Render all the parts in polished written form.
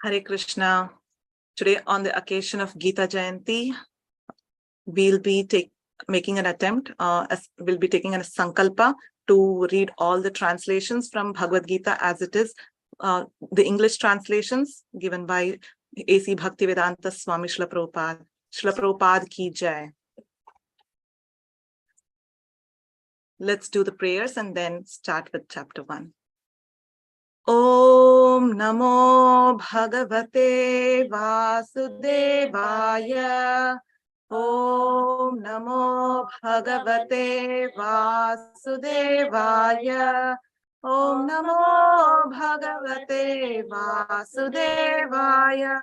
Hare Krishna. Today, on the occasion of Gita Jayanti, we'll be making an attempt, we'll be taking a sankalpa to read all the translations from Bhagavad Gita as it is, the English translations given by A.C. Bhaktivedanta Swami Srila Prabhupada. Srila Prabhupada ki jai. Let's do the prayers and then start with chapter 1. Om Namo Bhagavate Vasudevaya. Om Namo Bhagavate Vasudevaya. Om Namo Bhagavate Vasudevaya.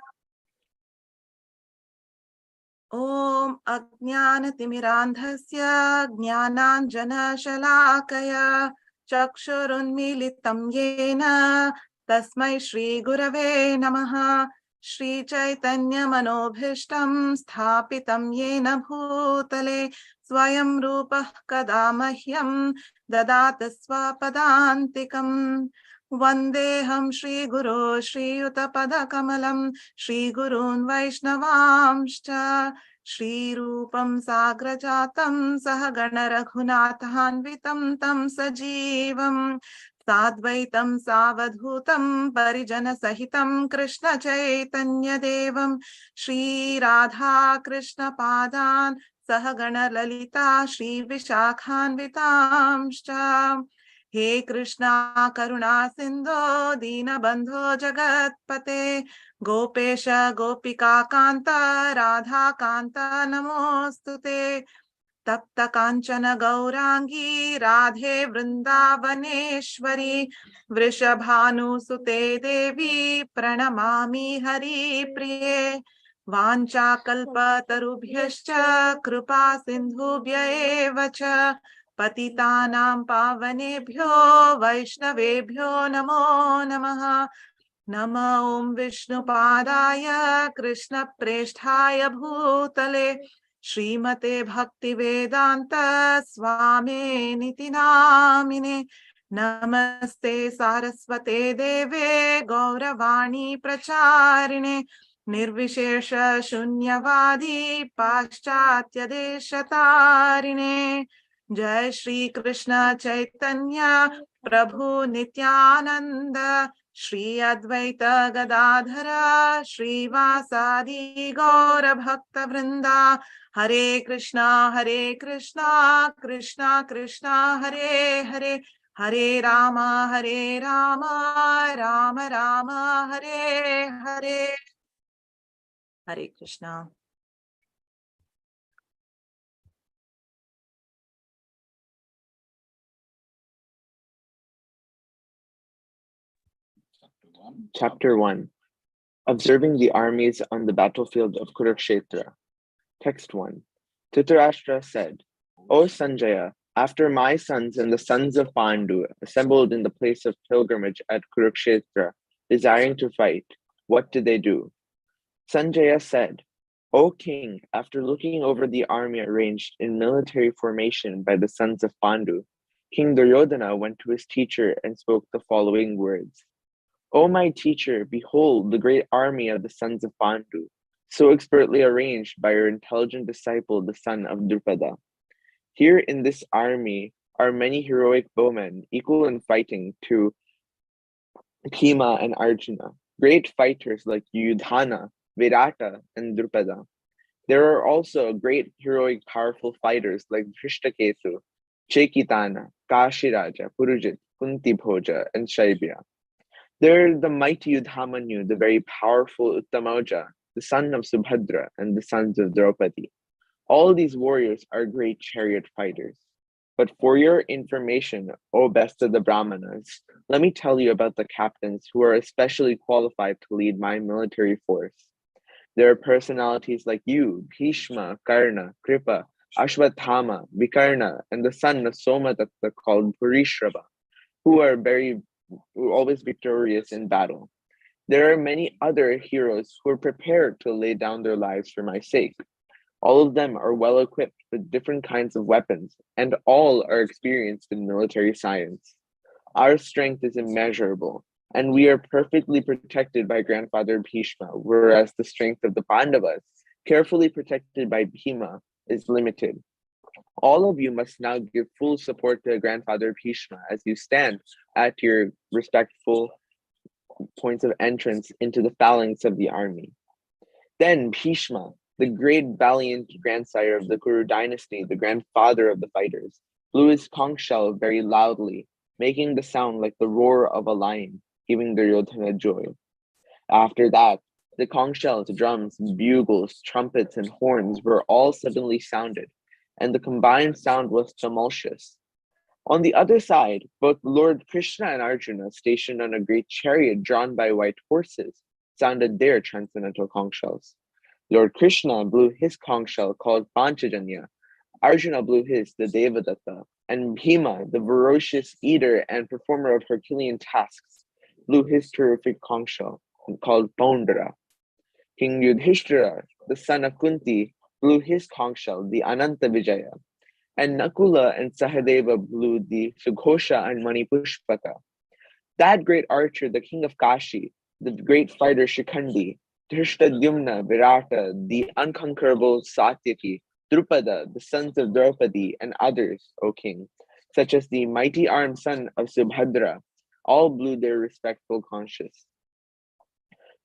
Om Ajnanatimmirandhasya Jnananjana Shalakaya Chakshurunmilitam Yena Tasmai Shri Gurave Namaha. Shri Chaitanya Manobhishtam Sthapitam Yena Bhutale Swayam Rupah Kadamahyam Dadata Swapadantikam. Vandeham Shri Guru Shri Yuta Kamalam Shri Gurun Vaishnavamshcha Shri Rupam Sagrajatam Sahagana Raghunathanvitam Tam Sajivam Sadvaitam Savadhutam Parijana Sahitam Krishna Chaitanya Devam Shri Radha Krishna Padan Sahagana Lalita Shri Vishakhanvitamshcha. He Krishna Karuna Sindho Dina Bandho Jagatpate Gopesha Gopika Kanta Radha Kanta Namostute Tapta Kanchana Gaurangi Radhe Vrindavaneshwari Vrishabhanu Sute Devi Pranamami Hari Priye Vancha Kalpa Tarubhyascha Krupa Sindhubhya Evacha Patitanam Pavanebhyo Vaishnavebhyo Namo Namaha. Nama Om Vishnu Padaya Krishna Preshthaya Bhutale Srimate Bhaktivedanta Swami Niti Namine. Namaste Saraswate Deve Gauravani Pracharine Nirvishesha Shunyavadi Paschatya Deshatarine. Jai Shri Krishna Chaitanya Prabhu Nityananda Shri Advaita Gadadhara Shri Vasadi Gaura Bhakta Vrinda. Hare Krishna Krishna Krishna Hare Hare Hare Rama Rama Rama Hare Hare. Hare Krishna. Chapter 1. Observing the armies on the battlefield of Kurukshetra. Text 1. Dhritarashtra said, O Sanjaya, after my sons and the sons of Pandu assembled in the place of pilgrimage at Kurukshetra, desiring to fight, what did they do? Sanjaya said, O king, after looking over the army arranged in military formation by the sons of Pandu, King Duryodhana went to his teacher and spoke the following words. O my teacher, behold the great army of the sons of Pandu, so expertly arranged by your intelligent disciple, the son of Drupada. Here in this army are many heroic bowmen, equal in fighting to Bhima and Arjuna, great fighters like Yudhana, Virata, and Drupada. There are also great heroic powerful fighters like Drishtaketu, Chekitana, Kashiraja, Purujit, Kunti Bhoja, and Shaibya. There are the mighty Yudhamanyu, the very powerful Uttamaja, the son of Subhadra, and the sons of Draupadi. All these warriors are great chariot fighters. But for your information, O best of the Brahmanas, let me tell you about the captains who are especially qualified to lead my military force. There are personalities like you, Bhishma, Karna, Kripa, Ashwathama, Vikarna, and the son of Somadatta called Purishrava, who are always victorious in battle. There are many other heroes who are prepared to lay down their lives for my sake. All of them are well equipped with different kinds of weapons, and all are experienced in military science. Our strength is immeasurable, and we are perfectly protected by grandfather Bhishma, whereas the strength of the Pandavas, carefully protected by Bhima, is limited. All of you must now give full support to grandfather Bhishma as you stand at your respectful points of entrance into the phalanx of the army. Then Bhishma, the great valiant grandsire of the Kuru dynasty, the grandfather of the fighters, blew his conch shell very loudly, making the sound like the roar of a lion, giving Duryodhana joy. After that, the conch shells, drums, bugles, trumpets, and horns were all suddenly sounded, and the combined sound was tumultuous. On the other side, both Lord Krishna and Arjuna, stationed on a great chariot drawn by white horses, sounded their transcendental conch shells. Lord Krishna blew his conch shell called Panchajanya, Arjuna blew his, the Devadatta, and Bhima, the ferocious eater and performer of Herculean tasks, blew his terrific conch shell called Poundra. King Yudhishthira, the son of Kunti, blew his conch shell, the Ananta Vijaya, and Nakula and Sahadeva blew the Sughosha and Manipushpaka. That great archer, the king of Kashi, the great fighter Shikhandi, Dhrishtadyumna, Virata, the unconquerable Satyaki, Drupada, the sons of Draupadi, and others, O king, such as the mighty armed son of Subhadra, all blew their respectful conches.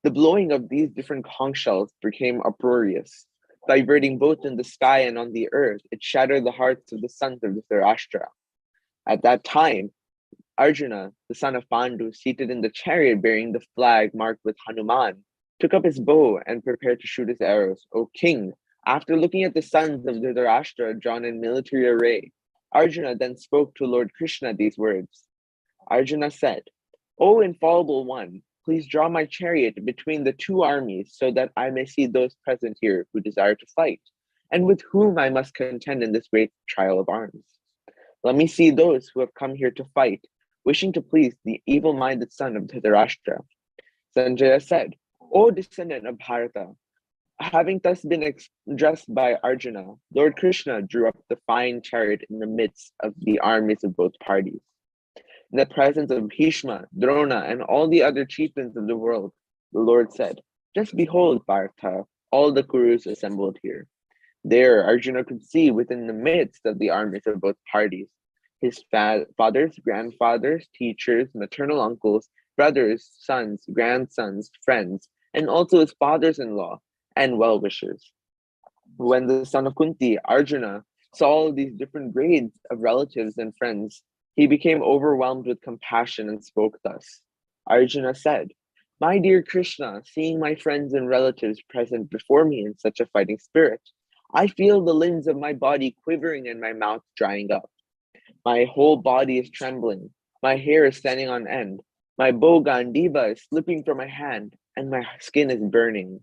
The blowing of these different conch shells became uproarious. Vibrating both in the sky and on the earth, it shattered the hearts of the sons of Dhritarashtra. At that time, Arjuna, the son of Pandu, seated in the chariot bearing the flag marked with Hanuman, took up his bow and prepared to shoot his arrows. O king, after looking at the sons of Dhritarashtra drawn in military array, Arjuna then spoke to Lord Krishna these words. Arjuna said, O infallible one, please draw my chariot between the two armies so that I may see those present here who desire to fight, and with whom I must contend in this great trial of arms. Let me see those who have come here to fight, wishing to please the evil-minded son of Dhritarashtra. Sanjaya said, O descendant of Bharata, having thus been addressed by Arjuna, Lord Krishna drew up the fine chariot in the midst of the armies of both parties. In the presence of Bhishma, Drona, and all the other chieftains of the world, the Lord said, Just behold, Partha, all the Kurus assembled here. There, Arjuna could see within the midst of the armies of both parties his fathers, grandfathers, teachers, maternal uncles, brothers, sons, grandsons, friends, and also his fathers-in-law and well-wishers. When the son of Kunti, Arjuna, saw all these different grades of relatives and friends, he became overwhelmed with compassion and spoke thus. Arjuna said, My dear Krishna, seeing my friends and relatives present before me in such a fighting spirit, I feel the limbs of my body quivering and my mouth drying up. My whole body is trembling. My hair is standing on end. My bow Gandiva is slipping from my hand, and my skin is burning.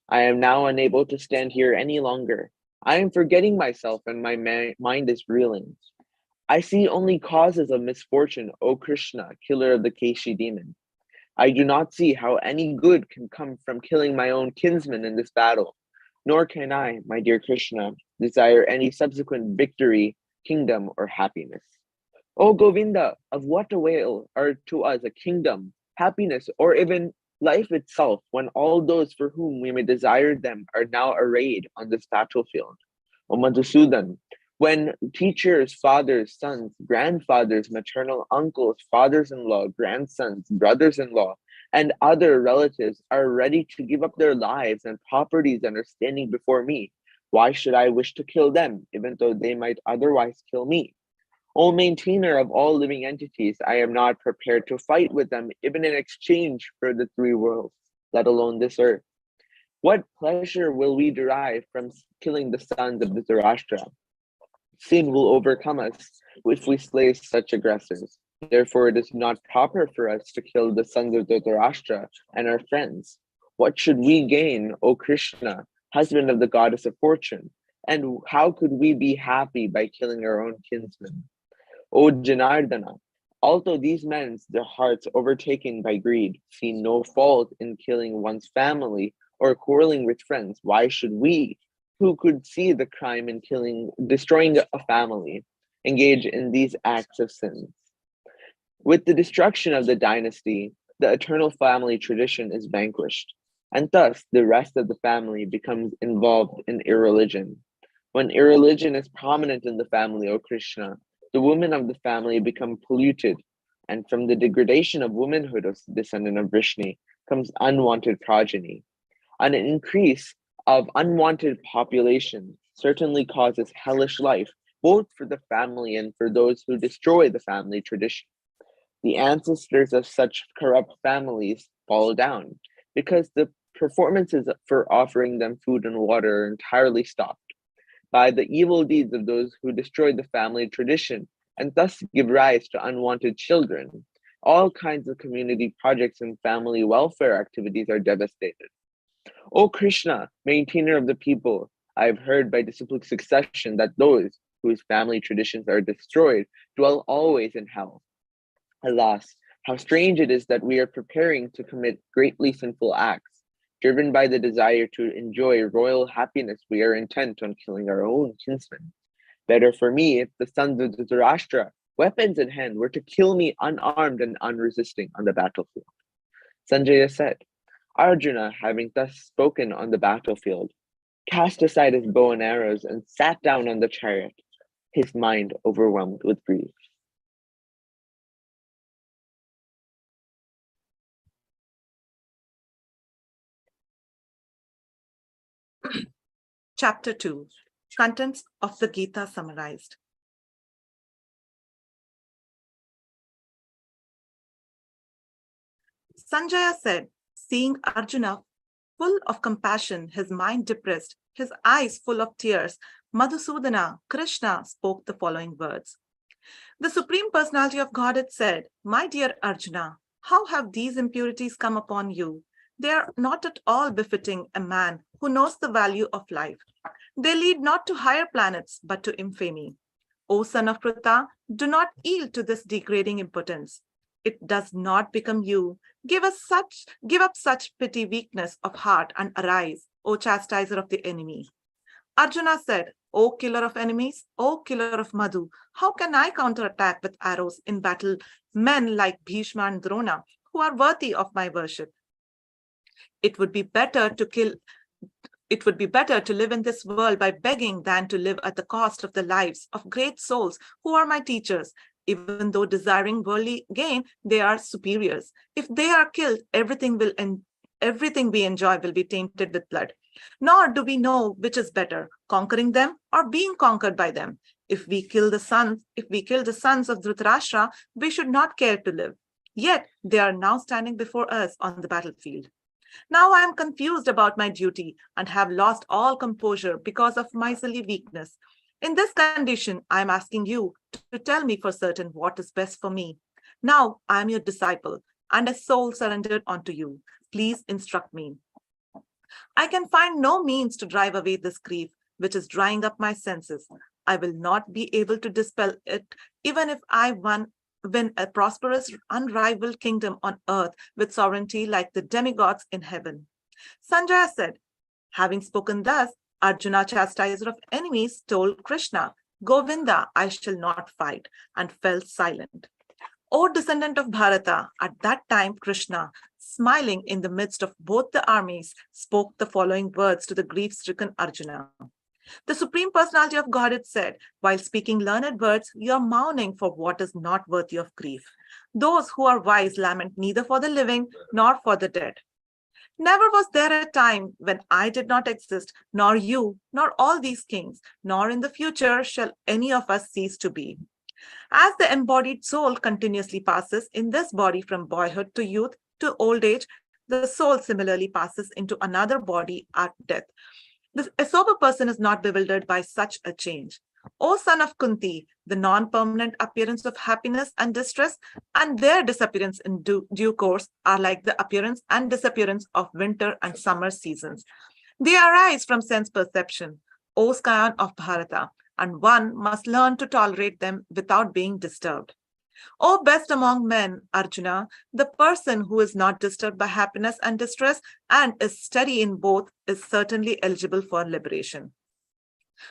I am now unable to stand here any longer. I am forgetting myself, and my mind is reeling. I see only causes of misfortune, O Krishna, killer of the Keshi demon. I do not see how any good can come from killing my own kinsmen in this battle, nor can I, my dear Krishna, desire any subsequent victory, kingdom, or happiness. O Govinda, of what avail are to us a kingdom, happiness, or even life itself when all those for whom we may desire them are now arrayed on this battlefield? O Madhusudan, when teachers, fathers, sons, grandfathers, maternal uncles, fathers-in-law, grandsons, brothers-in-law, and other relatives are ready to give up their lives and properties and are standing before me, why should I wish to kill them, even though they might otherwise kill me? O maintainer of all living entities, I am not prepared to fight with them, even in exchange for the three worlds, let alone this earth. What pleasure will we derive from killing the sons of Dhritarashtra? Sin will overcome us if we slay such aggressors. Therefore, it is not proper for us to kill the sons of Dhritarashtra and our friends. What should we gain, O Krishna, husband of the goddess of fortune? And how could we be happy by killing our own kinsmen? O Janardana, although these men, their hearts overtaken by greed, see no fault in killing one's family or quarreling with friends, why should we, who could see the crime in destroying a family, engage in these acts of sins? With the destruction of the dynasty, the eternal family tradition is vanquished, and thus the rest of the family becomes involved in irreligion. When irreligion is prominent in the family, O Krishna, the women of the family become polluted, and from the degradation of womanhood of descendant of Vrishni comes unwanted progeny. An increase of unwanted population certainly causes hellish life, both for the family and for those who destroy the family tradition. The ancestors of such corrupt families fall down because the performances for offering them food and water are entirely stopped by the evil deeds of those who destroy the family tradition and thus give rise to unwanted children. All kinds of community projects and family welfare activities are devastated. O Krishna, maintainer of the people, I have heard by disciplic succession that those whose family traditions are destroyed dwell always in hell. Alas, how strange it is that we are preparing to commit greatly sinful acts. Driven by the desire to enjoy royal happiness, we are intent on killing our own kinsmen. Better for me if the sons of Dhritarashtra, weapons in hand, were to kill me unarmed and unresisting on the battlefield. Sanjaya said, Arjuna, having thus spoken on the battlefield, cast aside his bow and arrows and sat down on the chariot, his mind overwhelmed with grief. Chapter 2. Contents of the Gita summarized. Sanjaya said, seeing Arjuna full of compassion, his mind depressed, his eyes full of tears, Madhusudana, Krishna, spoke the following words. The Supreme Personality of Godhead said, my dear Arjuna, how have these impurities come upon you? They are not at all befitting a man who knows the value of life. They lead not to higher planets, but to infamy. O son of Pritha, do not yield to this degrading impotence. It does not become you. Give up such petty weakness of heart and arise, O chastiser of the enemy. Arjuna said, O killer of enemies, O killer of Madhu, how can I counterattack with arrows in battle men like Bhishma and Drona, who are worthy of my worship? It would be better to live in this world by begging than to live at the cost of the lives of great souls who are my teachers. Even though desiring worldly gain, they are superiors. If they are killed, everything we enjoy will be tainted with blood. Nor do we know which is better, conquering them or being conquered by them. If we kill the sons of Dhritarashtra, we should not care to live. Yet they are now standing before us on the battlefield. Now I am confused about my duty and have lost all composure because of miserly weakness. In this condition, I am asking you to tell me for certain what is best for me. Now I am your disciple and a soul surrendered unto you. Please instruct me. I can find no means to drive away this grief, which is drying up my senses. I will not be able to dispel it, even if I win a prosperous, unrivaled kingdom on earth with sovereignty like the demigods in heaven. Sanjaya said, having spoken thus, Arjuna, chastiser of enemies, told Krishna, Govinda, I shall not fight, and fell silent. O descendant of Bharata, at that time Krishna, smiling in the midst of both the armies, spoke the following words to the grief-stricken Arjuna. The Supreme Personality of Godhead said, while speaking learned words, you are mourning for what is not worthy of grief. Those who are wise lament neither for the living nor for the dead. Never was there a time when I did not exist, nor you, nor all these kings, nor in the future shall any of us cease to be. As the embodied soul continuously passes in this body from boyhood to youth to old age, the soul similarly passes into another body at death. A sober person is not bewildered by such a change. O son of Kunti, the non-permanent appearance of happiness and distress and their disappearance in due course are like the appearance and disappearance of winter and summer seasons. They arise from sense perception, O scion of Bharata, and one must learn to tolerate them without being disturbed. O best among men, Arjuna, the person who is not disturbed by happiness and distress and is steady in both is certainly eligible for liberation.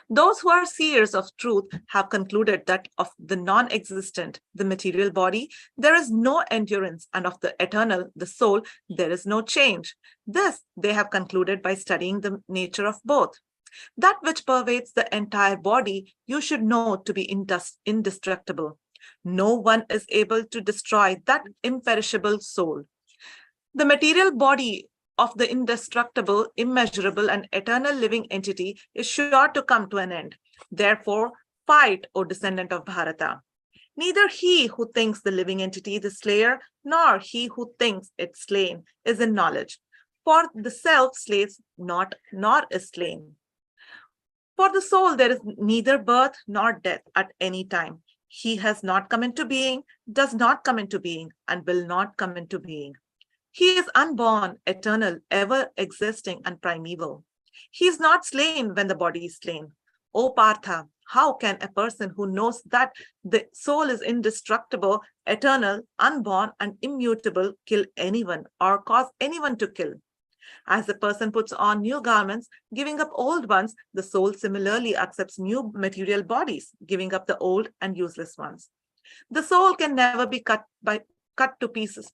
Those who are seers of truth have concluded that of the non-existent, the material body, there is no endurance, and of the eternal, the soul, there is no change. This they have concluded by studying the nature of both. That which pervades the entire body, you should know to be indestructible. No one is able to destroy that imperishable soul. The material body of the indestructible, immeasurable, and eternal living entity is sure to come to an end. Therefore, fight, O descendant of Bharata. Neither he who thinks the living entity the slayer, nor he who thinks it slain is in knowledge. For the self slays not, nor is slain. For the soul, there is neither birth nor death at any time. He has not come into being, does not come into being, and will not come into being. He is unborn, eternal, ever existing, and primeval. He is not slain when the body is slain. O Partha, how can a person who knows that the soul is indestructible, eternal, unborn, and immutable kill anyone or cause anyone to kill? As the person puts on new garments, giving up old ones, the soul similarly accepts new material bodies, giving up the old and useless ones. The soul can never be cut to pieces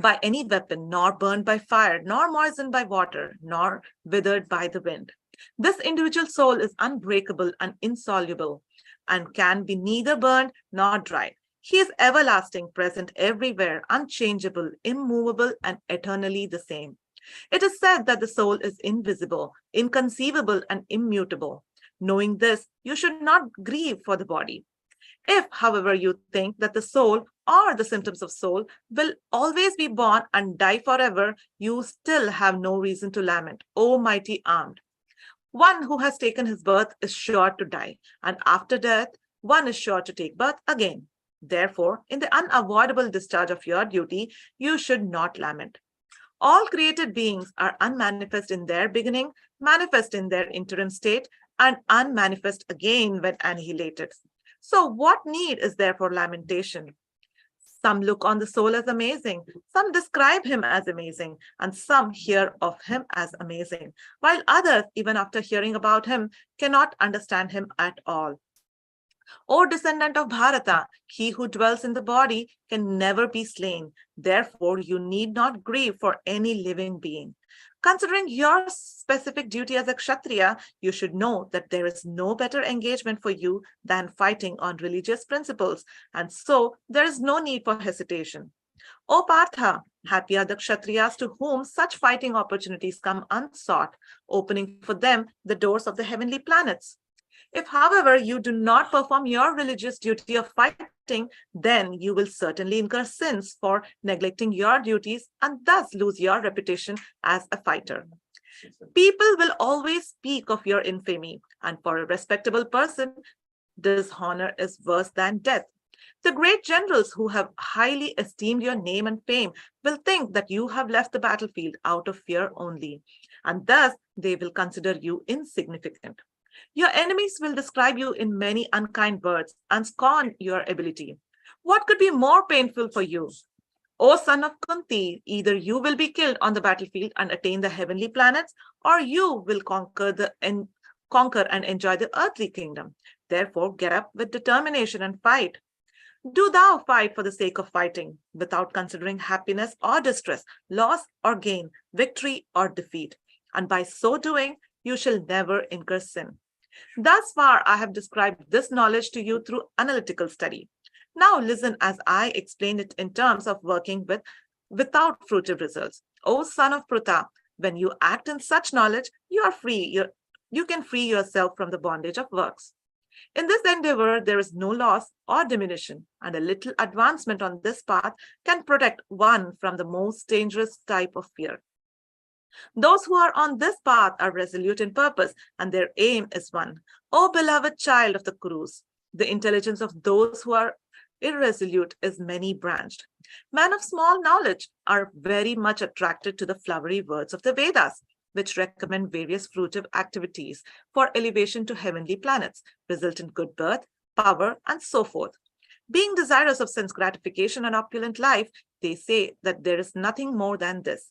by any weapon, nor burned by fire, nor moistened by water, nor withered by the wind. This individual soul is unbreakable and insoluble, and can be neither burned nor dried. He is everlasting, present everywhere, unchangeable, immovable, and eternally the same. It is said that the soul is invisible, inconceivable, and immutable. Knowing this, you should not grieve for the body. If, however, you think that the soul or the symptoms of soul will always be born and die forever, you still have no reason to lament, O mighty armed. One who has taken his birth is sure to die, and after death, one is sure to take birth again. Therefore, in the unavoidable discharge of your duty, you should not lament. All created beings are unmanifest in their beginning, manifest in their interim state, and unmanifest again when annihilated. So what need is there for lamentation? Some look on the soul as amazing, some describe him as amazing, and some hear of him as amazing, while others, even after hearing about him, cannot understand him at all. O descendant of Bharata, he who dwells in the body can never be slain. Therefore, you need not grieve for any living being. Considering your specific duty as a Kshatriya, you should know that there is no better engagement for you than fighting on religious principles, and so there is no need for hesitation. O Partha, happy are the Kshatriyas to whom such fighting opportunities come unsought, opening for them the doors of the heavenly planets. If, however, you do not perform your religious duty of fighting, then you will certainly incur sins for neglecting your duties and thus lose your reputation as a fighter. People will always speak of your infamy, and for a respectable person, dishonor is worse than death. The great generals who have highly esteemed your name and fame will think that you have left the battlefield out of fear only, and thus they will consider you insignificant. Your enemies will describe you in many unkind words and scorn your ability. What could be more painful for you? O son of Kunti, either you will be killed on the battlefield and attain the heavenly planets, or you will conquer and enjoy the earthly kingdom. Therefore, get up with determination and fight. Do thou fight for the sake of fighting, without considering happiness or distress, loss or gain, victory or defeat. And by so doing, you shall never incur sin. Thus far, I have described this knowledge to you through analytical study. Now listen as I explain it in terms of working without fruitive results. O son of Pruta, when you act in such knowledge, you are free. You can free yourself from the bondage of works. In this endeavor, there is no loss or diminution, and a little advancement on this path can protect one from the most dangerous type of fear. Those who are on this path are resolute in purpose, and their aim is one. O beloved child of the Kurus, the intelligence of those who are irresolute is many-branched. Men of small knowledge are very much attracted to the flowery words of the Vedas, which recommend various fruitive activities for elevation to heavenly planets, result in good birth, power, and so forth. Being desirous of sense gratification and opulent life, they say that there is nothing more than this.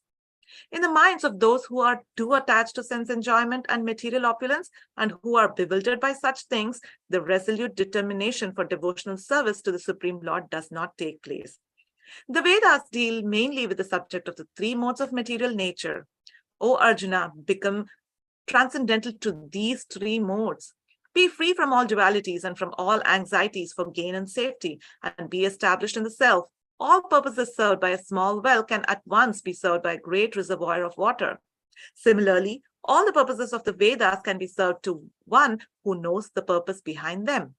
In the minds of those who are too attached to sense enjoyment and material opulence and who are bewildered by such things, the resolute determination for devotional service to the Supreme Lord does not take place. The Vedas deal mainly with the subject of the three modes of material nature. O Arjuna, become transcendental to these three modes. Be free from all dualities and from all anxieties for gain and safety, and be established in the self. All purposes served by a small well can at once be served by a great reservoir of water. Similarly, all the purposes of the Vedas can be served to one who knows the purpose behind them.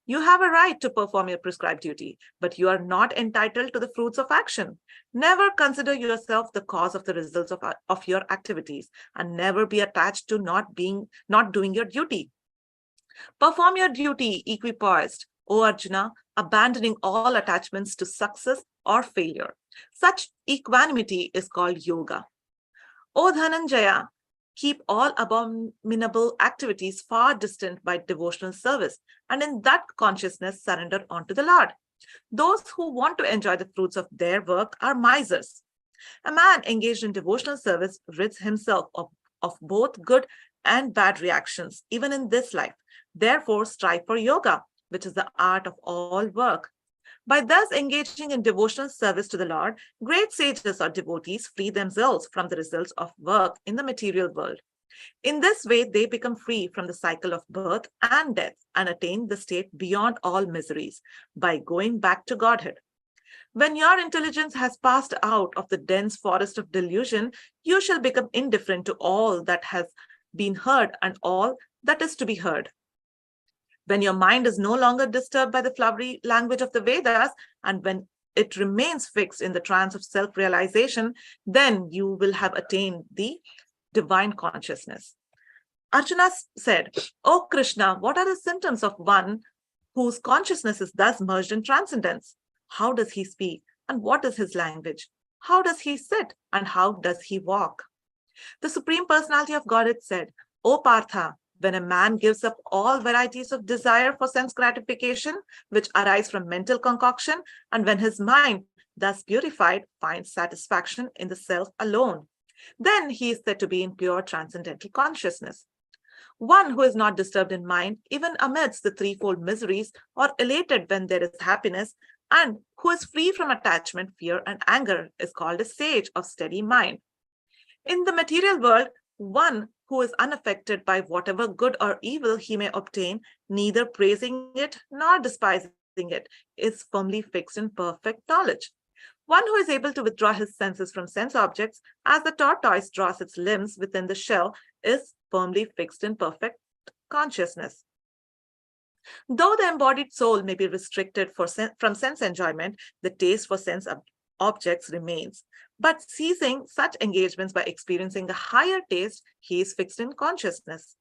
You have a right to perform your prescribed duty, but you are not entitled to the fruits of action. Never consider yourself the cause of the results of your activities, and never be attached to not doing your duty. Perform your duty equipoised, O Arjuna, abandoning all attachments to success or failure. Such equanimity is called yoga. O Dhananjaya, keep all abominable activities far distant by devotional service, and in that consciousness surrender unto the Lord. Those who want to enjoy the fruits of their work are misers. A man engaged in devotional service rids himself of both good and bad reactions, even in this life. Therefore, strive for yoga, which is the art of all work. By thus engaging in devotional service to the Lord, great sages or devotees free themselves from the results of work in the material world. In this way, they become free from the cycle of birth and death and attain the state beyond all miseries by going back to Godhead. When your intelligence has passed out of the dense forest of delusion, you shall become indifferent to all that has been heard and all that is to be heard. When your mind is no longer disturbed by the flowery language of the Vedas, and when it remains fixed in the trance of self-realization, then you will have attained the divine consciousness. Arjuna said, O Krishna, what are the symptoms of one whose consciousness is thus merged in transcendence? How does he speak? And what is his language? How does he sit? And how does he walk? The Supreme Personality of Godhead said, O Partha, when a man gives up all varieties of desire for sense gratification, which arise from mental concoction, and when his mind, thus purified, finds satisfaction in the self alone, then he is said to be in pure transcendental consciousness. One who is not disturbed in mind, even amidst the threefold miseries, or elated when there is happiness, and who is free from attachment, fear, and anger, is called a sage of steady mind. In the material world, one who is unaffected by whatever good or evil he may obtain, neither praising it nor despising it, is firmly fixed in perfect knowledge. One who is able to withdraw his senses from sense objects, as the tortoise draws its limbs within the shell, is firmly fixed in perfect consciousness. Though the embodied soul may be restricted from sense enjoyment, the taste for sense objects remains. But ceasing such engagements by experiencing a higher taste, he is fixed in consciousness.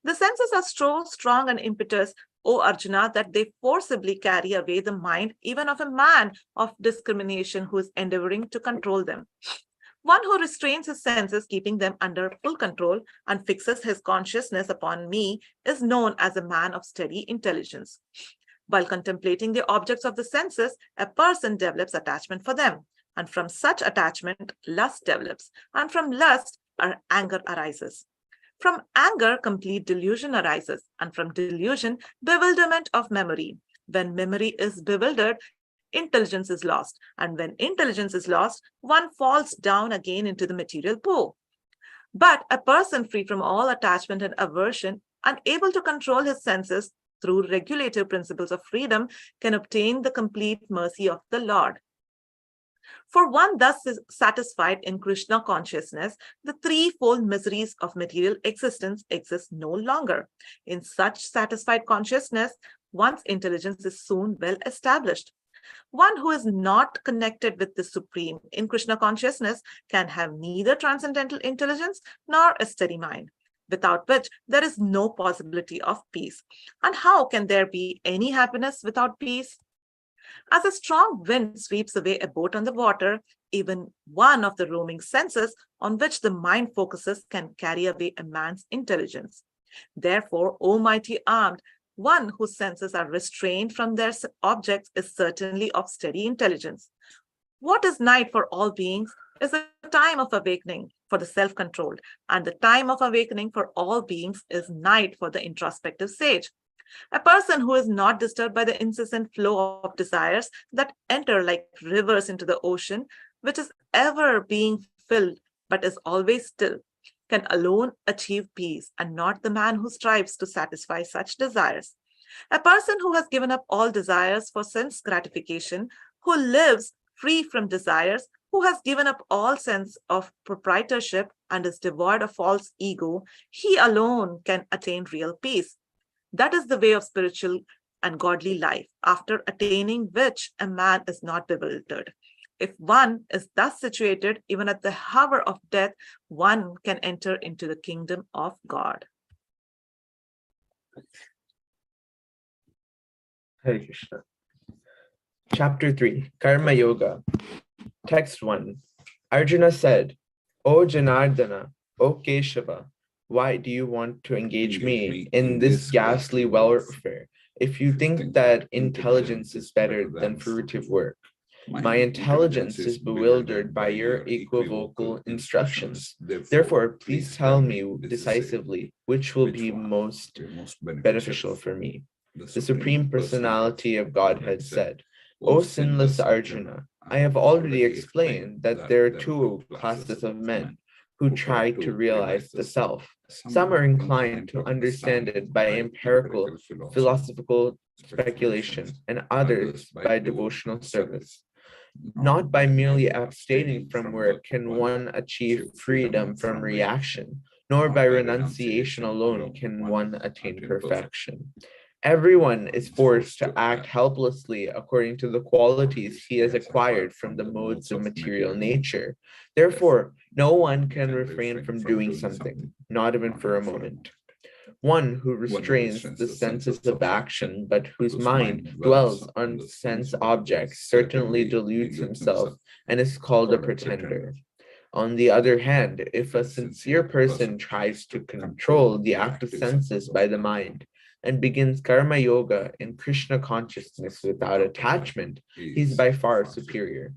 The senses are so strong and impetuous, O Arjuna, that they forcibly carry away the mind even of a man of discrimination who is endeavoring to control them. One who restrains his senses, keeping them under full control, and fixes his consciousness upon me is known as a man of steady intelligence. While contemplating the objects of the senses, a person develops attachment for them, and from such attachment, lust develops, and from lust, anger arises. From anger, complete delusion arises, and from delusion, bewilderment of memory. When memory is bewildered, intelligence is lost, and when intelligence is lost, one falls down again into the material pool. But a person free from all attachment and aversion, unable to control his senses through regulative principles of freedom, can obtain the complete mercy of the Lord. For one thus is satisfied in Krishna consciousness, the threefold miseries of material existence exist no longer. In such satisfied consciousness, one's intelligence is soon well established. One who is not connected with the Supreme in Krishna consciousness can have neither transcendental intelligence nor a steady mind, without which there is no possibility of peace. And how can there be any happiness without peace? As a strong wind sweeps away a boat on the water, even one of the roaming senses on which the mind focuses can carry away a man's intelligence. Therefore, O mighty armed, one whose senses are restrained from their objects is certainly of steady intelligence. What is night for all beings is the time of awakening for the self-controlled, and the time of awakening for all beings is night for the introspective sage. A person who is not disturbed by the incessant flow of desires that enter like rivers into the ocean, which is ever being filled but is always still, can alone achieve peace, and not the man who strives to satisfy such desires. A person who has given up all desires for sense gratification, who lives free from desires, who has given up all sense of proprietorship and is devoid of false ego, he alone can attain real peace. That is the way of spiritual and godly life, after attaining which a man is not bewildered. If one is thus situated, even at the hour of death, one can enter into the kingdom of God. Hare Krishna. Chapter 3, Karma Yoga. Text 1. Arjuna said, O Janardana, O Keshava, why do you want to engage me in this ghastly welfare if you think that intelligence is better than fruitive work? My intelligence is bewildered by your equivocal instructions. Therefore, please tell me decisively which will be most beneficial for me. The Supreme Personality of Godhead said, O sinless Arjuna, I have already explained that there are two classes of men who try to realize the self. Some are inclined to understand it by empirical, philosophical speculation, and others by devotional service. Not by merely abstaining from work can one achieve freedom from reaction, nor by renunciation alone can one attain perfection. Everyone is forced to act helplessly according to the qualities he has acquired from the modes of material nature. Therefore, no one can refrain from doing something, not even for a moment. One who restrains the senses of action, but whose mind dwells on sense objects, certainly deludes himself and is called a pretender. On the other hand, if a sincere person tries to control the active senses by the mind and begins karma yoga in Krishna consciousness without attachment, he's by far superior.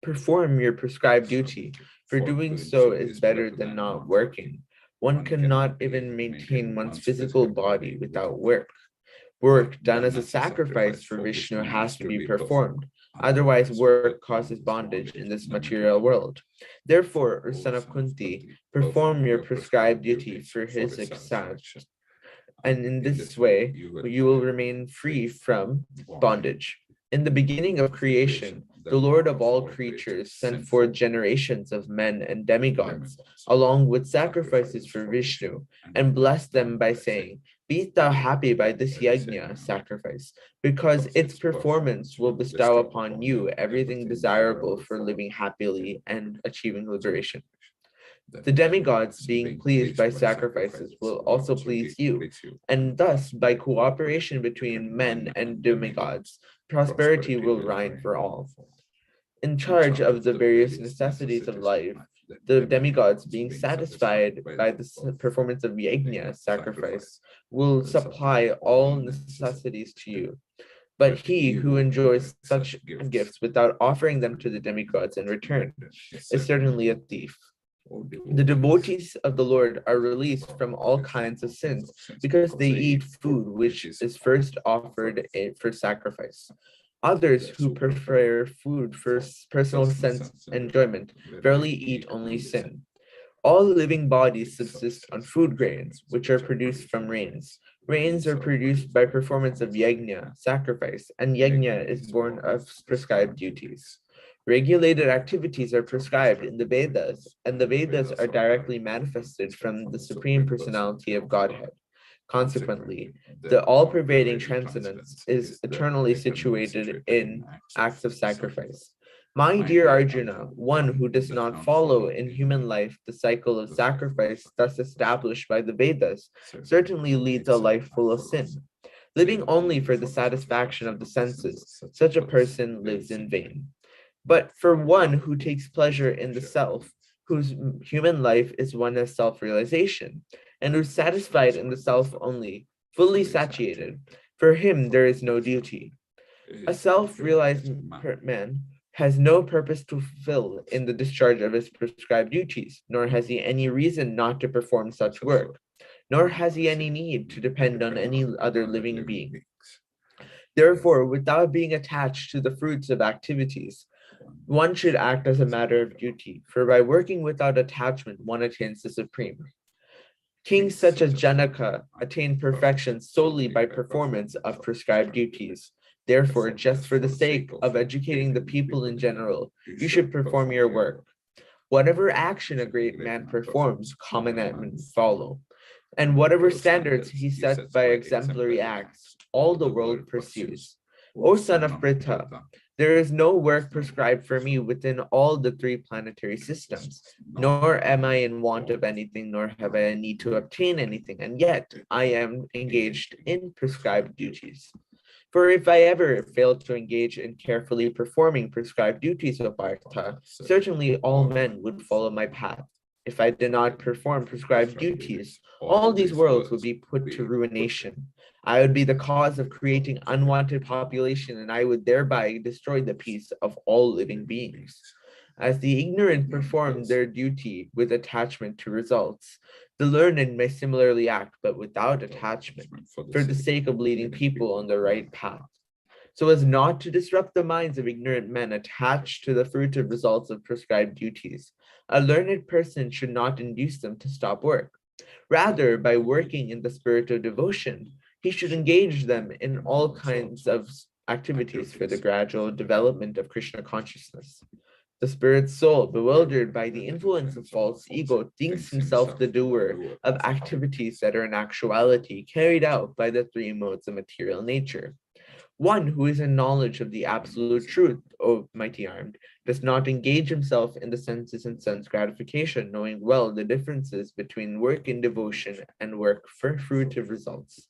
Perform your prescribed duty, for doing so is better than not working. One cannot even maintain one's physical body without work. Work done as a sacrifice for Vishnu has to be performed. Otherwise, work causes bondage in this material world. Therefore, O son of Kunti, perform your prescribed duty for his success. And in this way, you will remain free from bondage. In the beginning of creation, the Lord of all creatures sent forth generations of men and demigods, along with sacrifices for Vishnu, and blessed them by saying, Be thou happy by this yajna sacrifice, because its performance will bestow upon you everything desirable for living happily and achieving liberation. The demigods, being pleased by sacrifices, will also please you, and thus, by cooperation between men and demigods, prosperity will reign for all. In charge of the various necessities of life, the demigods, being satisfied by the performance of yajna, sacrifice, will supply all necessities to you. But he who enjoys such gifts without offering them to the demigods in return is certainly a thief. The devotees of the Lord are released from all kinds of sins because they eat food which is first offered for sacrifice. Others who prefer food for personal sense enjoyment verily eat only sin. All living bodies subsist on food grains, which are produced from rains. Rains are produced by performance of yajna, sacrifice, and yajna is born of prescribed duties. Regulated activities are prescribed in the Vedas, and the Vedas are directly manifested from the Supreme Personality of Godhead. Consequently, the all-pervading transcendence is eternally situated in acts of sacrifice. My dear Arjuna, one who does not follow in human life the cycle of sacrifice thus established by the Vedas certainly leads a life full of sin. Living only for the satisfaction of the senses, such a person lives in vain. But for one who takes pleasure in the self, whose human life is one of self-realization, and who's satisfied in the self only, fully satiated, for him there is no duty. A self-realized man has no purpose to fulfill in the discharge of his prescribed duties, nor has he any reason not to perform such work, nor has he any need to depend on any other living being. Therefore, without being attached to the fruits of activities, one should act as a matter of duty, for by working without attachment, one attains the supreme. Kings such as Janaka attain perfection solely by performance of prescribed duties. Therefore, just for the sake of educating the people in general, you should perform your work. Whatever action a great man performs, common men follow. And whatever standards he sets by exemplary acts, all the world pursues. O son of Pritha, there is no work prescribed for me within all the three planetary systems, nor am I in want of anything, nor have I a need to obtain anything, and yet I am engaged in prescribed duties. For if I ever failed to engage in carefully performing prescribed duties of Partha, certainly all men would follow my path. If I did not perform prescribed duties, all these worlds would be put to ruination. I would be the cause of creating unwanted population, and I would thereby destroy the peace of all living beings. As the ignorant perform their duty with attachment to results, the learned may similarly act, but without attachment, for the sake of leading people on the right path, so as not to disrupt the minds of ignorant men attached to the fruitive results of prescribed duties. A learned person should not induce them to stop work. Rather, by working in the spirit of devotion, he should engage them in all kinds of activities for the gradual development of Krishna consciousness. The spirit soul, bewildered by the influence of false ego, thinks himself the doer of activities that are in actuality carried out by the three modes of material nature. One who is in knowledge of the absolute truth, O mighty armed, does not engage himself in the senses and sense gratification, knowing well the differences between work in devotion and work for fruitive results.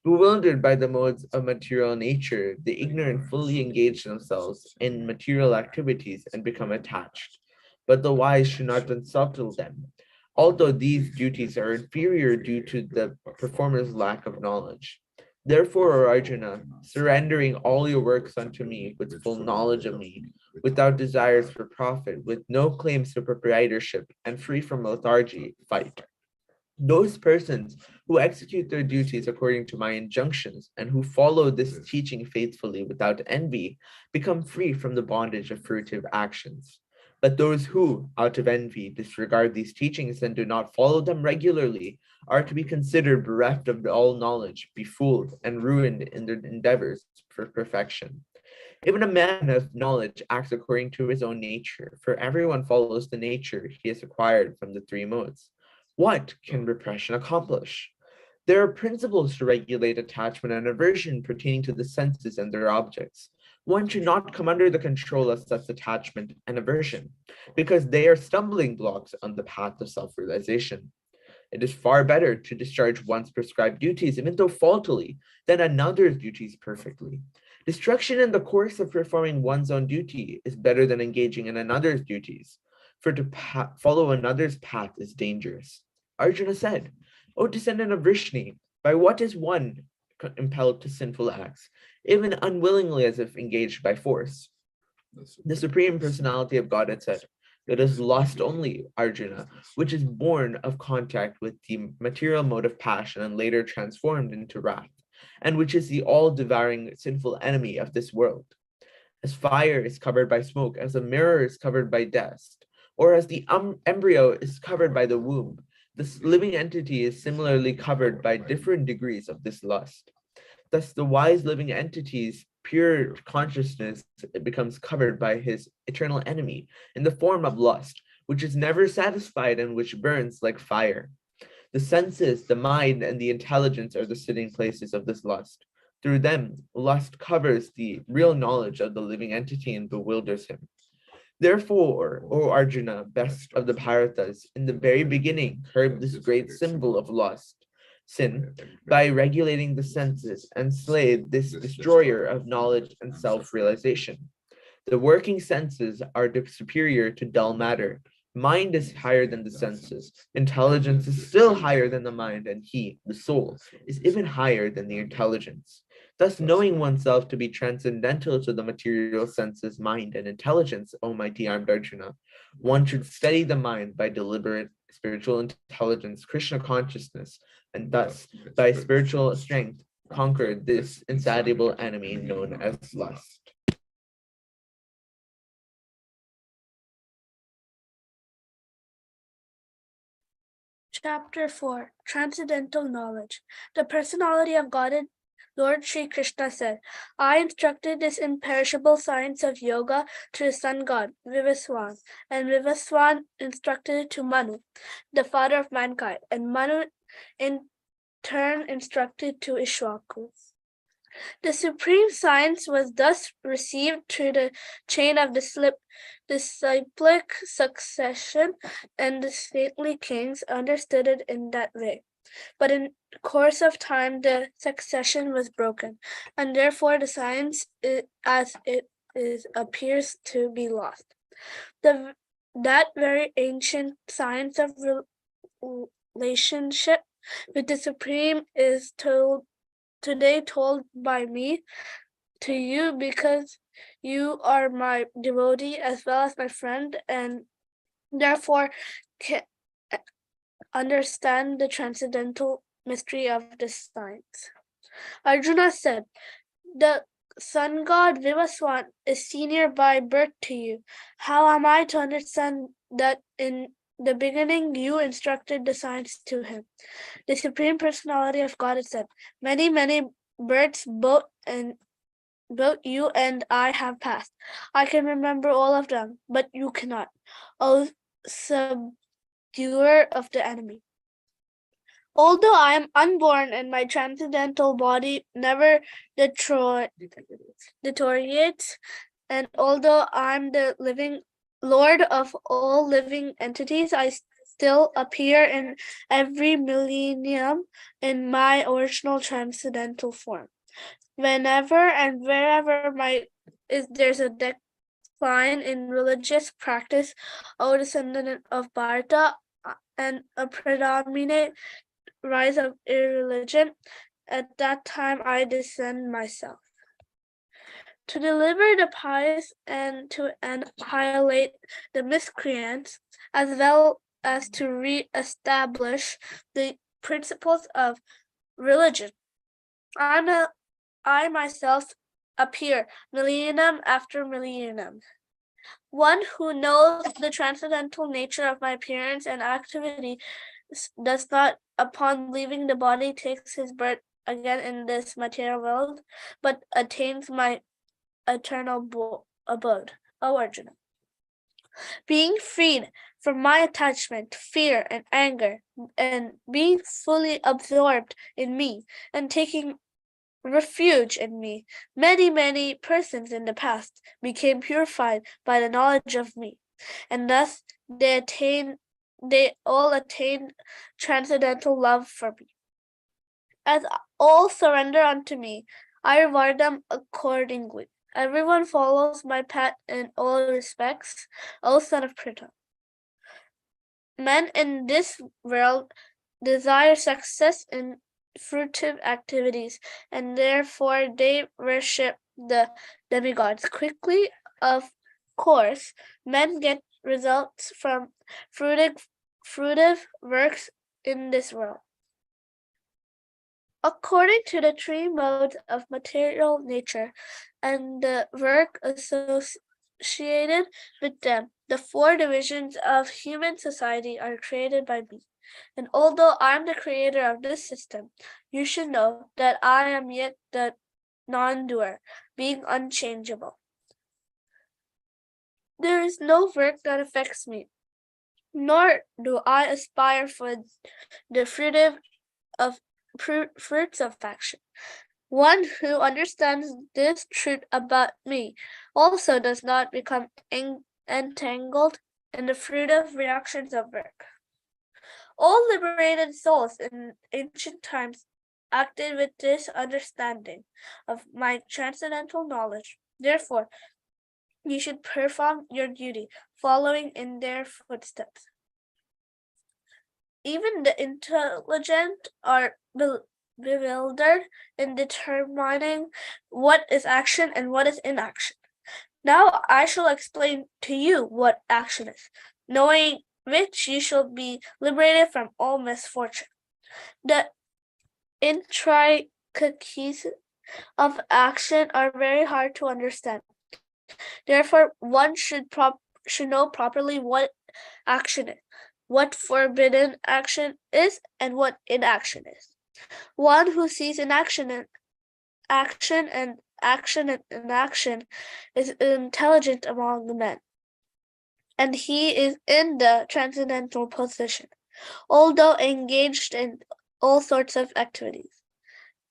Bewildered by the modes of material nature, the ignorant fully engage themselves in material activities and become attached. But the wise should not unsettle them, although these duties are inferior due to the performer's lack of knowledge. Therefore, O Arjuna, surrendering all your works unto me with full knowledge of me, without desires for profit, with no claims to proprietorship, and free from lethargy, fight. Those persons who execute their duties according to my injunctions and who follow this teaching faithfully without envy become free from the bondage of fruitive actions. But those who, out of envy, disregard these teachings and do not follow them regularly are to be considered bereft of all knowledge, befooled, and ruined in their endeavors for perfection. Even a man of knowledge acts according to his own nature, for everyone follows the nature he has acquired from the three modes. What can repression accomplish? There are principles to regulate attachment and aversion pertaining to the senses and their objects. One should not come under the control of such attachment and aversion, because they are stumbling blocks on the path of self-realization. It is far better to discharge one's prescribed duties, even though faultily, than another's duties perfectly. Destruction in the course of performing one's own duty is better than engaging in another's duties, for to follow another's path is dangerous. Arjuna said, O descendant of Vrishni, by what is one impelled to sinful acts, even unwillingly as if engaged by force? The Supreme Personality of Godhead said, it is lust only, Arjuna, which is born of contact with the material mode of passion and later transformed into wrath, and which is the all-devouring sinful enemy of this world. As fire is covered by smoke, as a mirror is covered by dust, or as the embryo is covered by the womb, this living entity is similarly covered by different degrees of this lust. Thus, the wise living entity's pure consciousness becomes covered by his eternal enemy in the form of lust, which is never satisfied and which burns like fire. The senses, the mind, and the intelligence are the sitting places of this lust. Through them, lust covers the real knowledge of the living entity and bewilders him. Therefore, O Arjuna, best of the Bharatas, in the very beginning, curb this great symbol of lust, sin, by regulating the senses and slay this destroyer of knowledge and self-realization. The working senses are superior to dull matter. Mind is higher than the senses. Intelligence is still higher than the mind, and he, the soul, is even higher than the intelligence. Thus, knowing oneself to be transcendental to the material senses, mind, and intelligence, O mighty armed Arjuna, one should steady the mind by deliberate spiritual intelligence, Krishna consciousness, and thus, by spiritual strength, conquer this insatiable enemy known as lust. Chapter 4 Transcendental Knowledge. The personality of Godhead, Lord Sri Krishna said, I instructed this imperishable science of yoga to the sun god, Vivaswan, and Vivaswan instructed it to Manu, the father of mankind, and Manu in turn instructed to Ishwaku. The supreme science was thus received through the chain of disciplic succession, and the stately kings understood it in that way. But in course of time, the succession was broken, and therefore the science, as it is, appears to be lost. That very ancient science of relationship with the Supreme is today told by me to you, because you are my devotee as well as my friend, and therefore can understand the transcendental mystery of this science. Arjuna said, the sun god Vivaswan is senior by birth to you. How am I to understand that in the beginning you instructed the science to him? The Supreme Personality of God has said, many, many births both you and I have passed. I can remember all of them, but you cannot. O subduer of the enemy. Although I am unborn and my transcendental body never deteriorates, and although I am the living Lord of all living entities, I still appear in every millennium in my original transcendental form. Whenever and wherever there's a decline in religious practice, O descendant of Bharata, and a predominant rise of irreligion, at that time I descend myself. To deliver the pious and to annihilate the miscreants, as well as to re-establish the principles of religion. I myself appear millennium after millennium. One who knows the transcendental nature of my appearance and activity does not, upon leaving the body, takes his birth again in this material world, but attains my eternal abode. O Arjuna, being freed from my attachment, fear, and anger, and being fully absorbed in me, and taking refuge in me, many, many persons in the past became purified by the knowledge of me, and thus they all attained transcendental love for me. As all surrender unto me, I reward them accordingly. Everyone follows my path in all respects, O son of Pritha. Men in this world desire success in fruitive activities, and therefore they worship the demigods. Quickly, of course, men get results from fruitive works in this world. According to the three modes of material nature and the work associated with them, the four divisions of human society are created by me. And although I am the creator of this system, you should know that I am yet the non-doer, being unchangeable. There is no work that affects me, nor do I aspire for the fruits of action. One who understands this truth about me also does not become entangled in the fruitive reactions of work. All liberated souls in ancient times acted with this understanding of my transcendental knowledge. Therefore, you should perform your duty, following in their footsteps. Even the intelligent are bewildered in determining what is action and what is inaction. Now I shall explain to you what action is, knowing which you shall be liberated from all misfortune. The intricacies of action are very hard to understand. Therefore, one should know properly what action is, what forbidden action is, and what inaction is. One who sees inaction and action and inaction is intelligent among the men, and he is in the transcendental position, although engaged in all sorts of activities.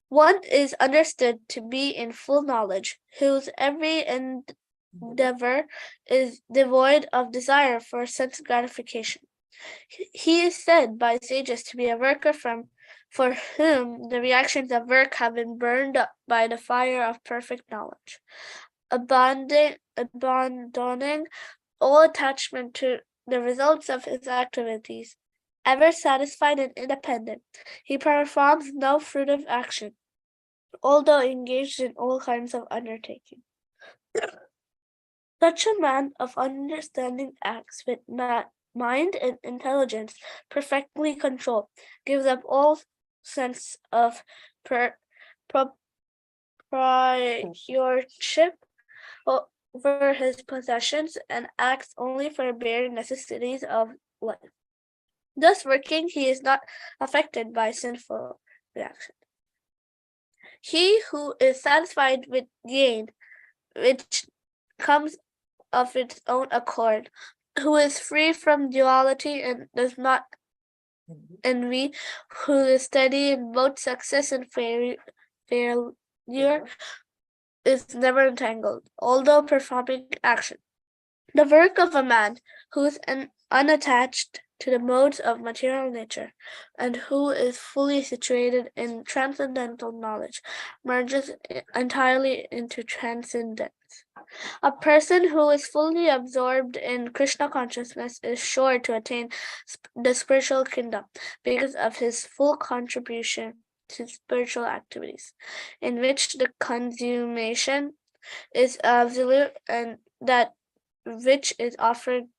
One is understood to be in full knowledge, whose every endeavor is devoid of desire for sense gratification. He is said by sages to be a worker for whom the reactions of work have been burned up by the fire of perfect knowledge. Abandoning all attachment to the results of his activities, ever satisfied and independent, he performs no fruitive action, although engaged in all kinds of undertaking. Such a man of understanding acts with mind and intelligence perfectly controlled, gives up all sense of proprietorship over his possessions and acts only for bare necessities of life. Thus working, he is not affected by sinful reaction. He who is satisfied with gain, which comes of its own accord, who is free from duality and does not envy, who is steady in both success and failure, is never entangled, although performing action. The work of a man who is unattached to the modes of material nature, and who is fully situated in transcendental knowledge, merges entirely into transcendence. A person who is fully absorbed in Krishna consciousness is sure to attain the spiritual kingdom because of his full contribution to spiritual activities, in which the consummation is absolute and that which is offered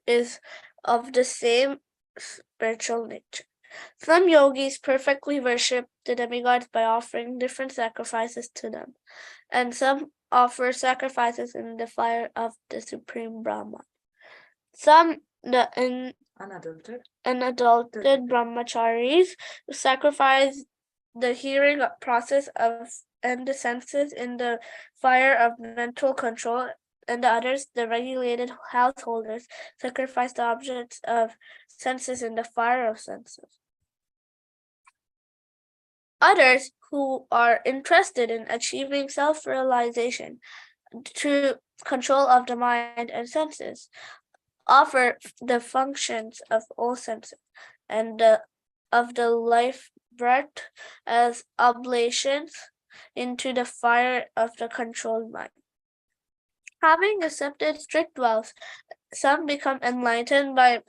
is of the same spiritual nature. Some yogis perfectly worship the demigods by offering different sacrifices to them, and some offer sacrifices in the fire of the Supreme Brahman. Some, the unadulterated brahmacharis, sacrifice the hearing process of and the senses in the fire of mental control, and the others, the regulated householders, sacrifice the objects of senses in the fire of senses. Others, who are interested in achieving self-realization through control of the mind and senses, offer the functions of all senses and of the life breath as oblations into the fire of the controlled mind. Having accepted strict vows, some become enlightened by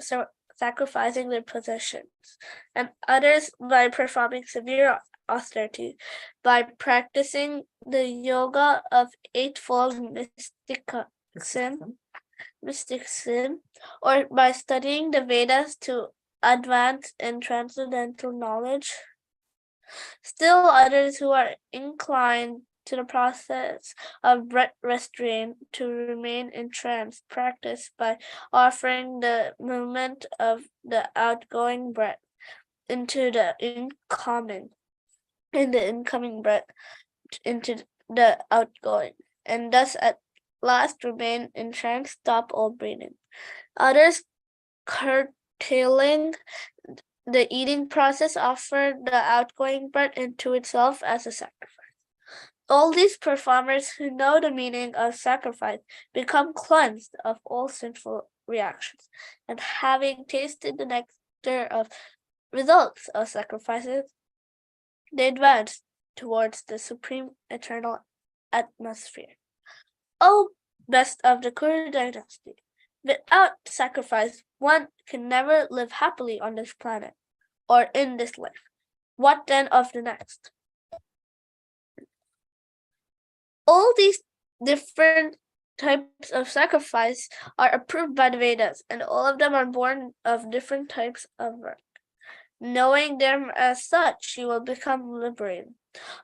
sacrificing their possessions, and others by performing severe austerity, by practicing the yoga of eightfold mysticism, or by studying the Vedas to advance in transcendental knowledge. Still others who are inclined to the process of breath restraint to remain in trance practice by offering the movement of the outgoing breath into the incoming breath into the outgoing, and thus at last remain in trance, stop all breathing. Others, curtailing the eating process, offer the outgoing breath into itself as a sacrifice. All these performers who know the meaning of sacrifice become cleansed of all sinful reactions, and having tasted the nectar of results of sacrifices, they advance towards the supreme eternal atmosphere. O best of the Kuru dynasty, without sacrifice, one can never live happily on this planet or in this life. What then of the next? All these different types of sacrifice are approved by the Vedas, and all of them are born of different types of work. Knowing them as such, you will become liberated.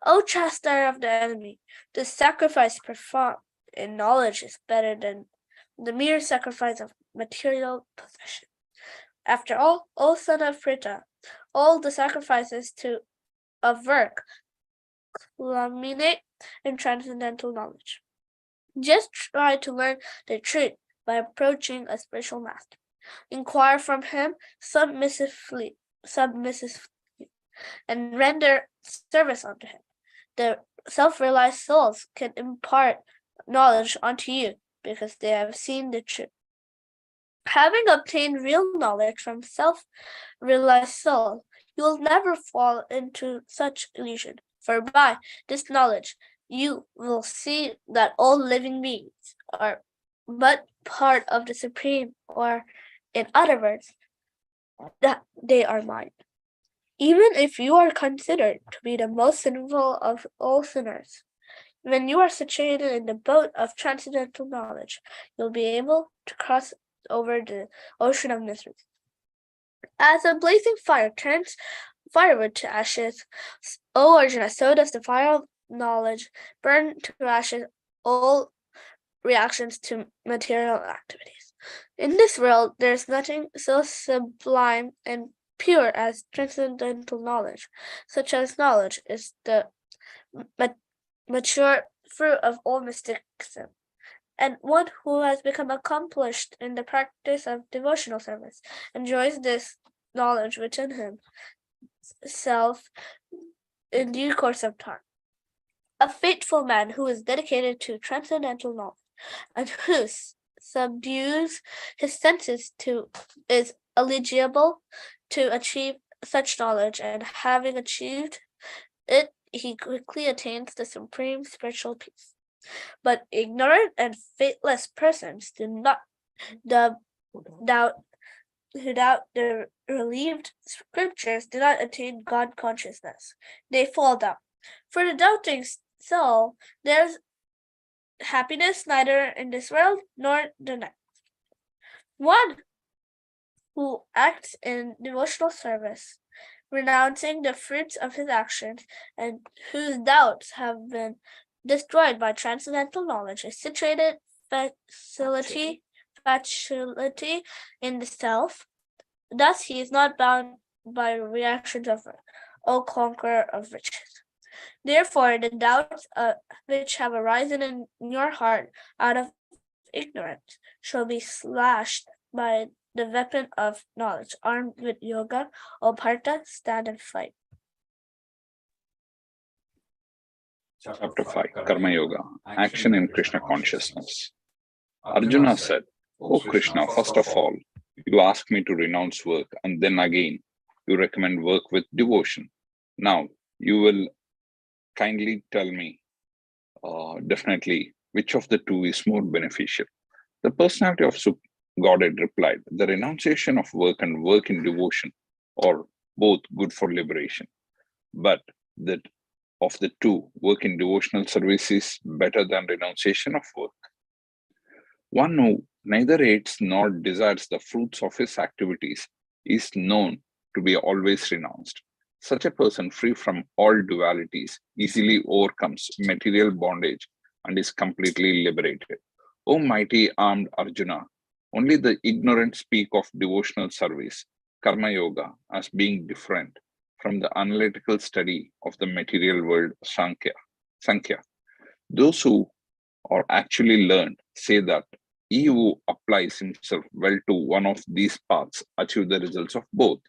O chastier of the enemy, the sacrifice performed in knowledge is better than the mere sacrifice of material possession. After all, O son of Pritha, all the sacrifices of work culminate in transcendental knowledge. Just try to learn the truth by approaching a spiritual master. Inquire from him submissively, and render service unto him. The self-realized souls can impart knowledge unto you because they have seen the truth. Having obtained real knowledge from self-realized soul, you will never fall into such illusion, for by this knowledge you will see that all living beings are but part of the Supreme, or in other words, that they are mine. Even if you are considered to be the most sinful of all sinners, when you are situated in the boat of transcendental knowledge, you'll be able to cross over the ocean of misery. As a blazing fire turns firewood to ashes, O Arjuna, so does the fire of knowledge burn to ashes all reactions to material activities. In this world, there is nothing so sublime and pure as transcendental knowledge. Such as knowledge is the mature fruit of all mysticism, and one who has become accomplished in the practice of devotional service enjoys this knowledge within himself in due course of time. A faithful man who is dedicated to transcendental knowledge and who subdues his senses is eligible to achieve such knowledge, and having achieved it, he quickly attains the supreme spiritual peace. But ignorant and faithless persons who doubt the relieved scriptures do not attain God consciousness. They fall down. For the doubting soul, there's happiness neither in this world nor the next. One who acts in devotional service, renouncing the fruits of his actions, and whose doubts have been destroyed by transcendental knowledge, is situated facility in the self. Thus he is not bound by reactions of O conqueror of riches. Therefore, the doubts which have arisen in your heart out of ignorance shall be slashed by the weapon of knowledge. Armed with yoga, O Partha, stand and fight. Chapter 5, Karma Yoga, Action in Krishna Consciousness. Arjuna said, "O Krishna, first of all, you ask me to renounce work, and then again, you recommend work with devotion. Now, you will kindly tell me definitely which of the two is more beneficial." The personality of Godhead replied, "The renunciation of work and work in devotion are both good for liberation, but that of the two, work in devotional service is better than renunciation of work. One who neither hates nor desires the fruits of his activities is known to be always renounced. Such a person, free from all dualities, easily overcomes material bondage and is completely liberated. O mighty armed Arjuna, only the ignorant speak of devotional service, Karma Yoga, as being different from the analytical study of the material world, Sankhya. Those who are actually learned say that he who applies himself well to one of these paths achieves the results of both.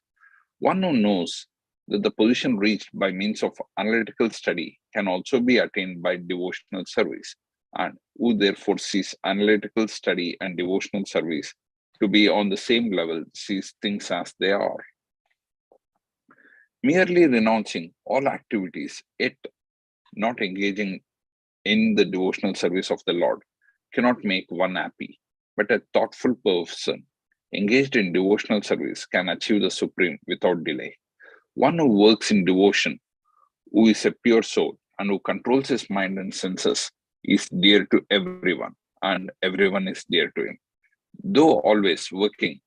One who knows that the position reached by means of analytical study can also be attained by devotional service, and who therefore sees analytical study and devotional service to be on the same level, sees things as they are. Merely renouncing all activities, yet not engaging in the devotional service of the Lord, cannot make one happy, but a thoughtful person engaged in devotional service can achieve the supreme without delay. One who works in devotion, who is a pure soul, and who controls his mind and senses, is dear to everyone, and everyone is dear to him. Though always working,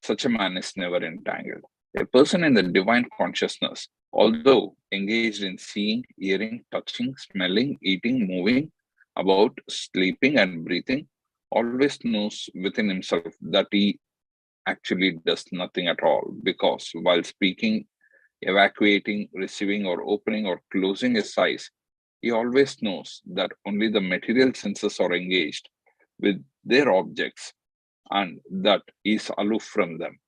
such a man is never entangled. A person in the divine consciousness, although engaged in seeing, hearing, touching, smelling, eating, moving, about, sleeping, and breathing, always knows within himself that he actually does nothing at all, because while speaking, evacuating, receiving, or opening or closing his eyes, he always knows that only the material senses are engaged with their objects and that he is aloof from them.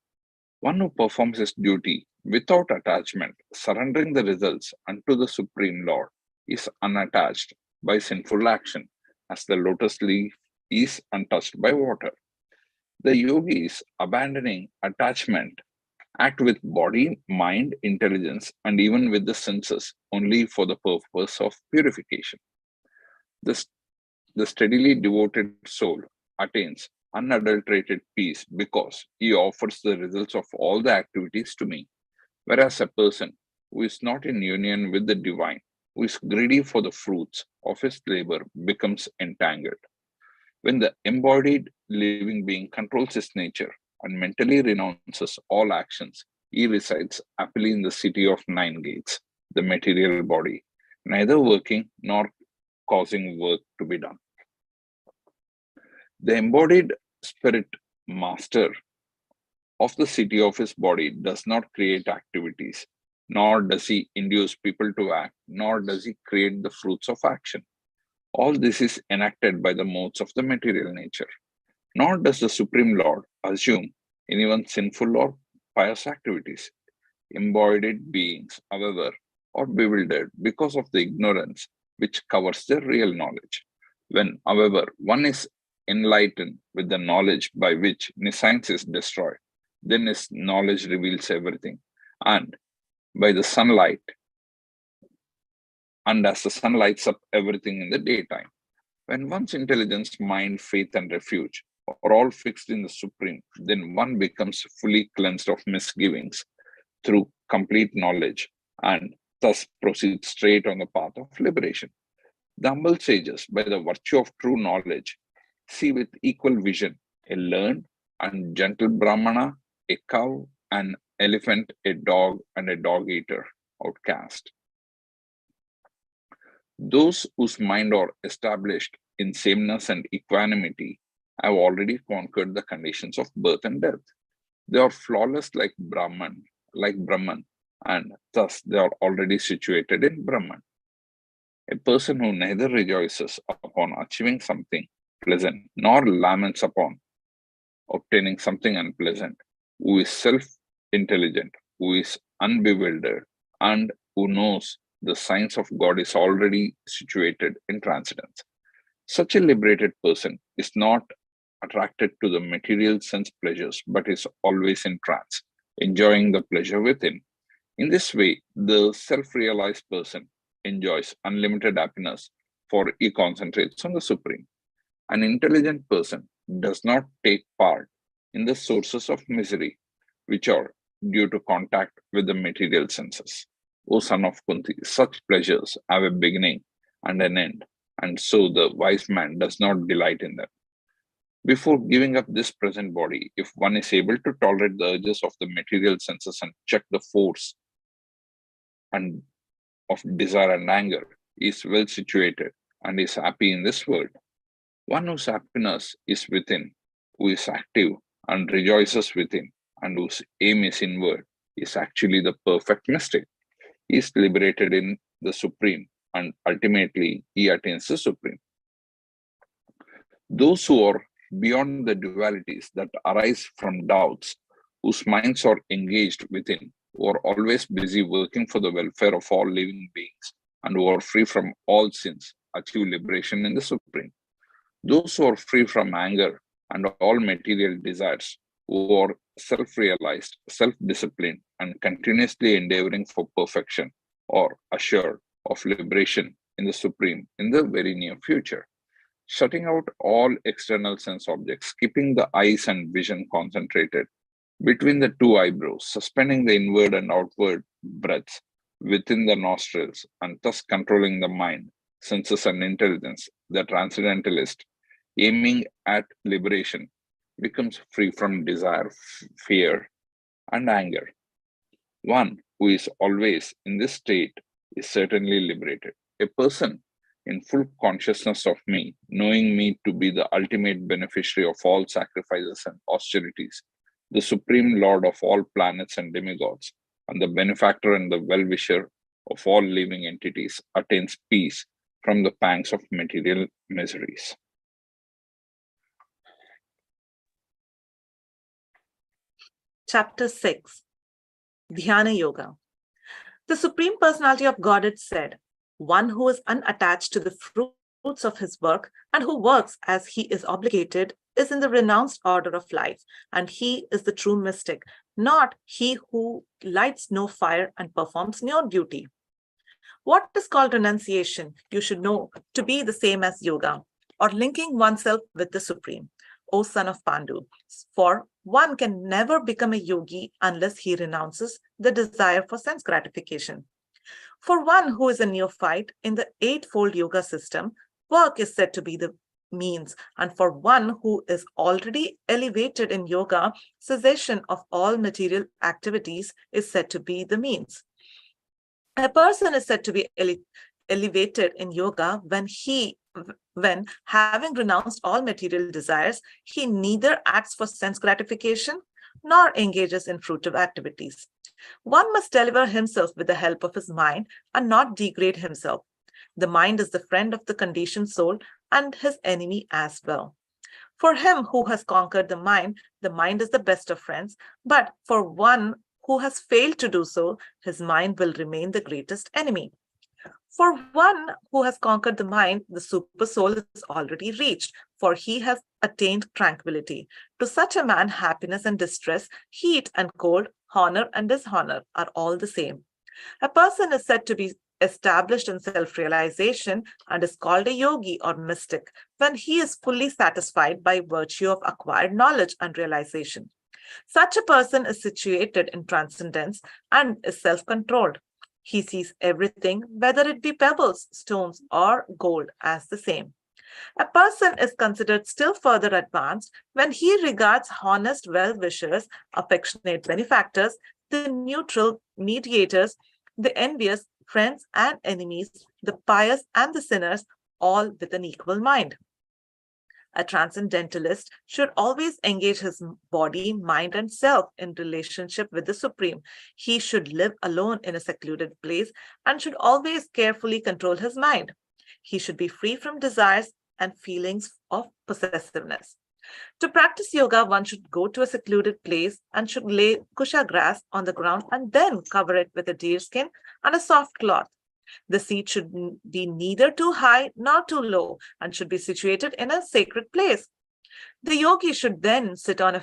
One who performs his duty without attachment, surrendering the results unto the Supreme Lord, is unattached by sinful action, as the lotus leaf is untouched by water. The yogis, abandoning attachment, act with body, mind, intelligence, and even with the senses only for the purpose of purification. The steadily devoted soul attains unadulterated peace because he offers the results of all the activities to me. Whereas a person who is not in union with the divine, who is greedy for the fruits of his labor, becomes entangled. When the embodied living being controls his nature and mentally renounces all actions, he resides happily in the city of nine gates, the material body, neither working nor causing work to be done. The embodied spirit master of the city of his body does not create activities, nor does he induce people to act, nor does he create the fruits of action. All this is enacted by the modes of the material nature. Nor does the Supreme Lord assume anyone's sinful or pious activities. Embodied beings, however, are bewildered because of the ignorance which covers their real knowledge. When, however, one is enlightened with the knowledge by which nescience is destroyed, then his knowledge reveals everything. And by the sunlight, and as the sun lights up everything in the daytime, when one's intelligence, mind, faith, and refuge are all fixed in the Supreme, then one becomes fully cleansed of misgivings through complete knowledge and thus proceeds straight on the path of liberation. The humble sages, by the virtue of true knowledge, see with equal vision a learned and gentle Brahmana, a cow, an elephant, a dog, and a dog eater outcast. Those whose mind are established in sameness and equanimity have already conquered the conditions of birth and death. They are flawless like Brahman, and thus they are already situated in Brahman. A person who neither rejoices upon achieving something pleasant nor laments upon obtaining something unpleasant, who is self-intelligent, who is unbewildered, and who knows the science of God is already situated in transcendence. Such a liberated person is not attracted to the material sense pleasures, but is always in trance, enjoying the pleasure within. In this way, the self-realized person enjoys unlimited happiness, for he concentrates on the Supreme. An intelligent person does not take part in the sources of misery, which are due to contact with the material senses. O son of Kunti, such pleasures have a beginning and an end, and so the wise man does not delight in them. Before giving up this present body, if one is able to tolerate the urges of the material senses and check the force and of desire and anger, he is well situated and is happy in this world. One whose happiness is within, who is active and rejoices within, and whose aim is inward, is actually the perfect mystic. He is liberated in the Supreme, and ultimately he attains the Supreme. Those who are beyond the dualities that arise from doubts, whose minds are engaged within, who are always busy working for the welfare of all living beings, and who are free from all sins, achieve liberation in the Supreme. Those who are free from anger and all material desires, who are self-realized, self-disciplined, and continuously endeavoring for perfection, are assured of liberation in the Supreme in the very near future. Shutting out all external sense objects, keeping the eyes and vision concentrated between the two eyebrows, suspending the inward and outward breaths within the nostrils, and thus controlling the mind, senses, and intelligence. The transcendentalist, aiming at liberation, becomes free from desire, fear, and anger. One who is always in this state is certainly liberated. A person in full consciousness of me, knowing me to be the ultimate beneficiary of all sacrifices and austerities, the supreme lord of all planets and demigods, and the benefactor and the well-wisher of all living entities, attains peace from the pangs of material miseries. Chapter 6, Dhyana Yoga. The Supreme Personality of Godhead said, one who is unattached to the fruits of his work and who works as he is obligated is in the renounced order of life, and he is the true mystic, not he who lights no fire and performs no duty. What is called renunciation, you should know to be the same as yoga, or linking oneself with the Supreme, O son of Pandu. For one can never become a yogi unless he renounces the desire for sense gratification. For one who is a neophyte in the eightfold yoga system, work is said to be the means, and for one who is already elevated in yoga, cessation of all material activities is said to be the means. A person is said to be elevated in yoga when, having renounced all material desires, he neither acts for sense gratification nor engages in fruitive activities. One must deliver himself with the help of his mind and not degrade himself. The mind is the friend of the conditioned soul and his enemy as well. For him who has conquered the mind is the best of friends, but for one who has failed to do so, his mind will remain the greatest enemy. For one who has conquered the mind, the super soul is already reached, for he has attained tranquility. To such a man, happiness and distress, heat and cold, honor and dishonor are all the same. A person is said to be established in self-realization and is called a yogi or mystic when he is fully satisfied by virtue of acquired knowledge and realization. Such a person is situated in transcendence and is self-controlled. He sees everything, whether it be pebbles, stones, or gold, as the same. A person is considered still further advanced when he regards honest well-wishers, affectionate benefactors, the neutral mediators, the envious, friends and enemies, the pious and the sinners, all with an equal mind. A transcendentalist should always engage his body, mind, and self in relationship with the Supreme. He should live alone in a secluded place and should always carefully control his mind. He should be free from desires and feelings of possessiveness. To practice yoga, one should go to a secluded place and should lay kusha grass on the ground and then cover it with a deer skin and a soft cloth. The seat should be neither too high nor too low and should be situated in a sacred place. The yogi should then sit on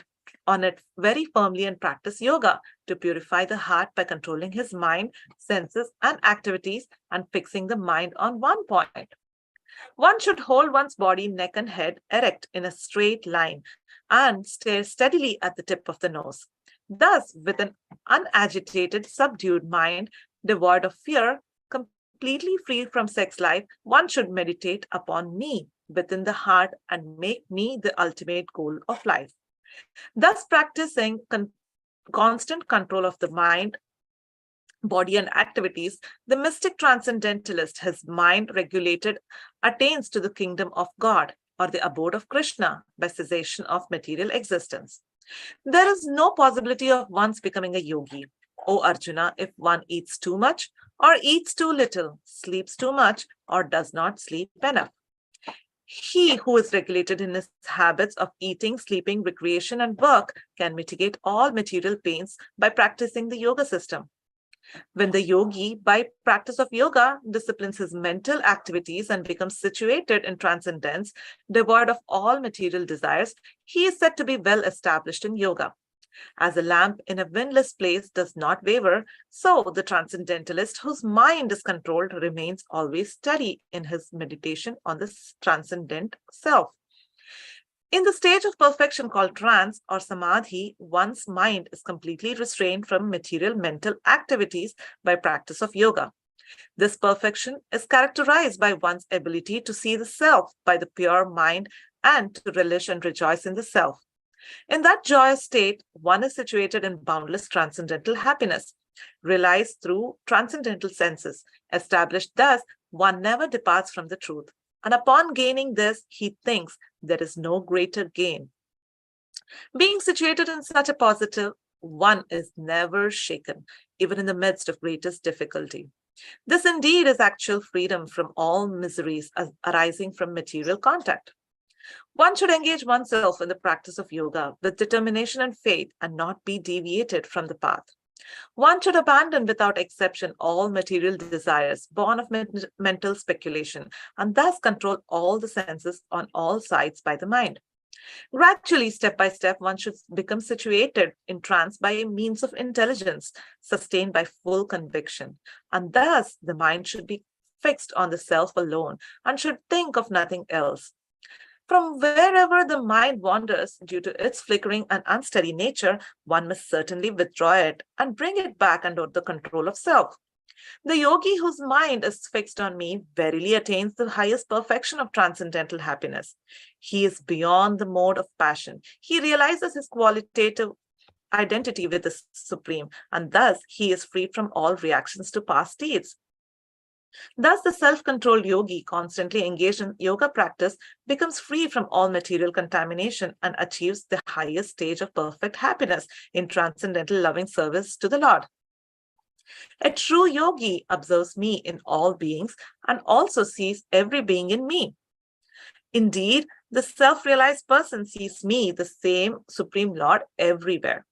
it very firmly and practice yoga to purify the heart by controlling his mind, senses, and activities and fixing the mind on one point. One should hold one's body, neck, and head erect in a straight line and stare steadily at the tip of the nose. Thus, with an unagitated, subdued mind, devoid of fear, completely free from sex life, one should meditate upon me within the heart and make me the ultimate goal of life. Thus, practicing constant control of the mind, body, and activities, the mystic transcendentalist, his mind regulated, attains to the kingdom of God or the abode of Krishna by cessation of material existence. There is no possibility of one's becoming a yogi. O Arjuna, if one eats too much or eats too little, sleeps too much or does not sleep enough. He who is regulated in his habits of eating, sleeping, recreation, and work can mitigate all material pains by practicing the yoga system. When the yogi, by practice of yoga, disciplines his mental activities and becomes situated in transcendence, devoid of all material desires, he is said to be well established in yoga. As a lamp in a windless place does not waver, so the transcendentalist whose mind is controlled remains always steady in his meditation on the transcendent self. In the stage of perfection called trance or samadhi, one's mind is completely restrained from material mental activities by practice of yoga. This perfection is characterized by one's ability to see the self by the pure mind and to relish and rejoice in the self. In that joyous state, one is situated in boundless transcendental happiness, realized through transcendental senses. Established thus, one never departs from the truth. And upon gaining this, he thinks there is no greater gain. Being situated in such a positive, one is never shaken, even in the midst of greatest difficulty. This indeed is actual freedom from all miseries arising from material contact. One should engage oneself in the practice of yoga with determination and faith and not be deviated from the path. One should abandon without exception all material desires born of mental speculation and thus control all the senses on all sides by the mind. Gradually, step by step, one should become situated in trance by means of intelligence, sustained by full conviction. And thus, the mind should be fixed on the self alone and should think of nothing else. From wherever the mind wanders due to its flickering and unsteady nature, one must certainly withdraw it and bring it back under the control of self. The yogi whose mind is fixed on me verily attains the highest perfection of transcendental happiness. He is beyond the mode of passion. He realizes his qualitative identity with the Supreme, and thus he is free from all reactions to past deeds. Thus, the self-controlled yogi, constantly engaged in yoga practice, becomes free from all material contamination and achieves the highest stage of perfect happiness in transcendental loving service to the Lord. A true yogi observes me in all beings and also sees every being in me. Indeed, the self-realized person sees me, the same Supreme Lord, everywhere.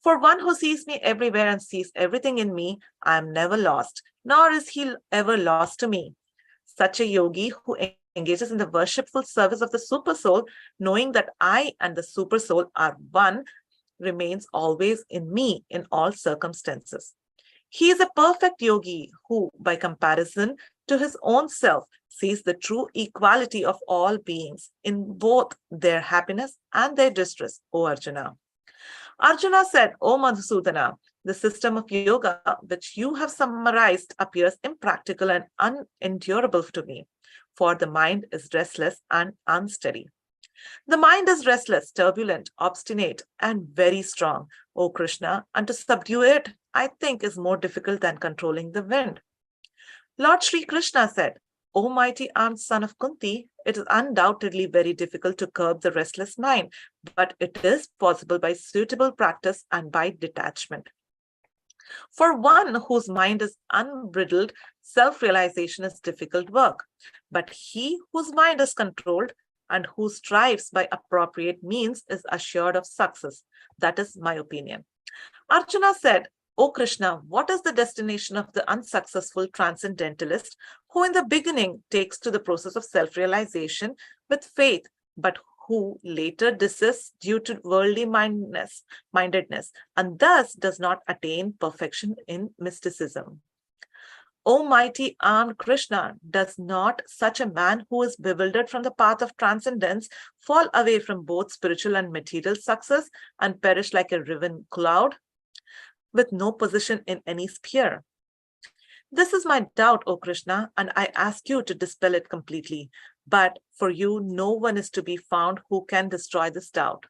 For one who sees me everywhere and sees everything in me, I am never lost, nor is he ever lost to me. Such a yogi who engages in the worshipful service of the Supersoul, knowing that I and the Supersoul are one, remains always in me in all circumstances. He is a perfect yogi who, by comparison to his own self, sees the true equality of all beings in both their happiness and their distress, O Arjuna. Arjuna said, O Madhusudana, the system of yoga which you have summarized appears impractical and unendurable to me, for the mind is restless and unsteady. The mind is restless, turbulent, obstinate, and very strong, O Krishna, and to subdue it, I think, is more difficult than controlling the wind. Lord Sri Krishna said, O mighty armed son of Kunti, it is undoubtedly very difficult to curb the restless mind, but it is possible by suitable practice and by detachment. For one whose mind is unbridled, self-realization is difficult work. But he whose mind is controlled and who strives by appropriate means is assured of success. That is my opinion. Arjuna said, O Krishna, what is the destination of the unsuccessful transcendentalist who in the beginning takes to the process of self-realization with faith, but who later desists due to worldly mindedness, and thus does not attain perfection in mysticism? O mighty armed Krishna, does not such a man who is bewildered from the path of transcendence fall away from both spiritual and material success and perish like a riven cloud, with no position in any sphere? This is my doubt, O Krishna, and I ask you to dispel it completely. But for you, no one is to be found who can destroy this doubt.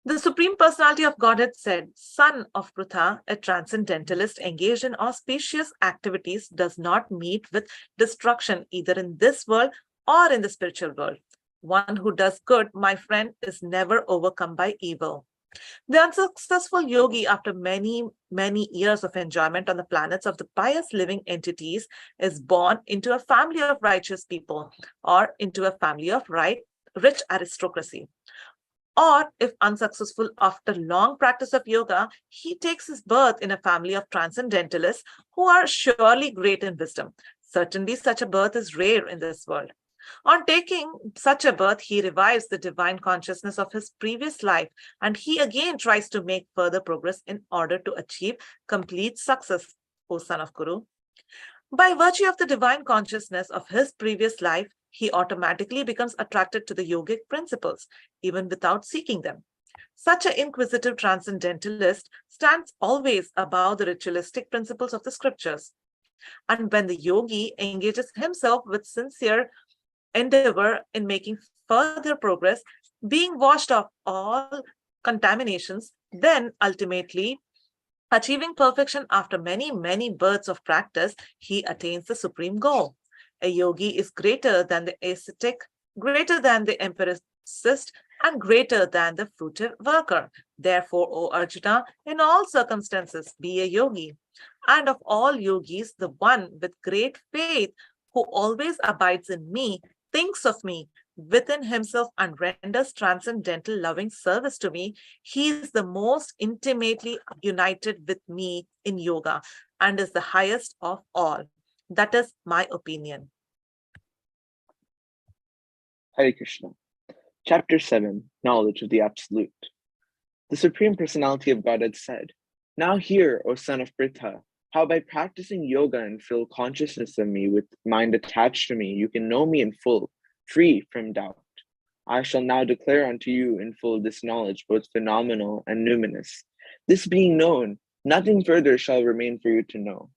The Supreme Personality of Godhead said, Son of Prutha, a transcendentalist engaged in auspicious activities does not meet with destruction either in this world or in the spiritual world. One who does good, my friend, is never overcome by evil. The unsuccessful yogi, after many years of enjoyment on the planets of the pious living entities, is born into a family of righteous people or into a family of rich aristocracy. Or, if unsuccessful after long practice of yoga, he takes his birth in a family of transcendentalists who are surely great in wisdom. Certainly, such a birth is rare in this world. On taking such a birth, he revives the divine consciousness of his previous life, and he again tries to make further progress in order to achieve complete success, O son of Kuru. By virtue of the divine consciousness of his previous life, he automatically becomes attracted to the yogic principles, even without seeking them. Such an inquisitive transcendentalist stands always above the ritualistic principles of the scriptures. And when the yogi engages himself with sincere endeavor in making further progress, being washed off all contaminations, then ultimately achieving perfection after many, many births of practice, he attains the supreme goal. A yogi is greater than the ascetic, greater than the empiricist, and greater than the fruitive worker. Therefore, O Arjuna, in all circumstances, be a yogi. And of all yogis, the one with great faith who always abides in me, thinks of me within himself and renders transcendental loving service to me, he is the most intimately united with me in yoga and is the highest of all. That is my opinion. Hare Krishna. Chapter 7, Knowledge of the Absolute. The Supreme Personality of Godhead said, "Now hear, O son of Pritha, how by practicing yoga and full consciousness of me with mind attached to me, you can know me in full, free from doubt. I shall now declare unto you in full this knowledge, both phenomenal and numinous. This being known, nothing further shall remain for you to know.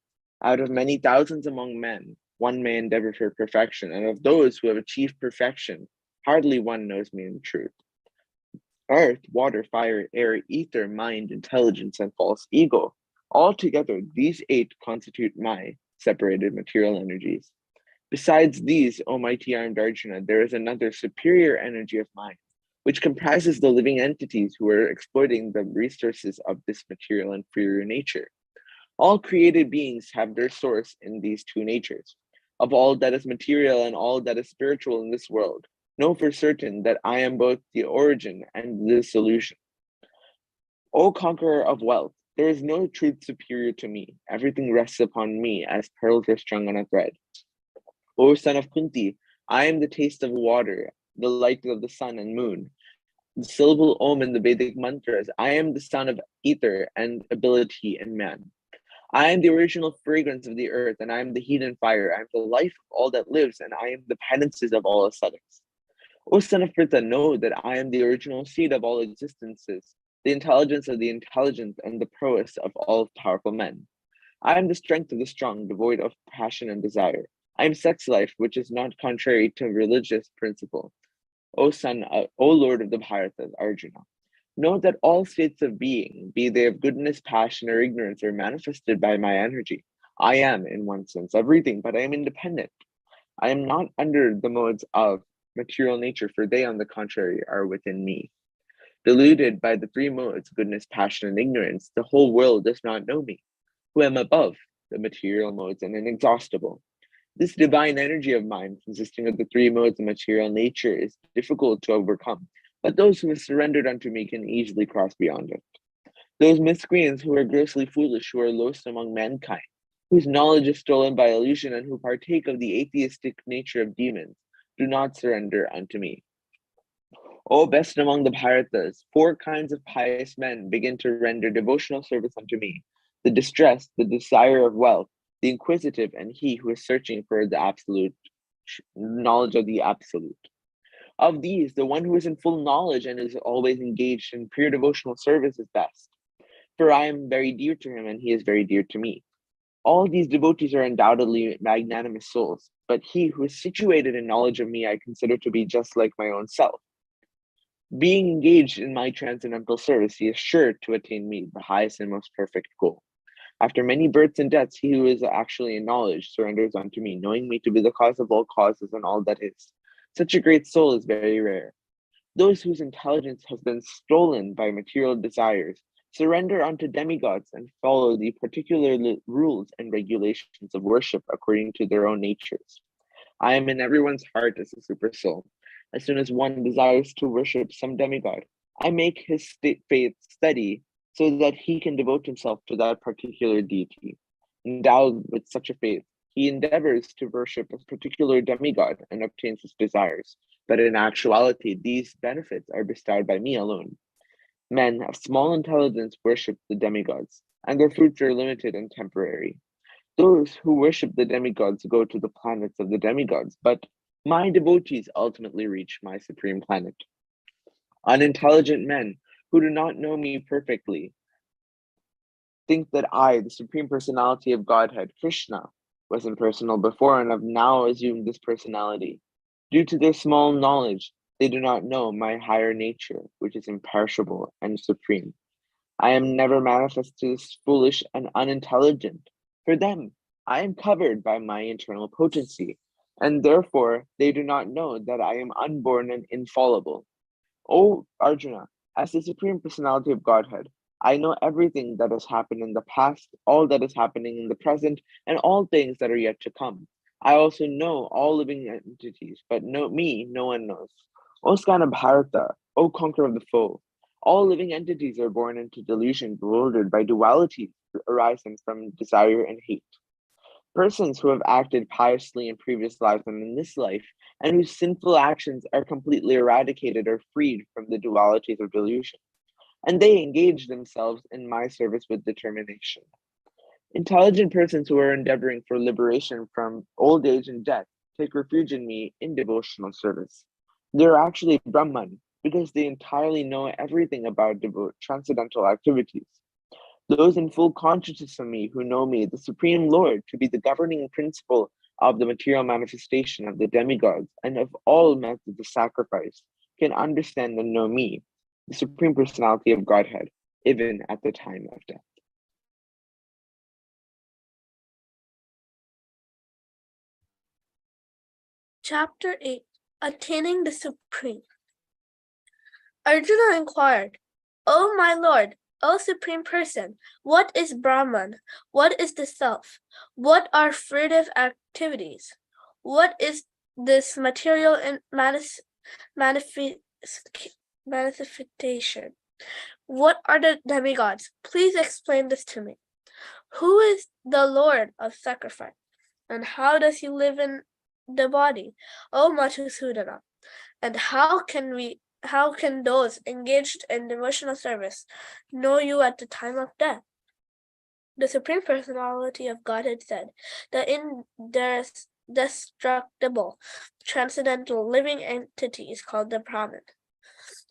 Out of many thousands among men, one may endeavor for perfection, and of those who have achieved perfection, hardly one knows me in truth. Earth, water, fire, air, ether, mind, intelligence, and false ego. Altogether, these 8 constitute my separated material energies. Besides these, O mighty armed Arjuna, there is another superior energy of mine, which comprises the living entities who are exploiting the resources of this material inferior nature. All created beings have their source in these 2 natures. Of all that is material and all that is spiritual in this world, know for certain that I am both the origin and the solution. O conqueror of wealth, there is no truth superior to me. Everything rests upon me as pearls are strung on a thread. O son of Kunti, I am the taste of water, the light of the sun and moon, the syllable Om in the Vedic mantras. I am the sound of ether and ability in man. I am the original fragrance of the earth, and I am the heat and fire. I am the life of all that lives, and I am the penances of all ascetics. O son of Pritha, know that I am the original seed of all existences, the intelligence of the intelligent, and the prowess of all powerful men. I am the strength of the strong, devoid of passion and desire. I am sex life, which is not contrary to religious principle. O Lord of the Bharatas, Arjuna, know that all states of being, be they of goodness, passion, or ignorance, are manifested by my energy. I am, in one sense, everything, but I am independent. I am not under the modes of material nature, for they, on the contrary, are within me. Deluded by the 3 modes, goodness, passion, and ignorance, the whole world does not know me, who am above the material modes and inexhaustible. This divine energy of mine, consisting of the 3 modes of material nature, is difficult to overcome, but those who have surrendered unto me can easily cross beyond it. Those miscreants who are grossly foolish, who are lowest among mankind, whose knowledge is stolen by illusion, and who partake of the atheistic nature of demons, do not surrender unto me. O best among the Bharatas, 4 kinds of pious men begin to render devotional service unto me: the distressed, the desire of wealth, the inquisitive, and he who is searching for the absolute knowledge of the absolute. Of these, the one who is in full knowledge and is always engaged in pure devotional service is best, for I am very dear to him and he is very dear to me. All these devotees are undoubtedly magnanimous souls, but he who is situated in knowledge of me I consider to be just like my own self. Being engaged in my transcendental service, he is sure to attain me, the highest and most perfect goal. After many births and deaths, he who is actually in knowledge surrenders unto me, knowing me to be the cause of all causes and all that is. Such a great soul is very rare. Those whose intelligence has been stolen by material desires surrender unto demigods and follow the particular rules and regulations of worship according to their own natures. I am in everyone's heart as a super soul. As soon as one desires to worship some demigod, I make his faith steady so that he can devote himself to that particular deity. Endowed with such a faith, he endeavors to worship a particular demigod and obtains his desires. But in actuality, these benefits are bestowed by me alone. Men of small intelligence worship the demigods, and their fruits are limited and temporary. Those who worship the demigods go to the planets of the demigods, but My devotees ultimately reach my supreme planet. Unintelligent men who do not know me perfectly think that I, the Supreme Personality of Godhead, Krishna, was impersonal before and have now assumed this personality. Due to their small knowledge, they do not know my higher nature, which is imperishable and supreme. I am never manifested as foolish and unintelligent. For them, I am covered by my internal potency, and therefore they do not know that I am unborn and infallible. O Arjuna, as the Supreme Personality of Godhead, I know everything that has happened in the past, all that is happening in the present, and all things that are yet to come. I also know all living entities, but me no one knows. O Skana Bharata, O conqueror of the foe, all living entities are born into delusion, bewildered by dualities arising from desire and hate. Persons who have acted piously in previous lives and in this life, and whose sinful actions are completely eradicated or freed from the dualities of delusion, and they engage themselves in my service with determination. Intelligent persons who are endeavoring for liberation from old age and death take refuge in me in devotional service. They are actually Brahman because they entirely know everything about transcendental activities. Those in full consciousness of me who know me, the Supreme Lord, to be the governing principle of the material manifestation of the demigods and of all methods of sacrifice, can understand and know me, the Supreme Personality of Godhead, even at the time of death. Chapter 8. Attaining the Supreme. Arjuna inquired, O my Lord, O Supreme Person, what is Brahman? What is the Self? What are fruitive activities? What is this material manifestation? What are the demigods? Please explain this to me. Who is the Lord of sacrifice? And how does he live in the body? O Madhusudana, and how can those engaged in devotional service know you at the time of death? The Supreme Personality of Godhead said, the indestructible, transcendental living entity is called the Brahman,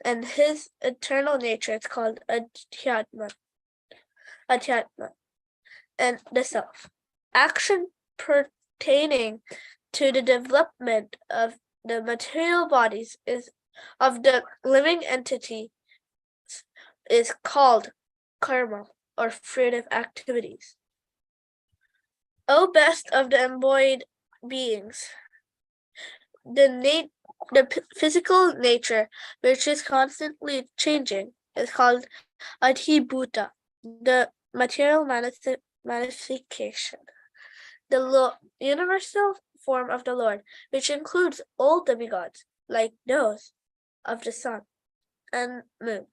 and his eternal nature is called Adhyatma, and the Self. Action pertaining to the development of the material bodies of the living entity is called karma, or fruitive activities. O best of the embodied beings, the physical nature, which is constantly changing, is called adhibhuta, the material manifestation. The universal form of the Lord, which includes all demigods, like those of the sun and moon,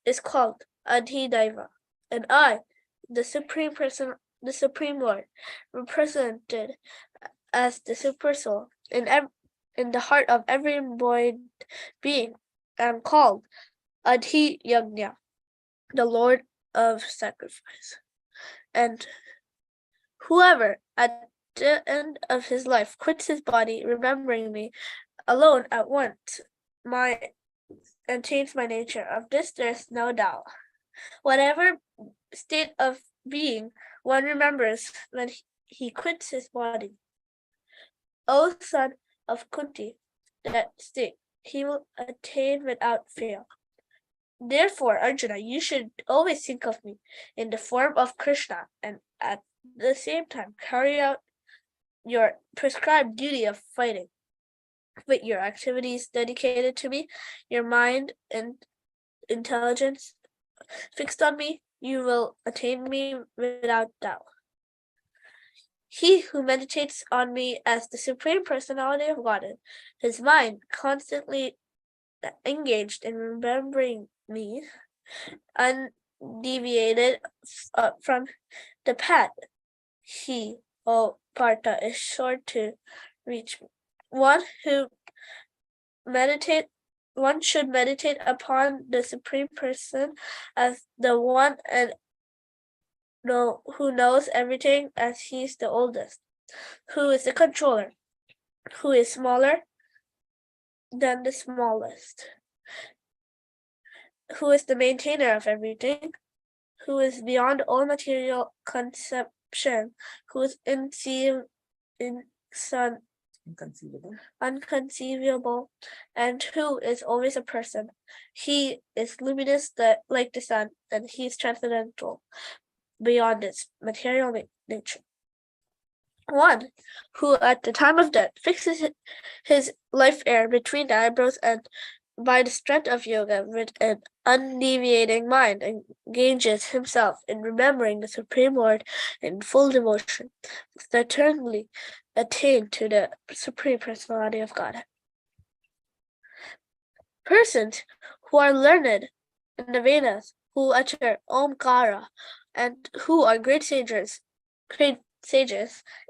is called Adhidaiva. And I, the Supreme Person, the Supreme Lord, represented as the Super Soul in the heart of every embodied being, am called Adhiyagnya, the Lord of sacrifice. And whoever at the end of his life quits his body, remembering me alone at once, and change my nature. Of this there is no doubt. Whatever state of being one remembers when he quits his body, O son of Kunti, that state he will attain without fail. Therefore, Arjuna, you should always think of me in the form of Krishna, and at the same time carry out your prescribed duty of fighting. With your activities dedicated to me, your mind and intelligence fixed on me, you will attain me without doubt. He who meditates on me as the Supreme Personality of Godhead, his mind constantly engaged in remembering me, undeviated from the path, he, O Partha, is sure to reach me. One should meditate upon the Supreme Person as the one and who knows everything, as he is the oldest, who is the controller, who is smaller than the smallest, who is the maintainer of everything, who is beyond all material conception, who is unconceivable, and who is always a person. He is luminous like the sun, and he is transcendental beyond its material nature. One who at the time of death fixes his life air between the eyebrows and by the strength of yoga with an undeviating mind engages himself in remembering the Supreme Lord in full devotion, eternally attain to the Supreme Personality of Godhead. Persons who are learned in the Vedas, who utter Omkara, and who are great sages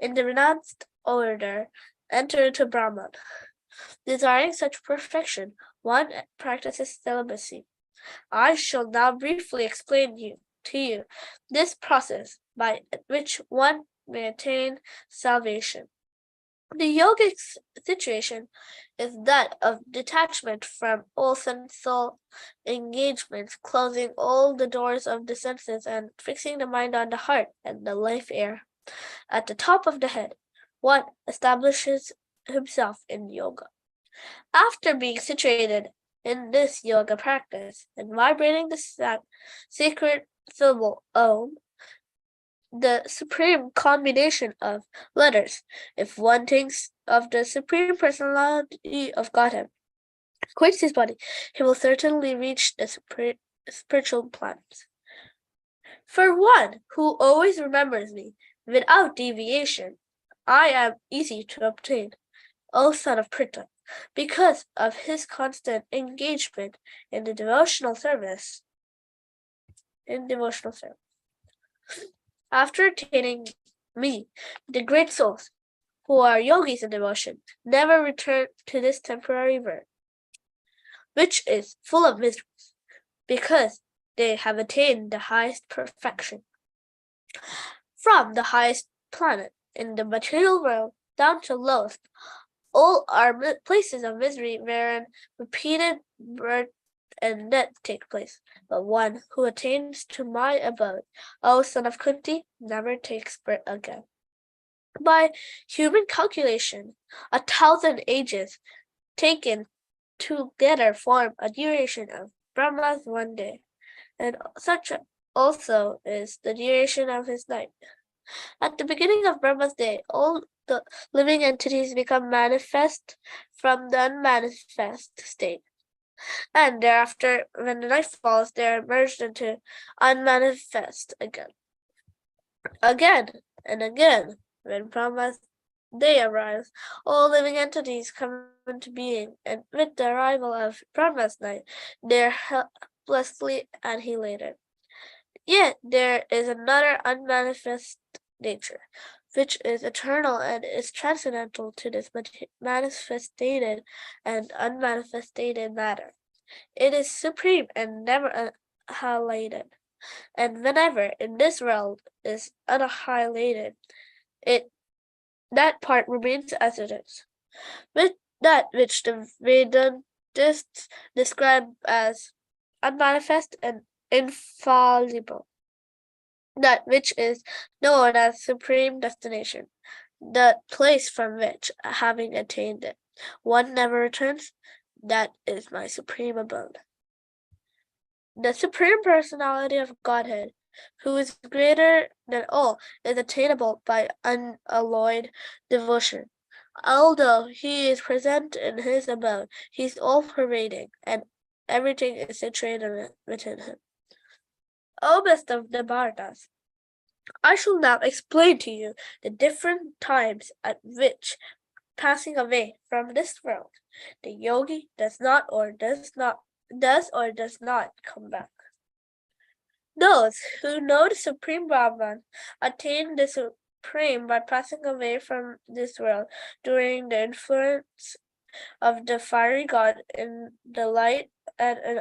in the renounced order, enter into Brahman. Desiring such perfection, one practices celibacy. I shall now briefly explain to you this process by which one may attain salvation. The yogic situation is that of detachment from all sensual engagements, closing all the doors of the senses and fixing the mind on the heart and the life air. At the top of the head, one establishes himself in yoga. After being situated in this yoga practice and vibrating the sacred syllable Om, the supreme combination of letters, if one thinks of the Supreme Personality of Godhead, quits his body, he will certainly reach the spiritual planets. For one who always remembers me without deviation, I am easy to obtain, O son of Pritha, because of his constant engagement in the devotional service. After attaining me, the great souls, who are yogis in devotion, never return to this temporary birth, which is full of miseries, because they have attained the highest perfection. From the highest planet in the material world down to lowest, all are places of misery wherein repeated birth and death take place. But one who attains to my abode, O son of Kunti, never takes birth again. By human calculation, 1,000 ages taken together form a duration of Brahma's one day, and such also is the duration of his night. At the beginning of Brahma's day, all the living entities become manifest from the unmanifest state. And thereafter, when the night falls, they are merged into unmanifest again. Again and again, when Brahma's day arrives, all living entities come into being, and with the arrival of Brahma's night, they are helplessly annihilated. Yet there is another unmanifest nature, which is eternal and is transcendental to this manifested and unmanifested matter. It is supreme and never annihilated, and whenever in this world is annihilated, that part remains as it is. With that which the Vedantists describe as unmanifest and infallible, that which is known as supreme destination, the place from which, having attained it, one never returns, that is my supreme abode. The Supreme Personality of Godhead, who is greater than all, is attainable by unalloyed devotion. Although he is present in his abode, he is all-pervading, and everything is situated within him. O best of the Bharatas, I shall now explain to you the different times at which, passing away from this world, the yogi does or does not come back. Those who know the Supreme Brahman attain the Supreme by passing away from this world during the influence of the fiery god in the light at an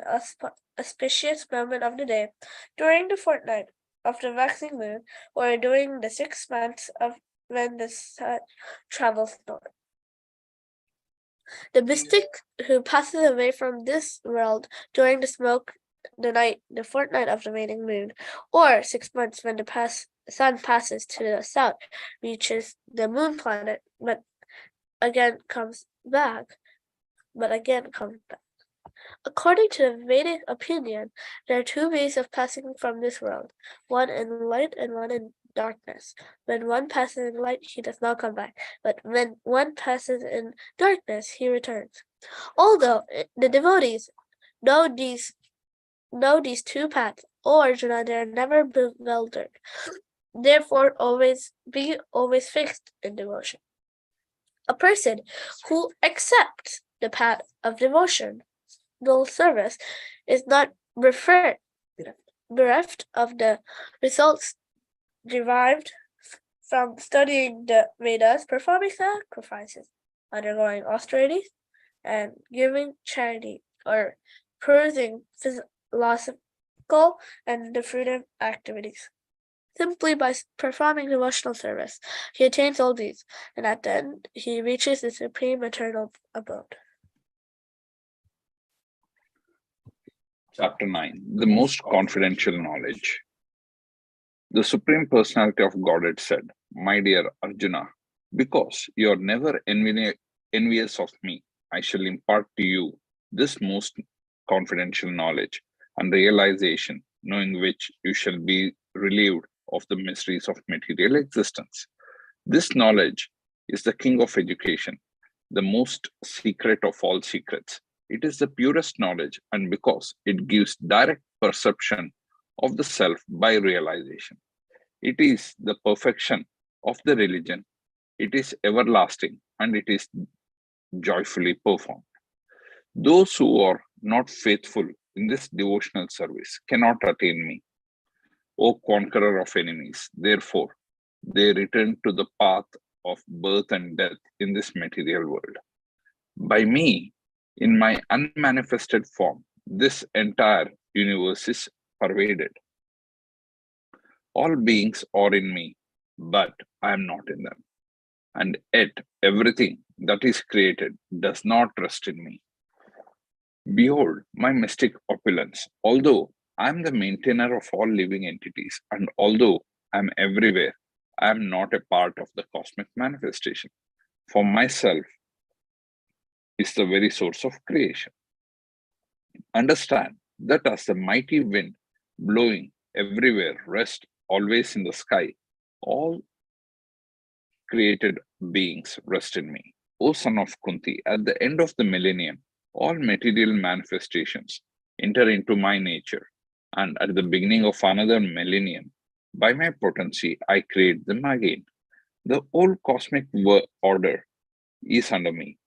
auspicious moment of the day, during the fortnight of the waxing moon, or during the 6 months of when the sun travels north. The mystic who passes away from this world during the fortnight of the waning moon, or 6 months when the sun passes to the south, reaches the moon planet, but again comes back. According to the Vedic opinion, there are two ways of passing from this world, one in light and one in darkness. When one passes in light, he does not come back, but when one passes in darkness, he returns. Although the devotees know these two paths, O Arjuna, they are never bewildered. Therefore, be always fixed in devotion. A person who accepts the path of devotional service is not bereft of the results derived from studying the Vedas, performing sacrifices, undergoing austerities, and giving charity, or pursuing philosophical and different activities. Simply by performing devotional service, he attains all these, and at the end, he reaches the supreme eternal abode. Chapter 9. The most confidential knowledge. The Supreme Personality of Godhead said, "My dear Arjuna, because you are never envious of me, I shall impart to you this most confidential knowledge and realization, knowing which you shall be relieved of the mysteries of material existence. This knowledge is the king of education, the most secret of all secrets. It is the purest knowledge, and because it gives direct perception of the self by realization. It is the perfection of the religion. It is everlasting, and it is joyfully performed. Those who are not faithful in this devotional service cannot attain me, O conqueror of enemies. Therefore, they return to the path of birth and death in this material world. By me, in my unmanifested form, this entire universe is pervaded. All beings are in me, but I am not in them. And yet, everything that is created does not rest in me. Behold my mystic opulence. Although I am the maintainer of all living entities, and although I am everywhere, I am not a part of the cosmic manifestation. For myself is the very source of creation. Understand that as the mighty wind blowing everywhere rests always in the sky, all created beings rest in me. O son of Kunti, at the end of the millennium, all material manifestations enter into my nature, and at the beginning of another millennium, by my potency, I create them again. The whole cosmic order is under me.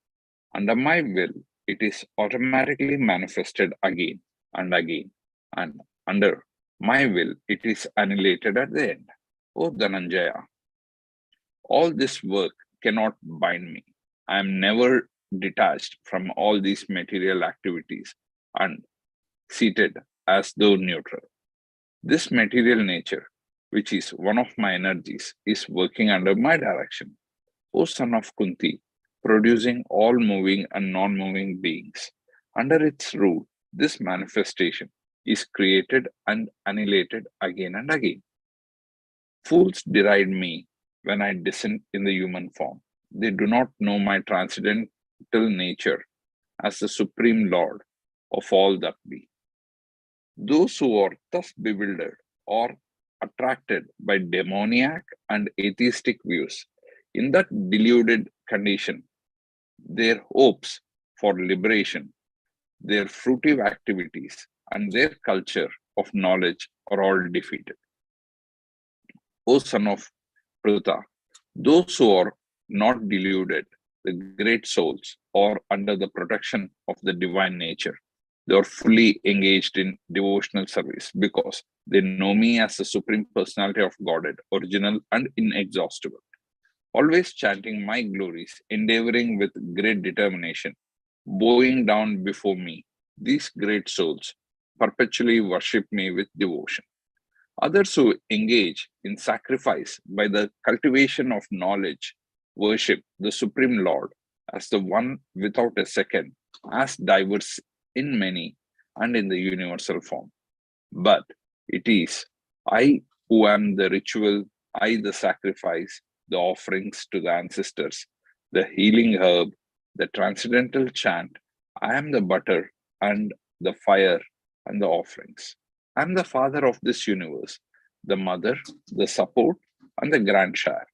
Under my will, it is automatically manifested again, and under my will, it is annihilated at the end. O Dhananjaya, all this work cannot bind me. I am never detached from all these material activities and seated as though neutral. This material nature, which is one of my energies, is working under my direction. O son of Kunti, producing all moving and non-moving beings. Under its rule, this manifestation is created and annihilated again and again. Fools deride me when I descend in the human form. They do not know my transcendental nature as the supreme Lord of all that be. Those who are thus bewildered or attracted by demoniac and atheistic views, in that deluded condition, their hopes for liberation, their fruitive activities, and their culture of knowledge are all defeated. O son of Pruta, those who are not deluded, the great souls, are under the protection of the divine nature. They are fully engaged in devotional service because they know me as the Supreme Personality of Godhead, original and inexhaustible. Always chanting my glories, endeavoring with great determination, bowing down before me, these great souls perpetually worship me with devotion. Others who engage in sacrifice by the cultivation of knowledge worship the Supreme Lord as the one without a second, as diverse in many and in the universal form. But it is I who am the ritual, I the sacrifice, the offerings to the ancestors, the healing herb, the transcendental chant. I am the butter and the fire and the offerings. I am the father of this universe, the mother, the support, and the grandchild.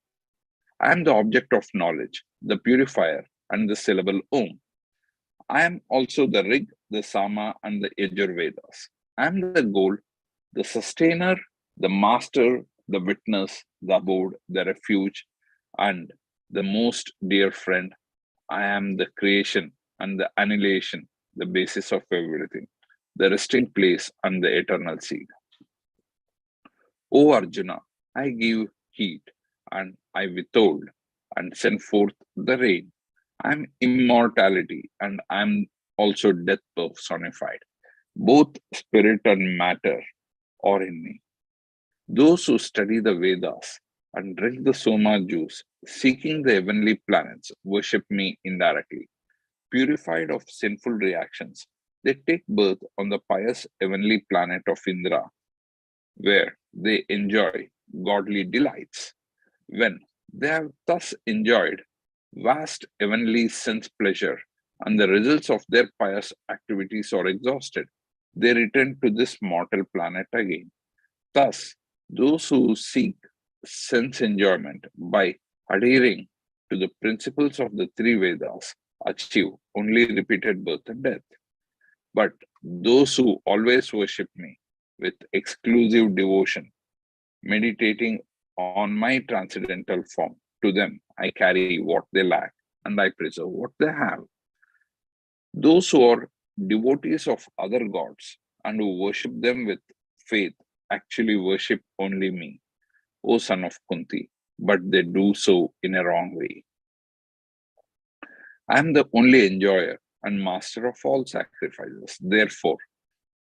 I am the object of knowledge, the purifier, and the syllable Om. I am also the Rig, the Sama, and the Yajurvedas. I am the goal, the sustainer, the master, the witness, the abode, the refuge, and the most dear friend. I am the creation and the annihilation, the basis of everything, the resting place and the eternal seed. O Arjuna, I give heat and I withhold and send forth the rain. I am immortality and I am also death personified. Both spirit and matter are in me. Those who study the Vedas and drink the Soma juice, seeking the heavenly planets, worship me indirectly. Purified of sinful reactions, they take birth on the pious heavenly planet of Indra, where they enjoy godly delights. When they have thus enjoyed vast heavenly sense pleasure and the results of their pious activities are exhausted, they return to this mortal planet again. Thus, those who seek sense enjoyment by adhering to the principles of the three Vedas achieve only repeated birth and death. But those who always worship me with exclusive devotion, meditating on my transcendental form, to them I carry what they lack and I preserve what they have. Those who are devotees of other gods and who worship them with faith actually worship only me, O son of Kunti, but they do so in a wrong way. I am the only enjoyer and master of all sacrifices. Therefore,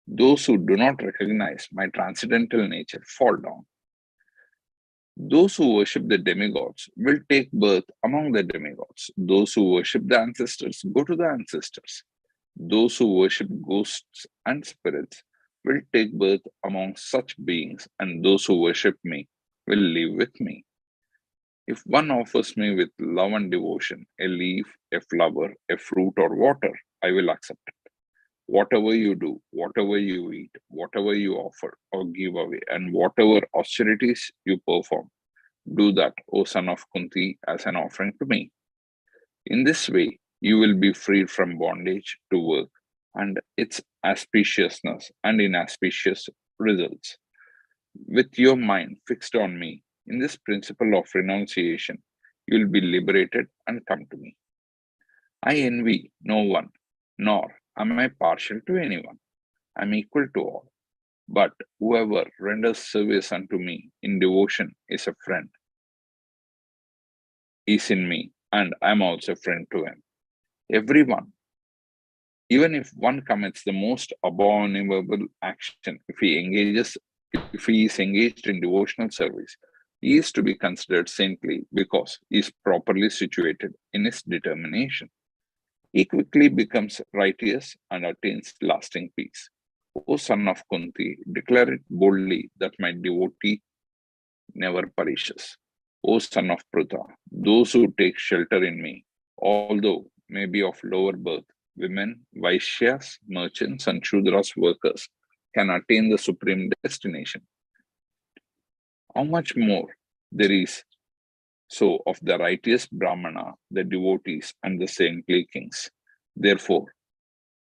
those who do not recognize my transcendental nature fall down. Those who worship the demigods will take birth among the demigods. Those who worship the ancestors go to the ancestors. Those who worship ghosts and spirits will take birth among such beings, and those who worship me will live with me. If one offers me with love and devotion a leaf, a flower, a fruit, or water, I will accept it. Whatever you do, whatever you eat, whatever you offer or give away, and whatever austerities you perform, do that, O son of Kunti, as an offering to me. In this way, you will be freed from bondage to work and its auspiciousness and inauspicious results. With your mind fixed on me, in this principle of renunciation, you will be liberated and come to me. I envy no one, nor am I partial to anyone. I am equal to all. But whoever renders service unto me in devotion is a friend, is in me, and I am also a friend to him. Everyone, even if one commits the most abominable action, if he is engaged in devotional service, he is to be considered saintly because he is properly situated in his determination. He quickly becomes righteous and attains lasting peace. O son of Kunti, declare it boldly that my devotee never perishes. O son of Pruta, those who take shelter in me, although may be of lower birth, women, Vaishyas, merchants, and Shudras workers, can attain the supreme destination. How much more there is so of the righteous Brahmana, the devotees, and the saintly kings. Therefore,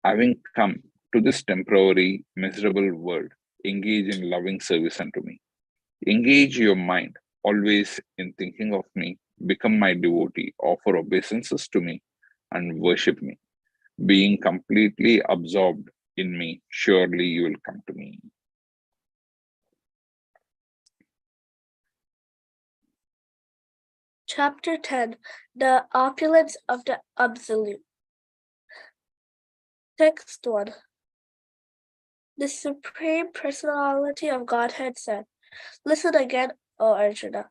having come to this temporary, miserable world, engage in loving service unto me. Engage your mind always in thinking of me, become my devotee, offer obeisances to me, and worship me. Being completely absorbed in me, surely you will come to me. Chapter 10. The Opulence of the Absolute. Text 1. The Supreme Personality of Godhead said, "Listen again, O Arjuna,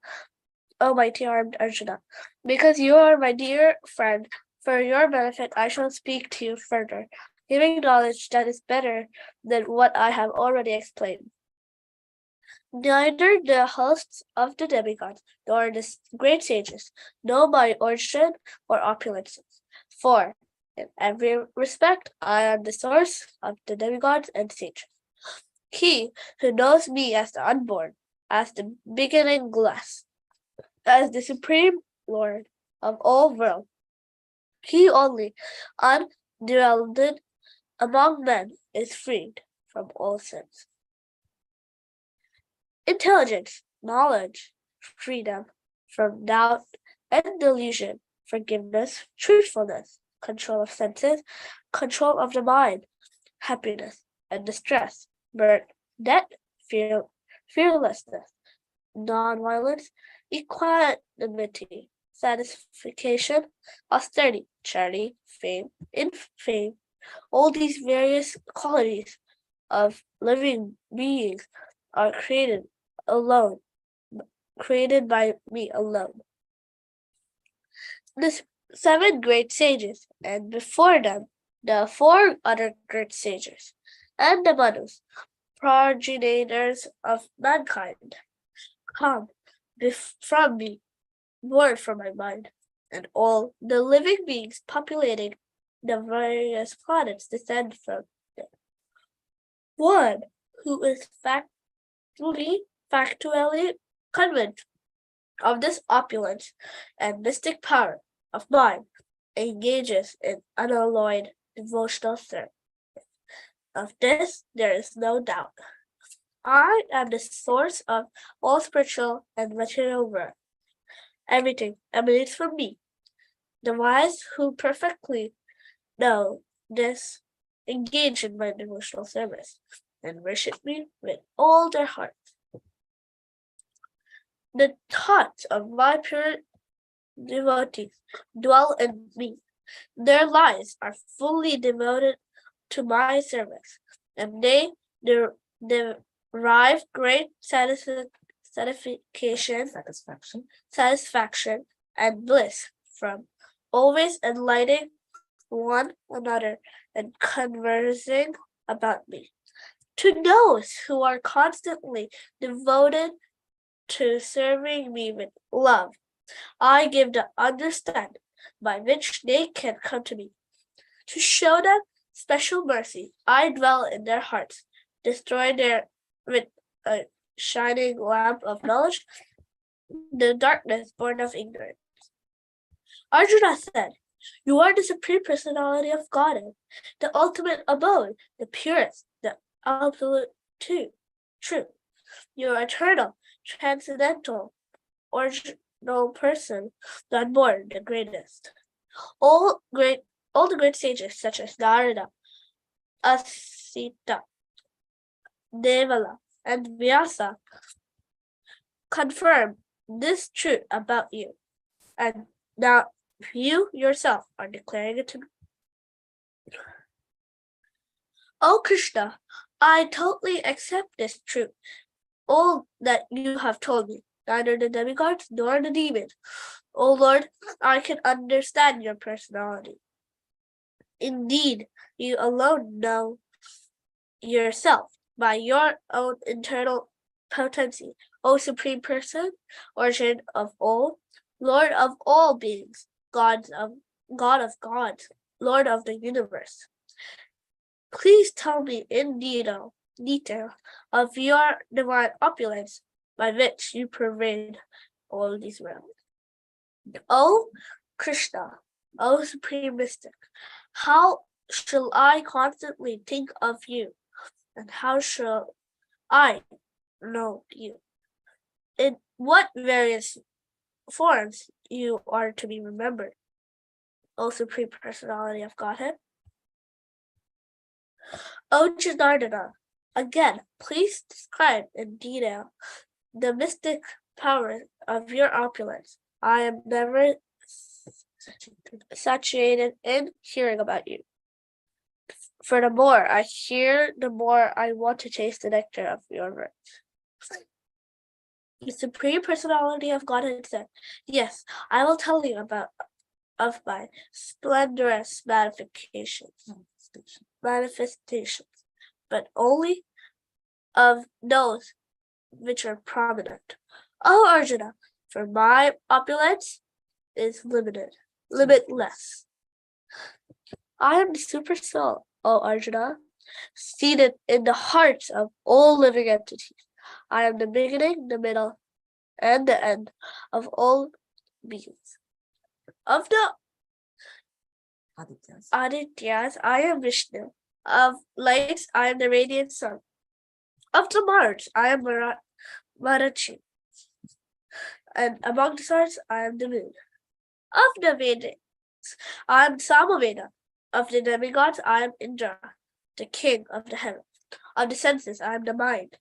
O mighty armed Arjuna, because you are my dear friend, For your benefit, I shall speak to you further, giving knowledge that is better than what I have already explained. Neither the hosts of the demigods nor the great sages know my origin or opulences. For in every respect, I am the source of the demigods and sages. He who knows me as the unborn, as the beginningless, as the supreme Lord of all worlds, he only, undwelled among men, is freed from all sins. Intelligence, knowledge, freedom from doubt and delusion, forgiveness, truthfulness, control of senses, control of the mind, happiness and distress, birth, death, fearlessness, non-violence, equanimity, satisfaction, austerity, charity, fame, infame, all these various qualities of living beings are created by me alone. The 7 great sages, and before them the 4 other great sages, and the Manus, progenitors of mankind, come from me, born from my mind, and all the living beings populating the various planets descend from them. One who is factually convinced of this opulence and mystic power of mine engages in unalloyed devotional service. Of this there is no doubt. I am the source of all spiritual and material worth. Everything emanates from me. The wise who perfectly know this engage in my devotional service and worship me with all their hearts. The thoughts of my pure devotees dwell in me. Their lives are fully devoted to my service, and they derive great satisfaction, and bliss from always enlightening one another and conversing about me. To those who are constantly devoted to serving me with love, I give the understanding by which they can come to me. To show them special mercy, I dwell in their hearts, destroy with a shining lamp of knowledge the darkness born of ignorance. Arjuna said, "You are the Supreme Personality of Godhead, the ultimate abode, the purest, the absolute truth. You are eternal, transcendental, original person, the unborn, the greatest. All the great sages such as Narada, Asita, Devala, and Vyasa confirm this truth about you, and now you yourself are declaring it to me. O Krishna, I totally accept this truth, all that you have told me, neither the demigods nor the demons. O Lord, I can understand your personality. Indeed, you alone know yourself by your own internal potency, O Supreme Person, origin of all, Lord of all beings, God of gods, Lord of the universe. Please tell me in detail of your divine opulence by which you pervade all these realms. O Krishna, O Supreme Mystic, how shall I constantly think of you, and how shall I know you? In what various forms you are to be remembered, O Supreme Personality of Godhead? O Janardana, again, please describe in detail the mystic power of your opulence. I am never saturated in hearing about you. For the more I hear, the more I want to taste the nectar of your words. The Supreme Personality of Godhead said, "Yes, I will tell you about of my splendorous manifestations, but only of those which are prominent. O Arjuna, for my opulence is limitless. I am the super soul, O Arjuna, seated in the hearts of all living entities. I am the beginning, the middle, and the end of all beings. Of the Adityas, I am Vishnu. Of lights, I am the radiant sun. Of the Mars, I am Marachi. And among the stars, I am the moon. Of the Vedas, I am Samaveda. Of the demigods, I am Indra, the king of the heavens. Of the senses, I am the mind.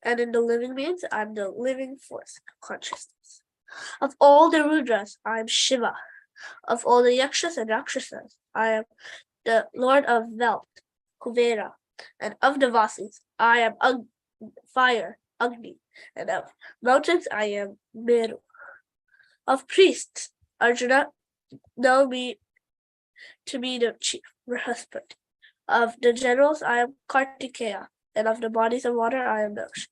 And in the living beings, I am the living force, consciousness. Of all the Rudras, I am Shiva. Of all the Yakshas and Rakshasas, I am the Lord of Wealth, Kuvera. And of the Vasis, I am fire, Agni. And of mountains, I am Meru. Of priests, Arjuna, know me to be the chief husband. Of the generals, I am Kartikeya. And of the bodies of water, I am Moksha.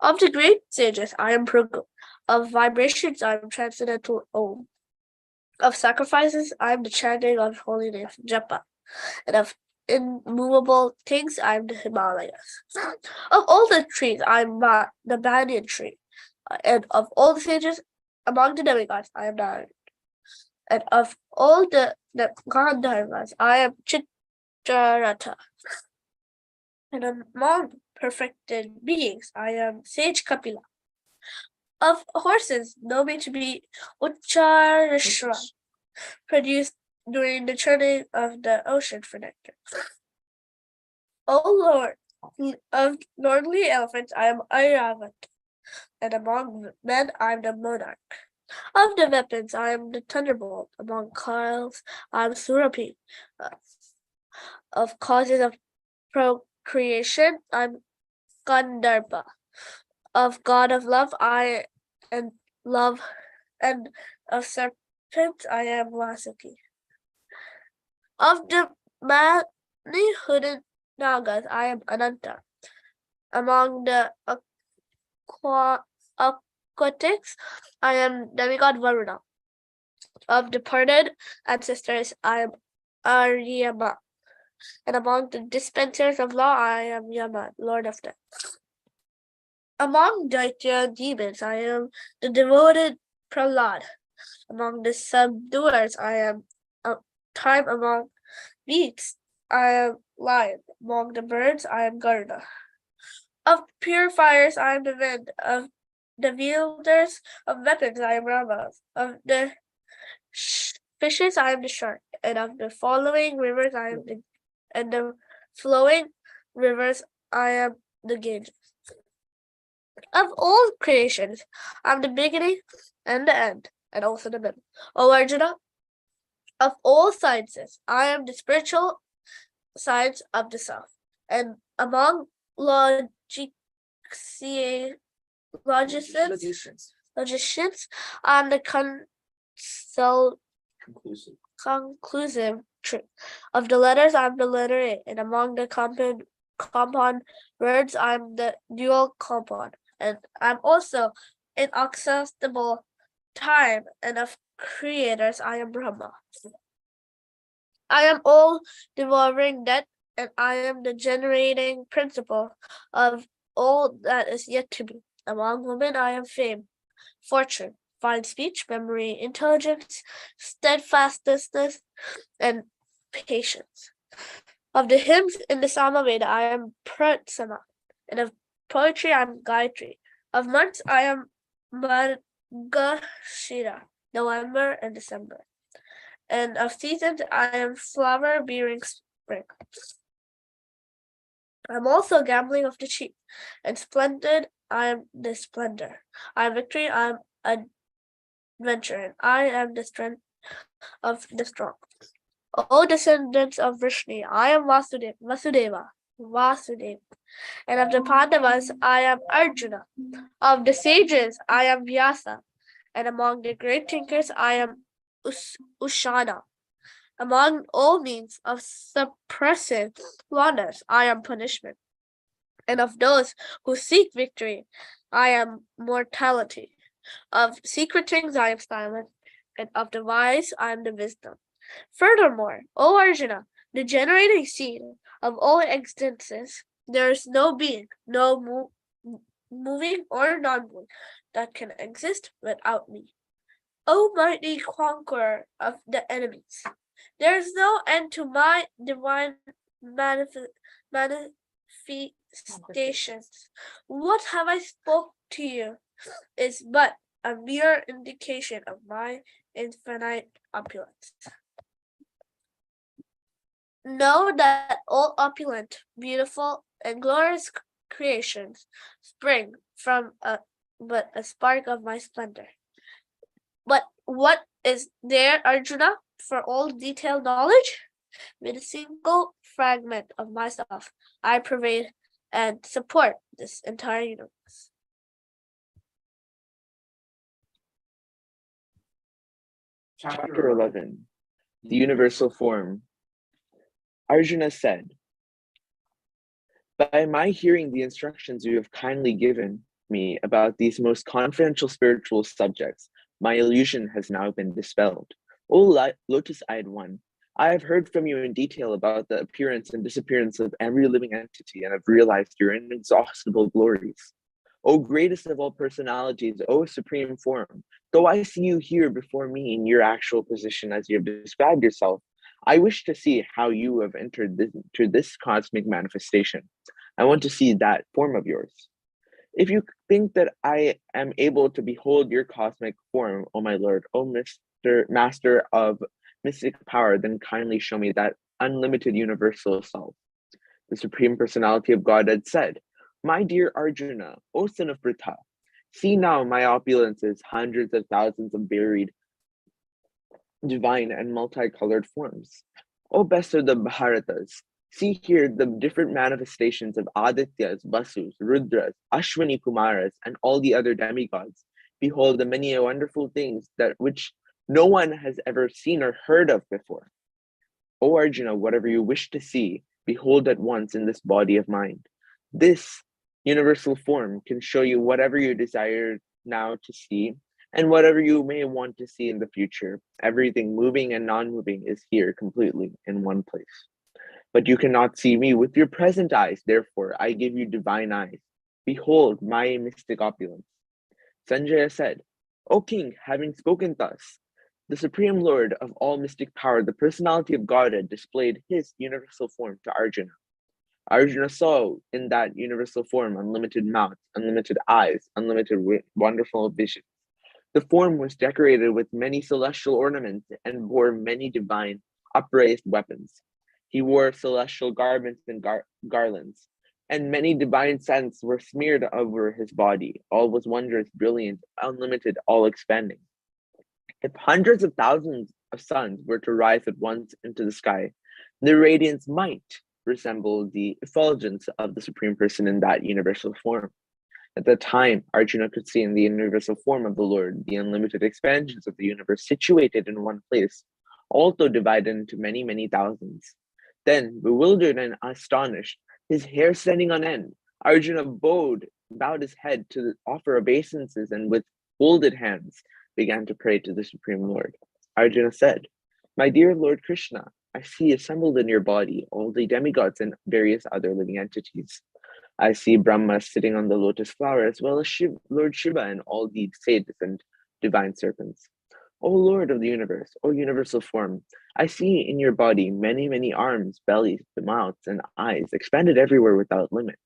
Of the great sages, I am Phrigu. Of vibrations, I am transcendental Om. Of sacrifices, I am the chanting of holy name, Japa. And of immovable things, I am the Himalayas. Of all the trees, I am the banyan tree. And of all the sages, among the demigods, I am Narayan. And of all the Gandharvas, I am Chitraratha. And among perfected beings, I am Sage Kapila. Of horses, know me to be Ucharishra, produced during the churning of the ocean for nectar. O Lord, of lordly elephants, I am Airavat, and among men, I am the monarch. Of the weapons, I am the thunderbolt. Among coils, I am Surapi. Of causes of procreation, I am Gandharva. Of God of love, I am love, and of serpents, I am Vasuki. Of the many hooded Nagas, I am Ananta. Among the aquatics, I am demigod Varuna. Of departed ancestors, I am Aryama. And among the dispensers of law, I am Yama, Lord of Death. Among Daitya demons, I am the devoted Prahlad. Among the subduers, I am time. Among beasts, I am lion. Among the birds, I am Garuda. Of purifiers, I am the wind. Of the wielders of weapons, I am Rama. Of the fishes, I am the shark. And of the following rivers, I am the flowing rivers, I am the Ganges. Of all creations, I am the beginning and the end, and also the middle. O Arjuna, of all sciences, I am the spiritual science of the self. And among logicians, I am the conclusive truth. Of the letters, I am the letter A, and among the compound words, I am the dual compound. And I'm also inaccessible time, and of creators, I am Brahma. I am all devouring death, and I am the generating principle of all that is yet to be. Among women, I am fame, fortune, fine speech, memory, intelligence, steadfastness, and patience. Of the hymns in the Samaveda, I am Pratsama, and of poetry, I am Gayatri. Of months, I am Margashira, November and December. And of seasons, I am flower bearing spring. I'm also gambling of the cheap, and splendid, I am the splendor. I am victory, I am adventure, and I am the strength of the strong. O descendants of Vrishni, I am Vasudeva. And of the Pandavas, I am Arjuna. Of the sages, I am Vyasa. And among the great thinkers, I am Ushana. Among all means of suppressive wonders, I am punishment. And of those who seek victory, I am mortality. Of secret things I am silent, and of the wise I am the wisdom. Furthermore, O Arjuna, the generating seed of all existences, there is no being, no moving or non-moving, that can exist without me. O mighty conqueror of the enemies, there is no end to my divine manifestations. What have I spoke to you is but a mere indication of my infinite opulence. Know that all opulent, beautiful, and glorious creations spring from but a spark of my splendor. But what is there, Arjuna, for all detailed knowledge? With a single fragment of myself, I pervade and support this entire universe. Chapter 11. The Universal Form. Arjuna said, by my hearing the instructions you have kindly given me about these most confidential spiritual subjects, my illusion has now been dispelled. O lotus-eyed one, I have heard from you in detail about the appearance and disappearance of every living entity and have realized your inexhaustible glories. O greatest of all personalities, O supreme form, though I see you here before me in your actual position as you have described yourself, I wish to see how you have entered this cosmic manifestation. I want to see that form of yours. If you think that I am able to behold your cosmic form, O my lord, O master of mystic power, then kindly show me that unlimited universal self. The Supreme Personality of Godhead said, my dear Arjuna, O son of Pritha, see now my opulences, hundreds of thousands of varied, divine and multicolored forms. O best of the Bharatas, see here the different manifestations of Adityas, Vasus, Rudras, Ashwini Kumaras, and all the other demigods. Behold the many wonderful things that which no one has ever seen or heard of before. O Arjuna, whatever you wish to see, behold at once in this body of mind. This universal form can show you whatever you desire now to see and whatever you may want to see in the future. Everything moving and non-moving is here completely in one place. But you cannot see me with your present eyes, therefore I give you divine eyes. Behold my mystic opulence. Sanjaya said, O king, having spoken thus, the Supreme Lord of all mystic power, the personality of Godhead, displayed his universal form to Arjuna. Arjuna saw in that universal form unlimited mouth, unlimited eyes, unlimited wonderful vision. The form was decorated with many celestial ornaments and bore many divine upraised weapons. He wore celestial garments and garlands, and many divine scents were smeared over his body. All was wondrous, brilliant, unlimited, all expanding. If hundreds of thousands of suns were to rise at once into the sky, their radiance might resemble the effulgence of the Supreme Person in that universal form. At that time, Arjuna could see in the universal form of the Lord the unlimited expansions of the universe situated in one place, also divided into many, many thousands. Then, bewildered and astonished, his hair standing on end, Arjuna bowed his head to offer obeisances and with folded hands began to pray to the Supreme Lord. Arjuna said, my dear Lord Krishna, I see assembled in your body all the demigods and various other living entities. I see Brahma sitting on the lotus flower, as well as Lord Shiva and all the sages and divine serpents. O Lord of the universe, O universal form, I see in your body many, many arms, bellies, mouths, and eyes, expanded everywhere without limit.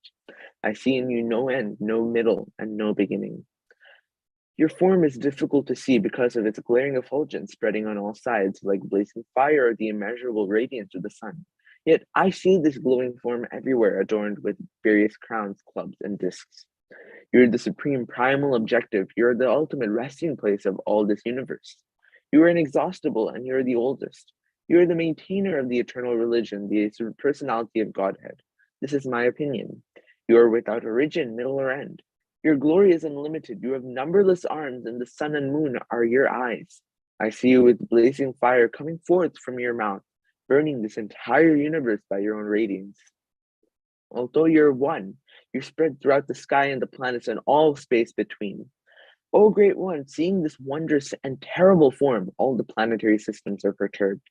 I see in you no end, no middle, and no beginning. Your form is difficult to see because of its glaring effulgence spreading on all sides like blazing fire or the immeasurable radiance of the sun. Yet I see this glowing form everywhere adorned with various crowns, clubs, and discs. You're the supreme primal objective. You're the ultimate resting place of all this universe. You are inexhaustible and you're the oldest. You are the maintainer of the eternal religion, the personality of Godhead. This is my opinion. You are without origin, middle, or end. Your glory is unlimited. You have numberless arms, and the sun and moon are your eyes. I see you with blazing fire coming forth from your mouth, burning this entire universe by your own radiance. Although you're one, you spread throughout the sky and the planets and all space between. O Great One, seeing this wondrous and terrible form, all the planetary systems are perturbed.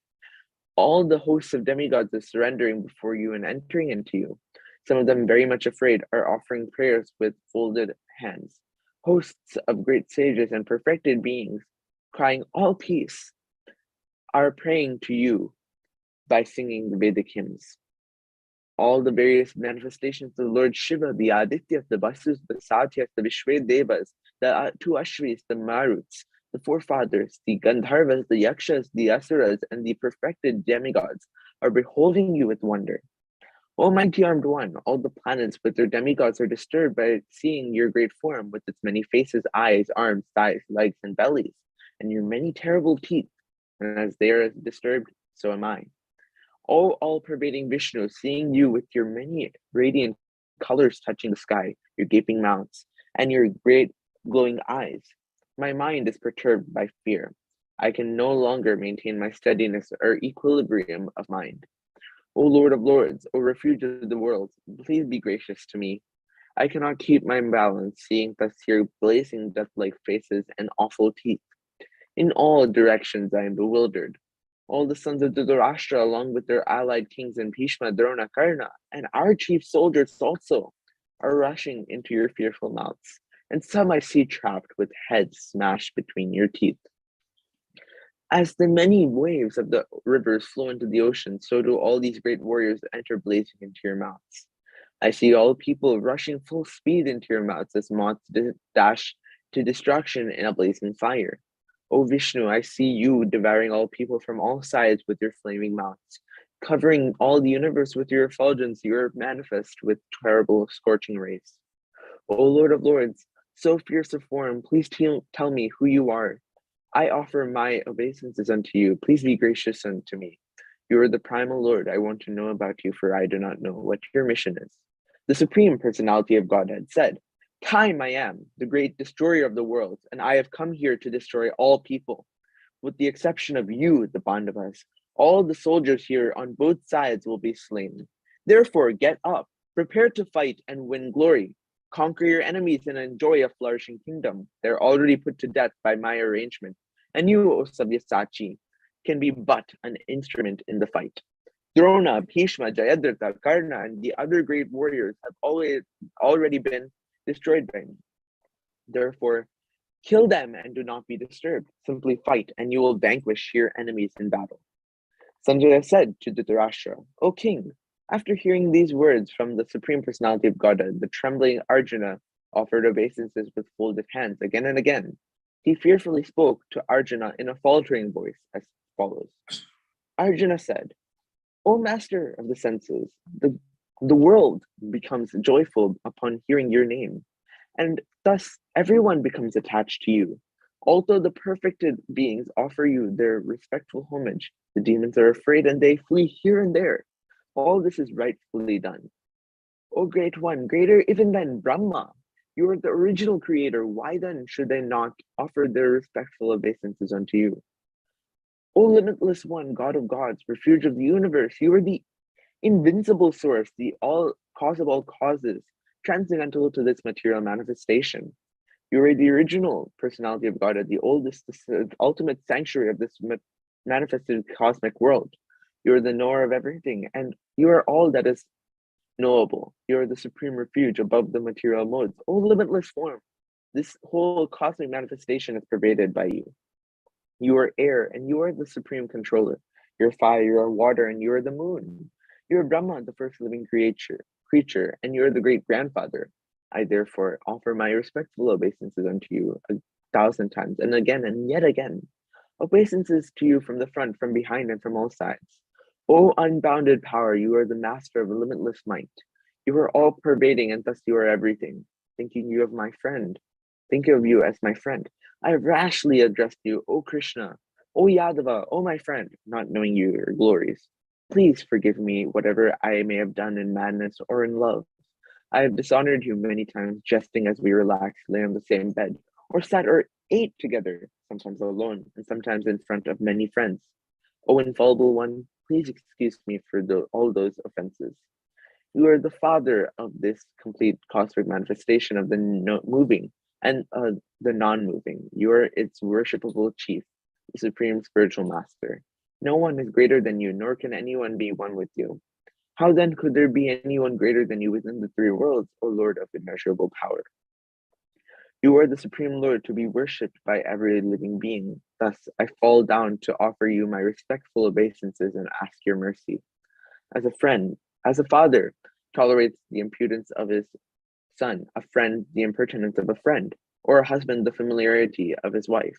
All the hosts of demigods are surrendering before you and entering into you. Some of them, very much afraid, are offering prayers with folded hands. Hosts of great sages and perfected beings, crying, all peace, are praying to you by singing the Vedic hymns. All the various manifestations of Lord Shiva, the Adityas, the Vasus, the Satyas, the Vishwe Devas, the two Ashvis, the Maruts, the forefathers, the Gandharvas, the Yakshas, the Asuras, and the perfected demigods are beholding you with wonder. O mighty armed one, all the planets with their demigods are disturbed by seeing your great form with its many faces, eyes, arms, thighs, legs, and bellies, and your many terrible teeth. And as they are disturbed, so am I. O all-pervading Vishnu, seeing you with your many radiant colors touching the sky, your gaping mouths, and your great glowing eyes, my mind is perturbed by fear. I can no longer maintain my steadiness or equilibrium of mind. O Lord of Lords, O refuge of the world, please be gracious to me. I cannot keep my balance, seeing thus your blazing death-like faces and awful teeth. In all directions I am bewildered. All the sons of Dhritarashtra, along with their allied kings and Bhishma, Drona, Karna, and our chief soldiers also, are rushing into your fearful mouths, and some I see trapped with heads smashed between your teeth. As the many waves of the rivers flow into the ocean, so do all these great warriors enter blazing into your mouths. I see all people rushing full speed into your mouths as moths dash to destruction in a blazing fire. O Vishnu, I see you devouring all people from all sides with your flaming mouths, covering all the universe with your effulgence. You are manifest with terrible scorching rays. O Lord of Lords, so fierce of form, please tell me who you are. I offer my obeisances unto you. Please be gracious unto me. You are the primal Lord. I want to know about you, for I do not know what your mission is. The Supreme Personality of Godhead said, Time I am, the great destroyer of the world, and I have come here to destroy all people. With the exception of you, the Pandavas, all the soldiers here on both sides will be slain. Therefore, get up, prepare to fight and win glory. Conquer your enemies and enjoy a flourishing kingdom. They're already put to death by my arrangement, and you, O Sabyasachi, can be but an instrument in the fight. Drona, Bhishma, Jayadratha, Karna, and the other great warriors have already been destroyed by me. Therefore, kill them and do not be disturbed. Simply fight, and you will vanquish your enemies in battle. Sanjaya said to Dhritarashtra, O king, after hearing these words from the Supreme Personality of Godhead, the trembling Arjuna offered obeisances with folded hands again and again. He fearfully spoke to Arjuna in a faltering voice as follows. Arjuna said, O master of the senses, the world becomes joyful upon hearing your name, and thus everyone becomes attached to you. Although the perfected beings offer you their respectful homage, the demons are afraid and they flee here and there. All this is rightfully done. O Great One, greater even than Brahma, you are the original creator. Why then should they not offer their respectful obeisances unto you? O limitless One, God of gods, refuge of the universe, you are the invincible source, the all cause of all causes, transcendental to this material manifestation. You are the original personality of God, the oldest, the ultimate sanctuary of this manifested cosmic world. You are the knower of everything, and you are all that is knowable. You are the supreme refuge above the material modes. O limitless form, this whole cosmic manifestation is pervaded by you. You are air, and you are the supreme controller. You're fire, you are water, and you are the moon. You are Brahma, the first living creature, and you are the great grandfather. I therefore offer my respectful obeisances unto you 1,000 times, and again, and yet again. Obeisances to you from the front, from behind, and from all sides. O unbounded power, you are the master of limitless might. You are all pervading, and thus you are everything. Thinking you of my friend, think of you as my friend. I rashly addressed you, O Krishna, O Yadava, O my friend, not knowing your glories. Please forgive me whatever I may have done in madness or in love. I have dishonored you many times, jesting as we relaxed, lay on the same bed, or sat or ate together, sometimes alone, and sometimes in front of many friends. O infallible one, please excuse me for all those offenses. You are the father of this complete cosmic manifestation of the moving and the non-moving. You are its worshipable chief, the supreme spiritual master. No one is greater than you, nor can anyone be one with you. How then could there be anyone greater than you within the three worlds, O Lord of immeasurable power? You are the supreme Lord to be worshipped by every living being. Thus, I fall down to offer you my respectful obeisances and ask your mercy. As a friend, as a father tolerates the impudence of his son, a friend the impertinence of a friend, or a husband the familiarity of his wife,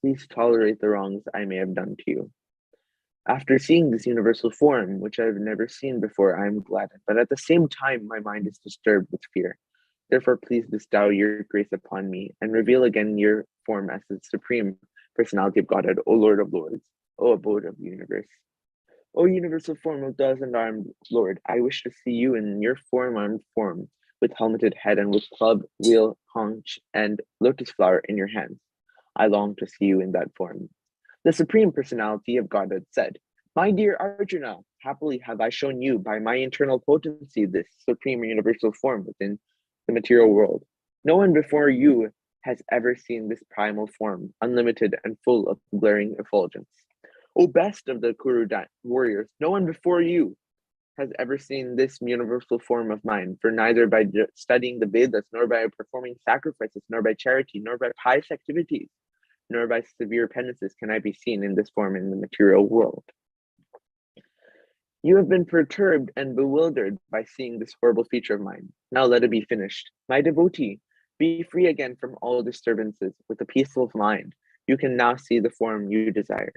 please tolerate the wrongs I may have done to you. After seeing this universal form, which I have never seen before, I am gladdened, but at the same time my mind is disturbed with fear. Therefore, please bestow your grace upon me and reveal again your form as the supreme personality of Godhead, O Lord of Lords, O abode of the universe. O universal form of dozen-armed Lord, I wish to see you in your four-armed form, with helmeted head and with club, wheel, conch, and lotus flower in your hands. I long to see you in that form. The supreme personality of Godhead said, My dear Arjuna, happily have I shown you by my internal potency this supreme universal form within the material world. No one before you has ever seen this primal form, unlimited and full of glaring effulgence. O best of the Kuru warriors, no one before you has ever seen this universal form of mine, for neither by studying the Vedas, nor by performing sacrifices, nor by charity, nor by pious activities, nor by severe penances can I be seen in this form in the material world. You have been perturbed and bewildered by seeing this horrible feature of mine. Now let it be finished. My devotee, be free again from all disturbances with a peaceful mind. You can now see the form you desire.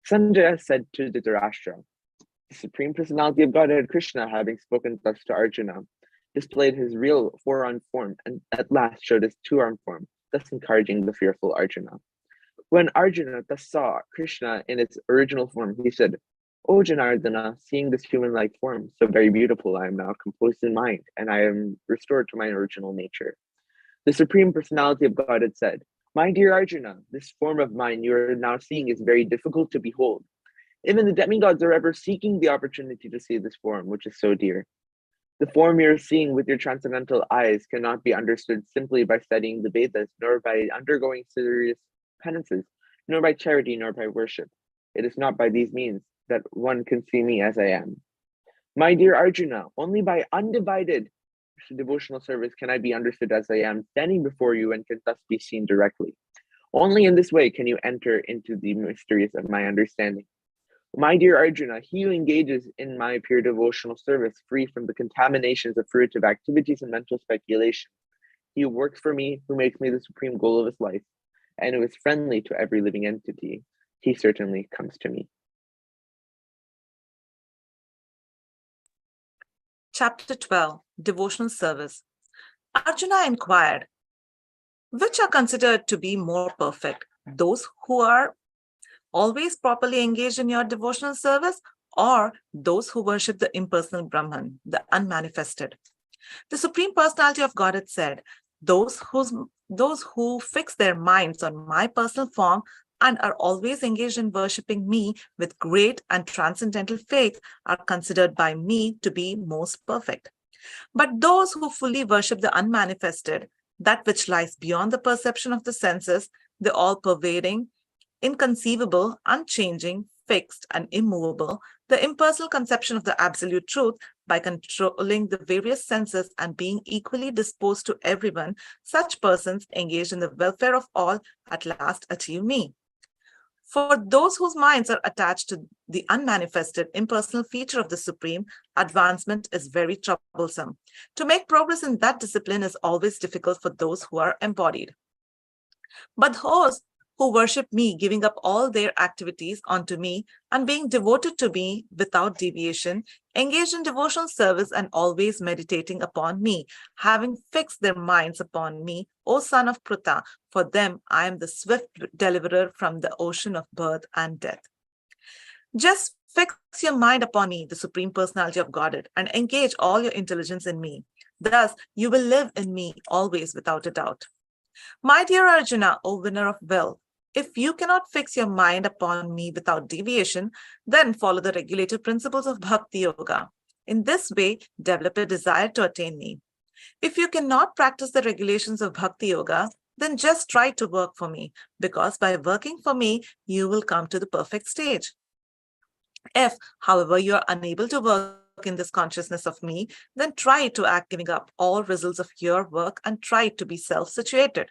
Sanjaya said to Dhritarashtra, the Supreme Personality of Godhead Krishna, having spoken thus to Arjuna, displayed his real four-armed form and at last showed his two-armed form, thus encouraging the fearful Arjuna. When Arjuna thus saw Krishna in its original form, he said, O Janardana, seeing this human-like form, so very beautiful, I am now composed in mind, and I am restored to my original nature. The Supreme Personality of Godhead said, My dear Arjuna, this form of mine you are now seeing is very difficult to behold. Even the demigods are ever seeking the opportunity to see this form, which is so dear. The form you are seeing with your transcendental eyes cannot be understood simply by studying the Vedas, nor by undergoing serious penances, nor by charity, nor by worship. It is not by these means that one can see me as I am. My dear Arjuna, only by undivided devotional service can I be understood as I am, standing before you, and can thus be seen directly. Only in this way can you enter into the mysteries of my understanding. My dear Arjuna, he who engages in my pure devotional service, free from the contaminations of fruitive activities and mental speculation, he who works for me, who makes me the supreme goal of his life, and who is friendly to every living entity, he certainly comes to me. Chapter 12, Devotional Service. Arjuna inquired, which are considered to be more perfect, those who are always properly engaged in your devotional service, or those who worship the impersonal Brahman, the unmanifested? The Supreme Personality of Godhead said, those who fix their minds on my personal form and are always engaged in worshipping me with great and transcendental faith are considered by me to be most perfect. But those who fully worship the unmanifested, that which lies beyond the perception of the senses, the all-pervading, inconceivable, unchanging, fixed, and immovable, the impersonal conception of the absolute truth, by controlling the various senses and being equally disposed to everyone, such persons engaged in the welfare of all at last achieve me. For those whose minds are attached to the unmanifested impersonal feature of the Supreme, advancement is very troublesome. To make progress in that discipline is always difficult for those who are embodied. But those who worship me, giving up all their activities onto me and being devoted to me without deviation, engaged in devotional service and always meditating upon me, having fixed their minds upon me, O son of Pruta, for them I am the swift deliverer from the ocean of birth and death. Just fix your mind upon me, the Supreme Personality of Godhead, and engage all your intelligence in me. Thus, you will live in me always without a doubt. My dear Arjuna, O winner of will, If you cannot fix your mind upon me without deviation, then follow the regulative principles of Bhakti Yoga. In this way, develop a desire to attain me. If you cannot practice the regulations of Bhakti Yoga, then just try to work for me, because by working for me, you will come to the perfect stage. If, however, you are unable to work in this consciousness of me, then try to act giving up all results of your work and try to be self-situated.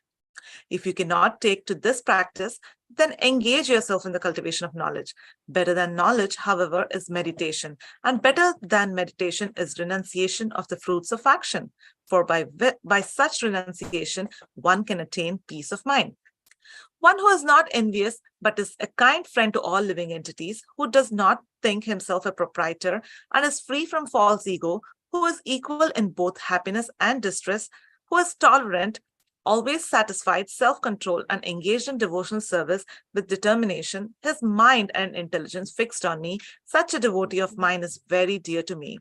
If you cannot take to this practice, then engage yourself in the cultivation of knowledge. Better than knowledge, however, is meditation, and better than meditation is renunciation of the fruits of action. For by such renunciation, one can attain peace of mind. One who is not envious, but is a kind friend to all living entities, who does not think himself a proprietor and is free from false ego, who is equal in both happiness and distress, who is tolerant, always satisfied, self-controlled, and engaged in devotional service with determination, his mind and intelligence fixed on me, such a devotee of mine is very dear to me.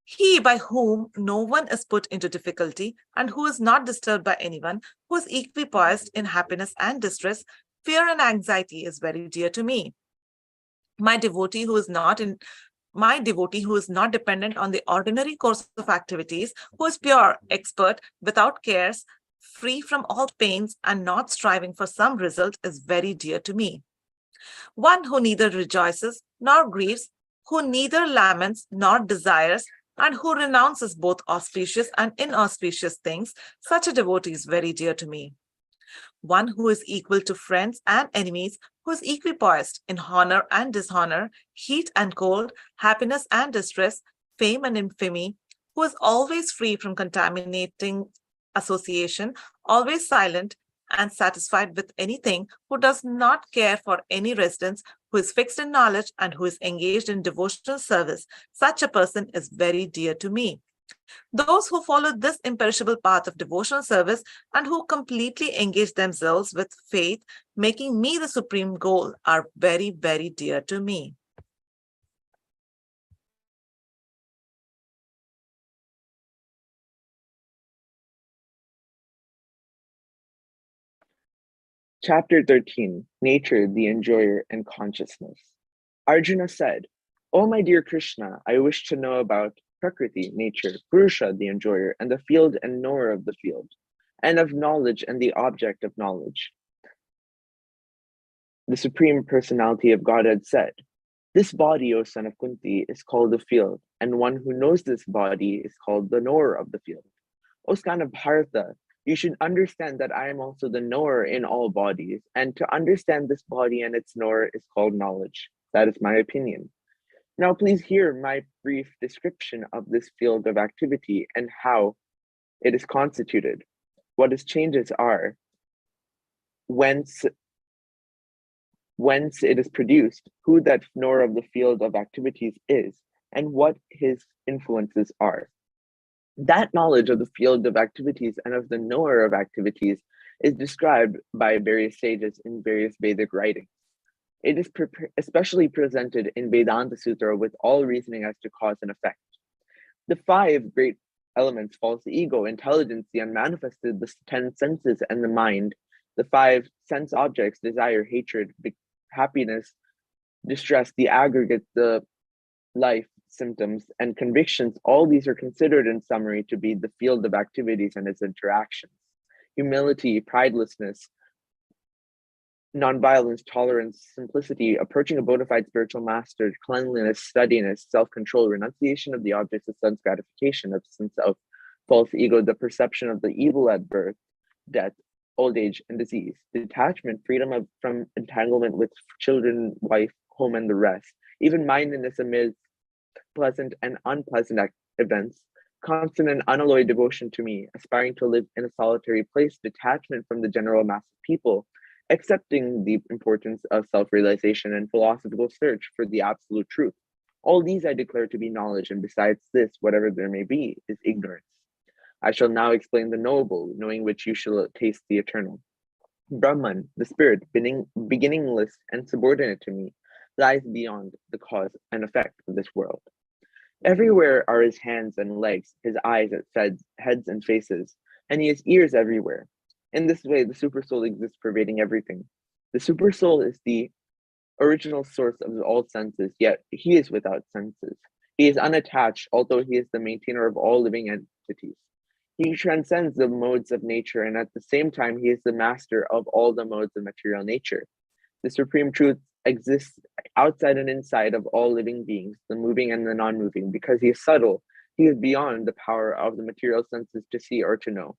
He by whom no one is put into difficulty and who is not disturbed by anyone, who is equipoised in happiness and distress, fear and anxiety is very dear to me. My devotee who is not dependent on the ordinary course of activities, who is pure, expert, without cares, free from all pains, and not striving for some result is very dear to me. One who neither rejoices nor grieves, who neither laments nor desires, and who renounces both auspicious and inauspicious things, such a devotee is very dear to me. One who is equal to friends and enemies, who is equipoised in honor and dishonor, heat and cold, happiness and distress, fame and infamy, who is always free from contaminating association, always silent and satisfied with anything, who does not care for any residence, who is fixed in knowledge and who is engaged in devotional service, such a person is very dear to me. Those who follow this imperishable path of devotional service and who completely engage themselves with faith, making me the supreme goal, are very, very dear to me. Chapter 13, Nature, the Enjoyer, and Consciousness. Arjuna said, "O my dear Krishna, I wish to know about Prakriti, nature, Purusha, the enjoyer, and the field and knower of the field, and of knowledge and the object of knowledge." The Supreme Personality of Godhead said, "This body, O son of Kunti, is called the field, and one who knows this body is called the knower of the field. O son of Bharata, you should understand that I am also the knower in all bodies, and to understand this body and its knower is called knowledge. That is my opinion. Now please hear my brief description of this field of activity and how it is constituted, what its changes are, whence it is produced, who that knower of the field of activities is, and what his influences are. That knowledge of the field of activities and of the knower of activities is described by various sages in various Vedic writings. It is especially presented in Vedanta Sutra with all reasoning as to cause and effect. The 5 great elements, false ego, intelligence, the unmanifested, the 10 senses, and the mind, the 5 sense objects, desire, hatred, happiness, distress, the aggregate, the life, symptoms, and convictions, all these are considered in summary to be the field of activities and its interactions. Humility, pridelessness, nonviolence, tolerance, simplicity, approaching a bona fide spiritual master, cleanliness, steadiness, self-control, renunciation of the objects of sense gratification, absence of false ego, the perception of the evil at birth, death, old age, and disease, detachment, freedom from entanglement with children, wife, home, and the rest, even mindedness amidst pleasant and unpleasant events, constant and unalloyed devotion to me, aspiring to live in a solitary place, detachment from the general mass of people, accepting the importance of self-realization and philosophical search for the absolute truth. All these I declare to be knowledge, and besides this, whatever there may be, is ignorance. I shall now explain the knowable, knowing which you shall taste the eternal. Brahman, the spirit, beginningless and subordinate to me, lies beyond the cause and effect of this world. Everywhere are his hands and legs, his eyes, heads and faces, and he has ears everywhere. In this way, the supersoul exists pervading everything. The Supersoul is the original source of all senses, yet he is without senses. He is unattached, although he is the maintainer of all living entities. He transcends the modes of nature, and at the same time, he is the master of all the modes of material nature. The supreme truth exists outside and inside of all living beings, the moving and the non-moving. Because he is subtle, he is beyond the power of the material senses to see or to know.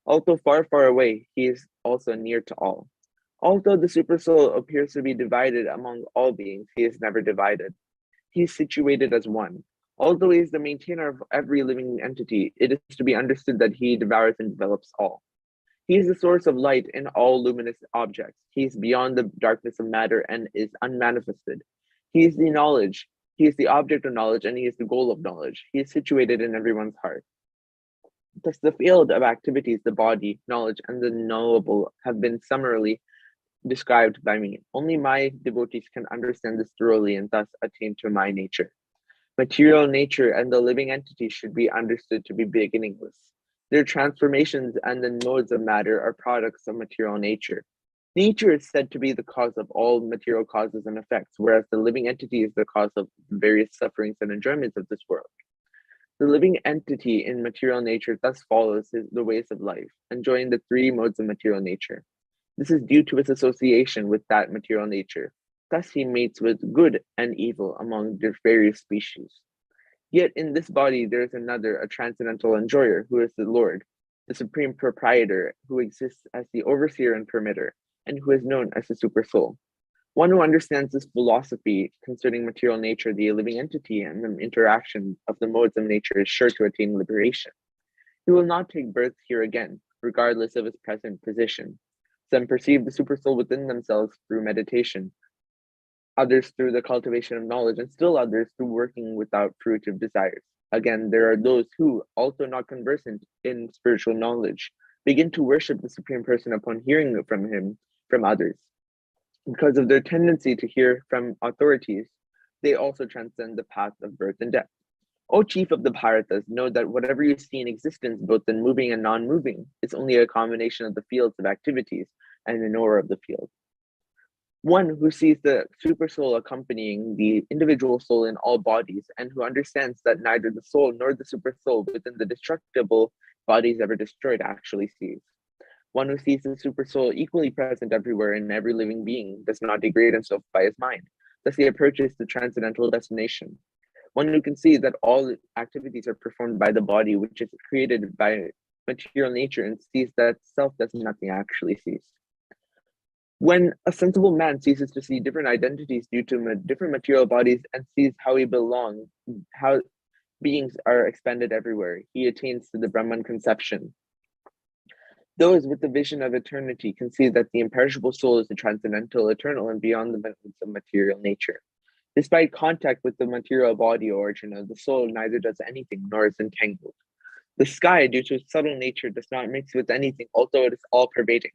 Although far, far away, he is also near to all. Although the Supersoul appears to be divided among all beings, he is never divided. He is situated as one. Although he is the maintainer of every living entity, it is to be understood that he devours and develops all. He is the source of light in all luminous objects. He is beyond the darkness of matter and is unmanifested. He is the knowledge. He is the object of knowledge, and he is the goal of knowledge. He is situated in everyone's heart. Thus, the field of activities, the body, knowledge, and the knowable have been summarily described by me. Only my devotees can understand this thoroughly and thus attain to my nature. Material nature and the living entity should be understood to be beginningless. Their transformations and the modes of matter are products of material nature. Nature is said to be the cause of all material causes and effects, whereas the living entity is the cause of various sufferings and enjoyments of this world. The living entity in material nature thus follows the ways of life, enjoying the three modes of material nature. This is due to its association with that material nature. Thus he mates with good and evil among the various species. Yet in this body there is another, a transcendental enjoyer, who is the Lord, the supreme proprietor, who exists as the overseer and permitter, and who is known as the Supersoul. One who understands this philosophy concerning material nature, the living entity, and the interaction of the modes of nature is sure to attain liberation. He will not take birth here again, regardless of his present position. Some perceive the Supersoul within themselves through meditation, others through the cultivation of knowledge, and still others through working without fruitive desires. Again, there are those who, although not conversant in spiritual knowledge, begin to worship the Supreme Person upon hearing from him from others. Because of their tendency to hear from authorities, they also transcend the path of birth and death. O chief of the Bharatas, know that whatever you see in existence, both in moving and non-moving, is only a combination of the fields of activities and the knower of the field. One who sees the Supersoul accompanying the individual soul in all bodies, and who understands that neither the soul nor the Supersoul within the destructible bodies ever destroyed actually sees. One who sees the Supersoul equally present everywhere in every living being does not degrade himself by his mind. Thus he approaches the transcendental destination. One who can see that all activities are performed by the body, which is created by material nature, and sees that self does nothing actually cease. When a sensible man ceases to see different identities due to different material bodies and sees how he belongs, how beings are expanded everywhere, he attains to the Brahman conception. Those with the vision of eternity can see that the imperishable soul is the transcendental, eternal, and beyond the limits of material nature. Despite contact with the material body or origin of the soul, neither does anything nor is entangled. The sky, due to its subtle nature, does not mix with anything, although it is all-pervading.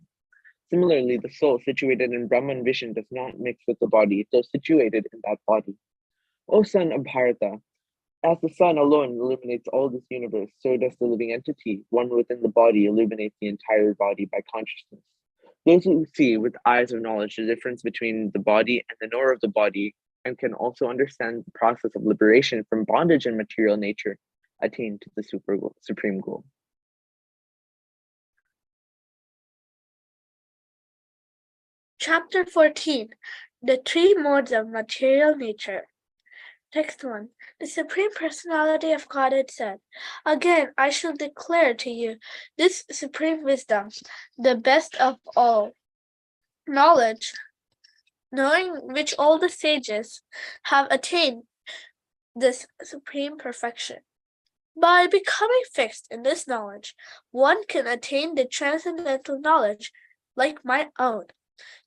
Similarly, the soul situated in Brahman vision does not mix with the body, though situated in that body. O son of Bharata, as the sun alone illuminates all this universe, so does the living entity, one within the body, illuminate the entire body by consciousness. Those who see with eyes of knowledge the difference between the body and the knower of the body, and can also understand the process of liberation from bondage and material nature, attain to the supreme goal. Chapter 14. The three modes of material nature. Text 1. The Supreme Personality of Godhead said, "Again, I shall declare to you this supreme wisdom, the best of all knowledge, knowing which all the sages have attained this supreme perfection. By becoming fixed in this knowledge, one can attain the transcendental knowledge like my own.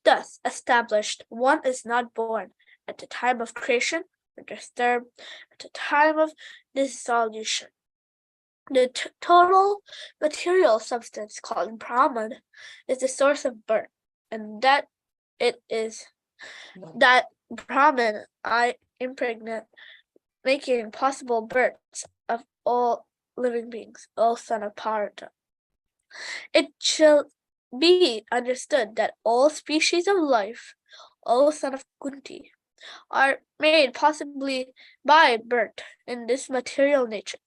Thus established, one is not born at the time of creation, or disturbed at the time of dissolution. The total material substance called Brahman is the source of birth, and that it is that Brahman I impregnate, making possible births of all living beings, O son of Parata. It shall be understood that all species of life, O son of Kunti, are made possibly by birth in this material nature,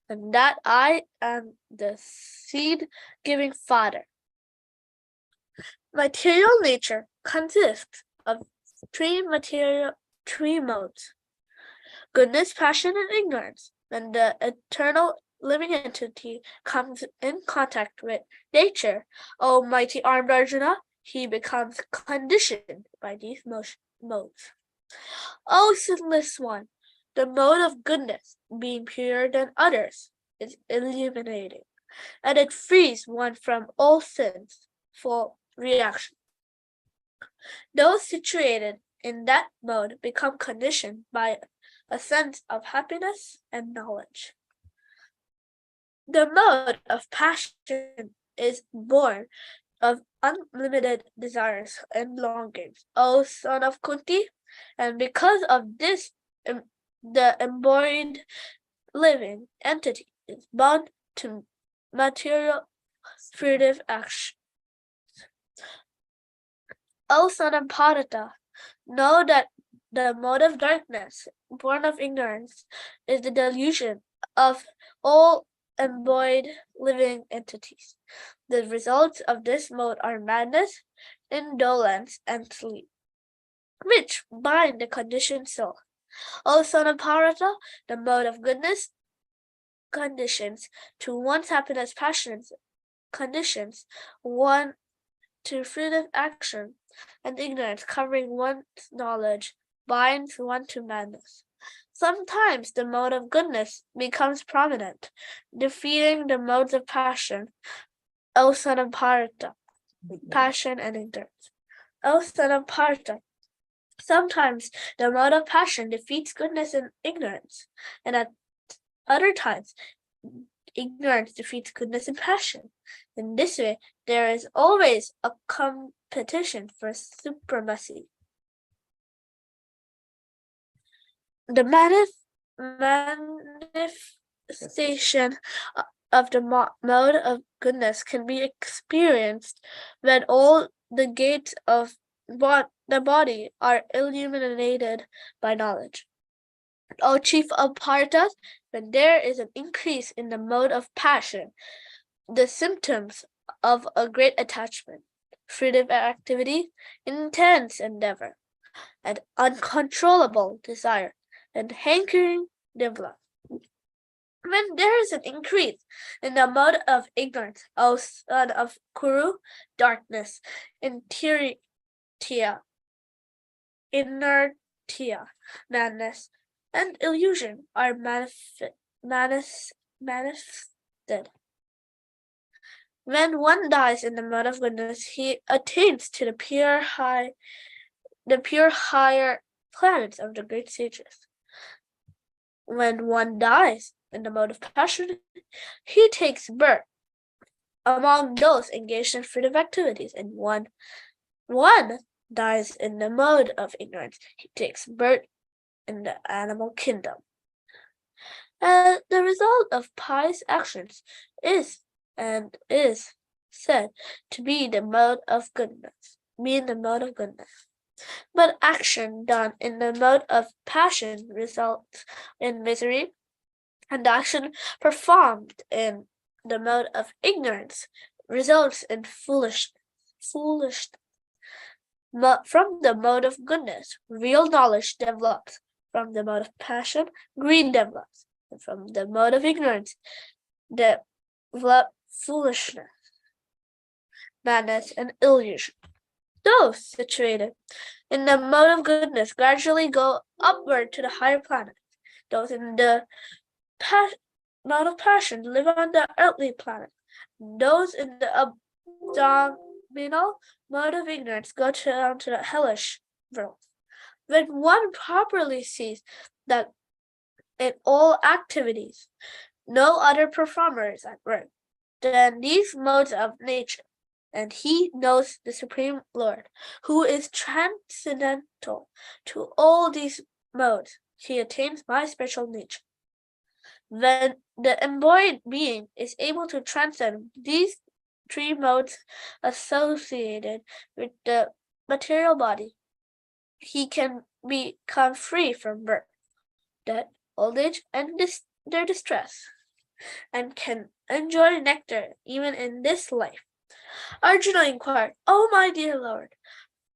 and that I am the seed-giving father. Material nature consists of three modes: goodness, passion, and ignorance. When the eternal living entity comes in contact with nature, O mighty armed Arjuna, he becomes conditioned by these modes. O sinless one, the mode of goodness, being purer than others, is illuminating, and it frees one from all sins for reaction. Those situated in that mode become conditioned by a sense of happiness and knowledge. The mode of passion is born of unlimited desires and longings, O son of Kunti, and because of this, the embodied living entity is bound to material fruitive action. O son of Bharata, know that the mode of darkness, born of ignorance, is the delusion of all embodied living entities. The results of this mode are madness, indolence, and sleep, which bind the conditioned soul. O son of Bharata, the mode of goodness conditions to one's happiness, passions, conditions one to fruitive action, and ignorance covering one's knowledge binds one to madness. Sometimes the mode of goodness becomes prominent, defeating the modes of passion, O son of Bharata, passion and ignorance. O son of Bharata, sometimes the mode of passion defeats goodness and ignorance, and at other times ignorance defeats goodness and passion. In this way, there is always a competition for supremacy. The manifestation of the mode of goodness can be experienced when all the gates of the body are illuminated by knowledge. O chief of Bharatas, when there is an increase in the mode of passion, the symptoms of a great attachment, fruitive activity, intense endeavor, and uncontrollable desire and hankering develop. When there is an increase in the mode of ignorance, O son of Kuru, darkness, inertia, madness, and illusion are manifested. When one dies in the mode of goodness, he attains to the pure higher planets of the great sages. When one dies in the mode of passion, he takes birth among those engaged in fruitive activities, and one dies in the mode of ignorance, he takes birth in the animal kingdom. The result of pious actions is said to be the mode of goodness, But action done in the mode of passion results in misery, and action performed in the mode of ignorance results in foolishness. From the mode of goodness, real knowledge develops. From the mode of passion, greed develops. And from the mode of ignorance, develop foolishness, madness, and illusion. Those situated in the mode of goodness gradually go upward to the higher planets. Those in the mode of passion live on the earthly planet. Those in the abdominal mode of ignorance go down to the hellish world. When one properly sees that in all activities no other performer is at work, then these modes of nature, and he knows the Supreme Lord, who is transcendental to all these modes, he attains my special nature. When the embodied being is able to transcend these three modes associated with the material body, he can become free from birth, death, old age, and their distress, and can enjoy nectar even in this life. Arjuna inquired, "O my dear Lord,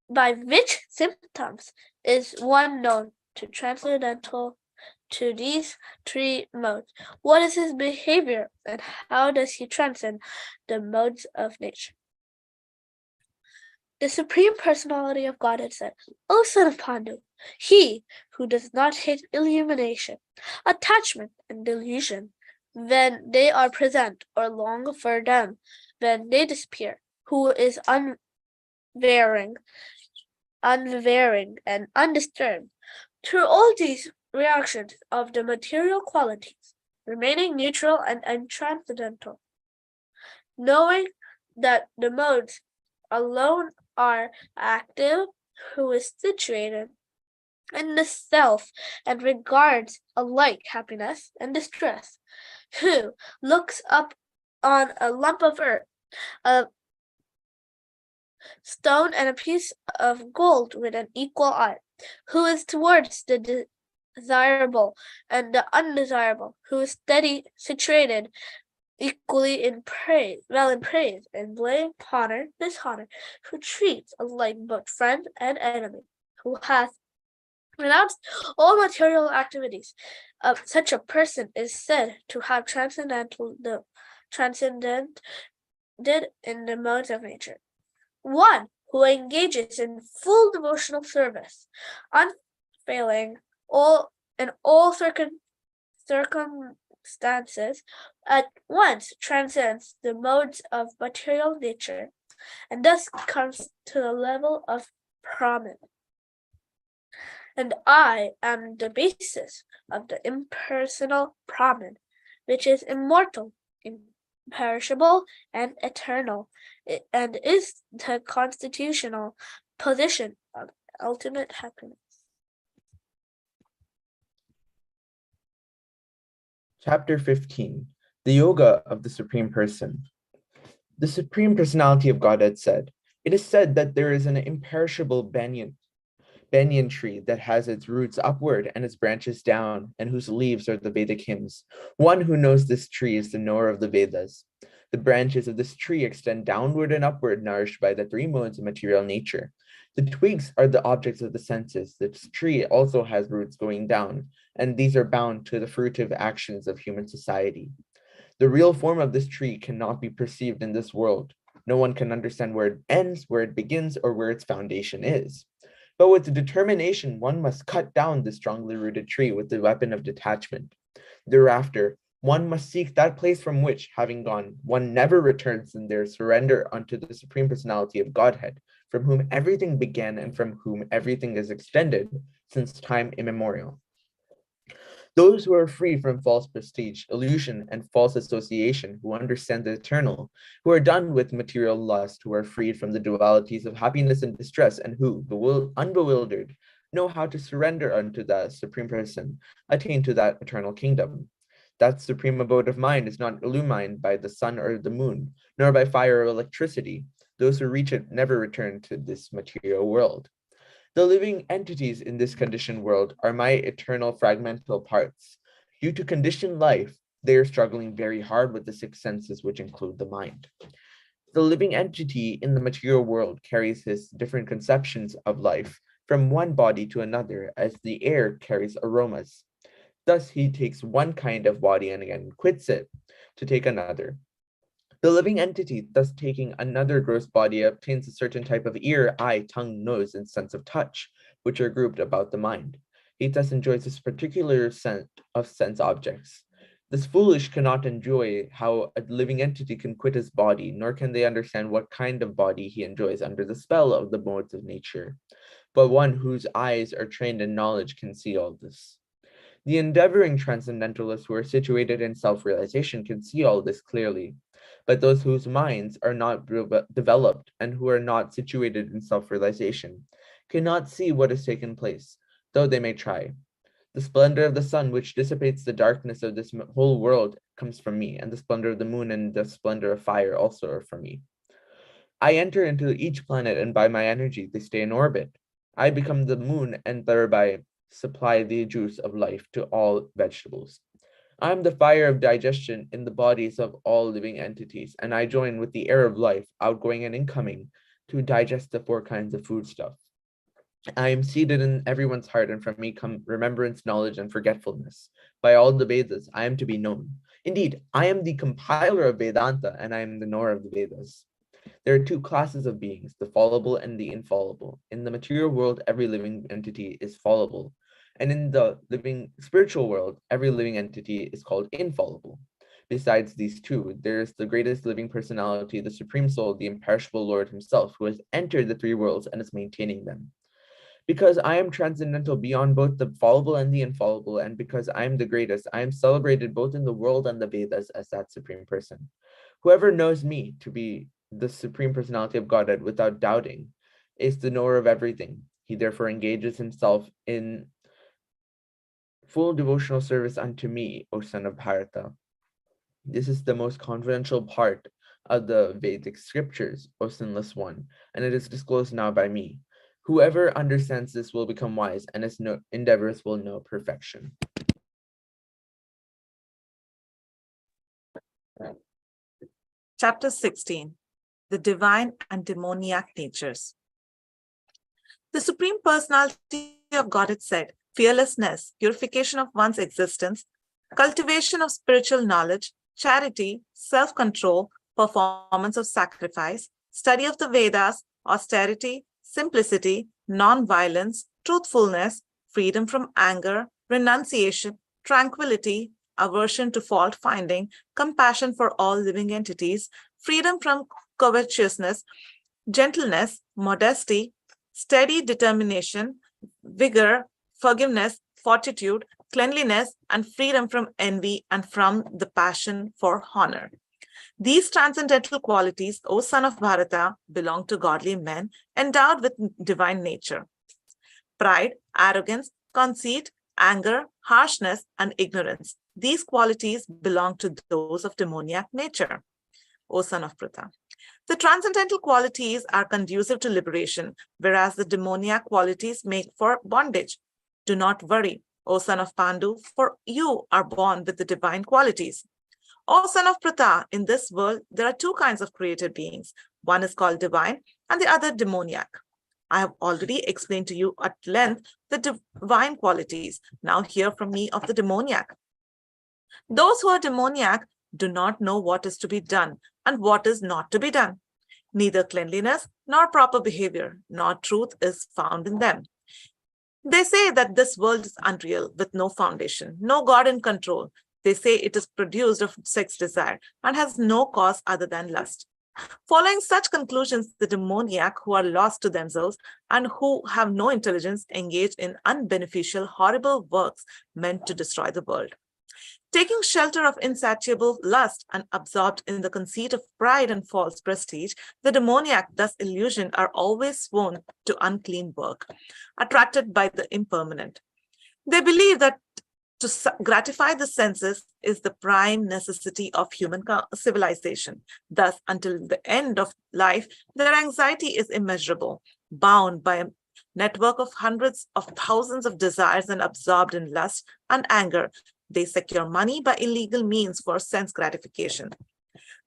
by which symptoms is one known to transcendental to these three modes? What is his behavior, and how does he transcend the modes of nature?" The Supreme Personality of Godhead said, "O son of Pandu, he who does not hate illumination, attachment, and delusion when they are present, or long for them when they disappear, who is unvarying and undisturbed through all these reactions of the material qualities, remaining neutral and untranscendental, knowing that the modes alone are active, who is situated in the self and regards alike happiness and distress, who looks up on a lump of earth, a stone, and a piece of gold with an equal eye, who is towards the desirable and the undesirable, who is steady, situated equally in praise, and blame, honor, dishonor, who treats alike both friend and enemy, who hath renounced all material activities. Such a person is said to have transcended in the modes of nature. One who engages in full devotional service, unfailing in all circumstances, at once transcends the modes of material nature, and thus comes to the level of Brahman. And I am the basis of the impersonal Brahman, which is immortal, imperishable, and eternal, and is the constitutional position of ultimate happiness. Chapter 15. The Yoga of the Supreme Person. The Supreme Personality of Godhead said, "It is said that there is an imperishable banyan tree that has its roots upward and its branches down, and whose leaves are the Vedic hymns. One who knows this tree is the knower of the Vedas. The branches of this tree extend downward and upward, nourished by the three modes of material nature. The twigs are the objects of the senses. This tree also has roots going down, and these are bound to the fruitive actions of human society. The real form of this tree cannot be perceived in this world. No one can understand where it ends, where it begins, or where its foundation is. But with determination, one must cut down the strongly rooted tree with the weapon of detachment. Thereafter, one must seek that place from which, having gone, one never returns in their surrender unto the Supreme Personality of Godhead, from whom everything began and from whom everything is extended since time immemorial. Those who are free from false prestige, illusion, and false association, who understand the eternal, who are done with material lust, who are freed from the dualities of happiness and distress, and who, unbewildered, know how to surrender unto that Supreme Person, attain to that eternal kingdom. That supreme abode of mind is not illumined by the sun or the moon, nor by fire or electricity. Those who reach it never return to this material world. The living entities in this conditioned world are my eternal fragmental parts. Due to conditioned life, they are struggling very hard with the six senses, which include the mind. The living entity in the material world carries his different conceptions of life from one body to another, as the air carries aromas. Thus, he takes one kind of body and again quits it to take another. The living entity, thus taking another gross body, obtains a certain type of ear, eye, tongue, nose, and sense of touch, which are grouped about the mind. He thus enjoys this particular set of sense objects. This foolish cannot enjoy how a living entity can quit his body, nor can they understand what kind of body he enjoys under the spell of the modes of nature. But one whose eyes are trained in knowledge can see all this. The endeavoring transcendentalists who are situated in self-realization can see all this clearly. But those whose minds are not developed and who are not situated in self-realization cannot see what has taken place, though they may try. The splendor of the sun, which dissipates the darkness of this whole world comes from me, and the splendor of the moon and the splendor of fire also are from me. I enter into each planet, and by my energy they stay in orbit. I become the moon and thereby supply the juice of life to all vegetables. I am the fire of digestion in the bodies of all living entities, and I join with the air of life, outgoing and incoming, to digest the 4 kinds of foodstuff. I am seated in everyone's heart, and from me come remembrance, knowledge, and forgetfulness. By all the Vedas, I am to be known. Indeed, I am the compiler of Vedanta, and I am the knower of the Vedas. There are 2 classes of beings, the fallible and the infallible. In the material world, every living entity is fallible. And in the living spiritual world, every living entity is called infallible. Besides these 2, there is the greatest living personality, the Supreme Soul, the imperishable Lord himself, who has entered the 3 worlds and is maintaining them. Because I am transcendental beyond both the fallible and the infallible, and because I am the greatest, I am celebrated both in the world and the Vedas as that Supreme Person. Whoever knows me to be the Supreme Personality of Godhead without doubting is the knower of everything. He therefore engages himself in full devotional service unto me, O son of Bharata. This is the most confidential part of the Vedic scriptures, O sinless one, and it is disclosed now by me. Whoever understands this will become wise, and his endeavors will know perfection. Chapter 16. The Divine and Demoniac Natures. The Supreme Personality of Godhead said, fearlessness, purification of one's existence, cultivation of spiritual knowledge, charity, self-control, performance of sacrifice, study of the Vedas, austerity, simplicity, non-violence, truthfulness, freedom from anger, renunciation, tranquility, aversion to fault-finding, compassion for all living entities, freedom from covetousness, gentleness, modesty, steady determination, vigor, forgiveness, fortitude, cleanliness, and freedom from envy and from the passion for honor. These transcendental qualities, O son of Bharata, belong to godly men endowed with divine nature. Pride, arrogance, conceit, anger, harshness, and ignorance. These qualities belong to those of demoniac nature, O son of Pritha. The transcendental qualities are conducive to liberation, whereas the demoniac qualities make for bondage. Do not worry, O son of Pandu, for you are born with the divine qualities. O son of Pritha, in this world, there are 2 kinds of created beings. One is called divine and the other demoniac. I have already explained to you at length the divine qualities. Now hear from me of the demoniac. Those who are demoniac do not know what is to be done and what is not to be done. Neither cleanliness nor proper behavior nor truth is found in them. They say that this world is unreal with no foundation, no God in control. They say it is produced of sex desire and has no cause other than lust. Following such conclusions, the demoniac who are lost to themselves and who have no intelligence engage in unbeneficial, horrible works meant to destroy the world. Taking shelter of insatiable lust and absorbed in the conceit of pride and false prestige, the demoniac, thus illusioned, are always sworn to unclean work, attracted by the impermanent. They believe that to gratify the senses is the prime necessity of human civilization. Thus, until the end of life, their anxiety is immeasurable, bound by a network of hundreds of thousands of desires and absorbed in lust and anger. They secure money by illegal means for sense gratification.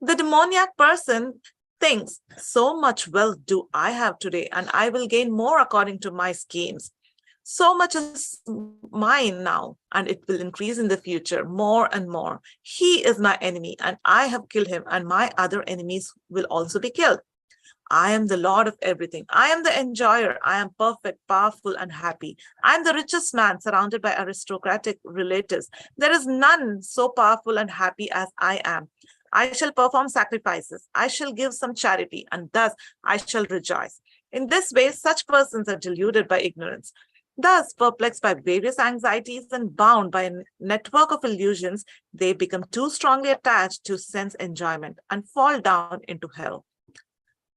The demoniac person thinks, so much wealth do I have today, and I will gain more according to my schemes. So much is mine now, and it will increase in the future more and more. He is my enemy, and I have killed him, and my other enemies will also be killed. I am the Lord of everything. I am the enjoyer. I am perfect, powerful, and happy. I am the richest man surrounded by aristocratic relatives. There is none so powerful and happy as I am. I shall perform sacrifices. I shall give some charity, and thus I shall rejoice. In this way, such persons are deluded by ignorance. Thus, perplexed by various anxieties and bound by a network of illusions, they become too strongly attached to sense enjoyment and fall down into hell.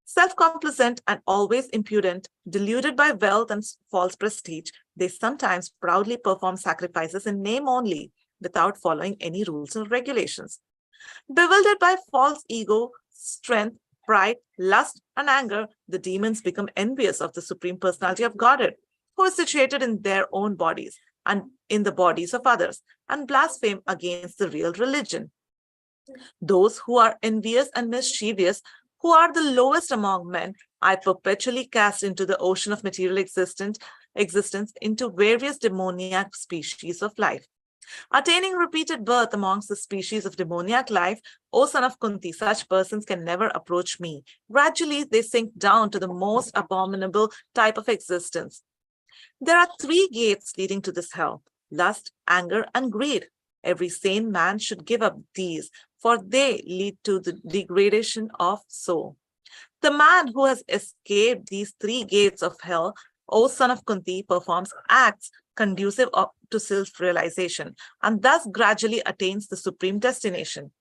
Self-complacent and always impudent, deluded by wealth and false prestige, they sometimes proudly perform sacrifices in name only. without following any rules and regulations. Bewildered by false ego, strength, pride, lust, and anger, the demons become envious of the Supreme Personality of Godhead, who is situated in their own bodies and in the bodies of others, and blaspheme against the real religion. Those who are envious and mischievous, who are the lowest among men, I perpetually cast into the ocean of material existence into various demoniac species of life. Attaining repeated birth amongst the species of demoniac life, O son of Kunti, such persons can never approach me. Gradually, they sink down to the most abominable type of existence. There are 3 gates leading to this hell: lust, anger, and greed. Every sane man should give up these, for they lead to the degradation of soul. The man who has escaped these 3 gates of hell, O son of Kunti, performs acts conducive to self-realization, and thus gradually attains the supreme destination.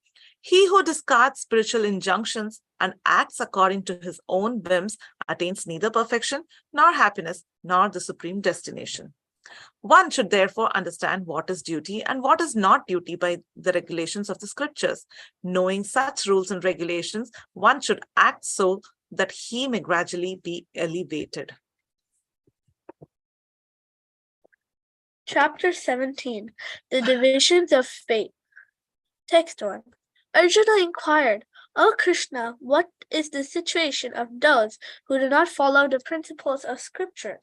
He who discards spiritual injunctions and acts according to his own whims attains neither perfection, nor happiness, nor the supreme destination. One should therefore understand what is duty and what is not duty by the regulations of the scriptures. Knowing such rules and regulations, one should act so that he may gradually be elevated. Chapter 17. The Divisions of Fate. Text 1. Arjuna inquired, O Krishna, what is the situation of those who do not follow the principles of scripture,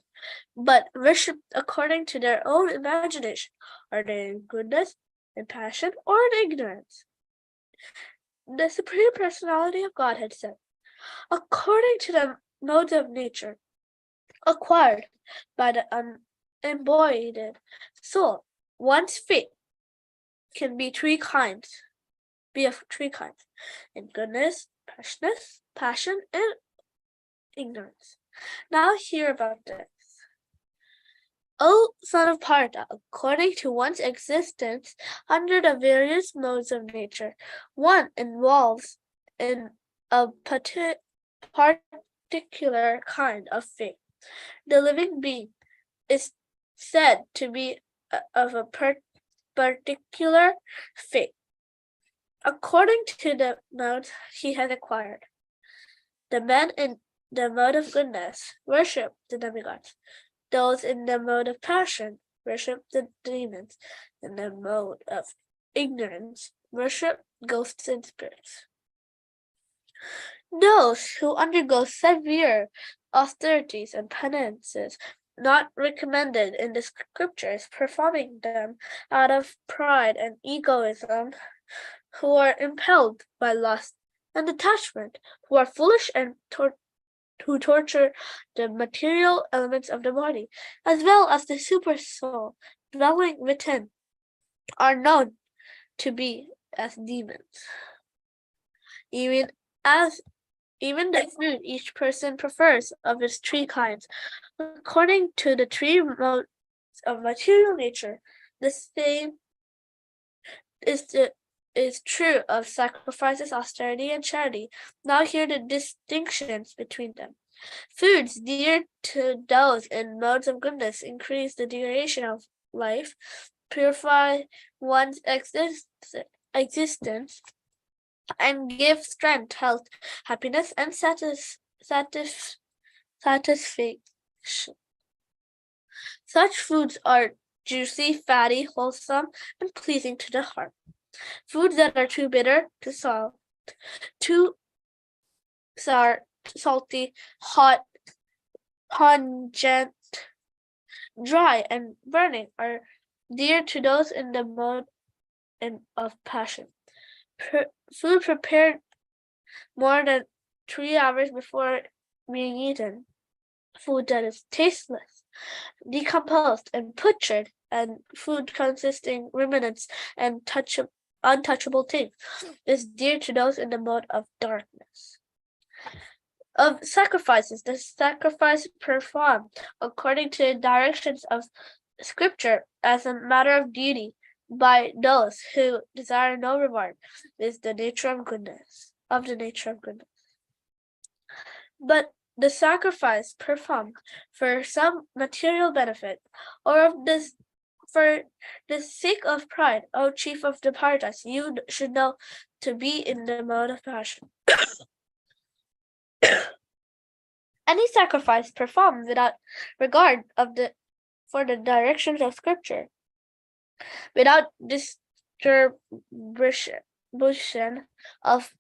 but worship according to their own imagination? Are they in goodness, in passion, or in ignorance? The Supreme Personality of Godhead said, according to the modes of nature acquired by the unembodied soul, one's fate can be 3 kinds. Be of 3 kinds: in goodness, passion, and ignorance. Now hear about this. O son of Partha, according to one's existence under the various modes of nature, one involves in a particular kind of fate. The living being is said to be of a particular fate, according to the modes he has acquired. The men in the mode of goodness worship the demigods. Those in the mode of passion worship the demons. In the mode of ignorance worship ghosts and spirits. Those who undergo severe austerities and penances not recommended in the scriptures, performing them out of pride and egoism, who are impelled by lust and attachment, who are foolish and who torture the material elements of the body, as well as the super soul dwelling within, are known to be as demons. Even the food each person prefers of its 3 kinds, according to the 3 modes of material nature, the same is true of sacrifices, austerity, and charity. Now hear the distinctions between them. Foods dear to those in modes of goodness increase the duration of life, purify one's existence, and give strength, health, happiness, and satisfaction. Such foods are juicy, fatty, wholesome, and pleasing to the heart. Foods that are too bitter, too salt, too sour, salty, hot, pungent, dry, and burning are dear to those in the mode of passion. Food prepared more than 3 hours before being eaten, food that is tasteless, decomposed, and butchered, and food consisting remnants and untouchable things, is dear to those in the mode of darkness. Of sacrifices, the sacrifice performed according to the directions of Scripture as a matter of duty by those who desire no reward is the nature of goodness. But the sacrifice performed for some material benefit or of the For the sake of pride, O chief of the Partas, you should know to be in the mode of passion. Any sacrifice performed without regard for the directions of Scripture, without distribution of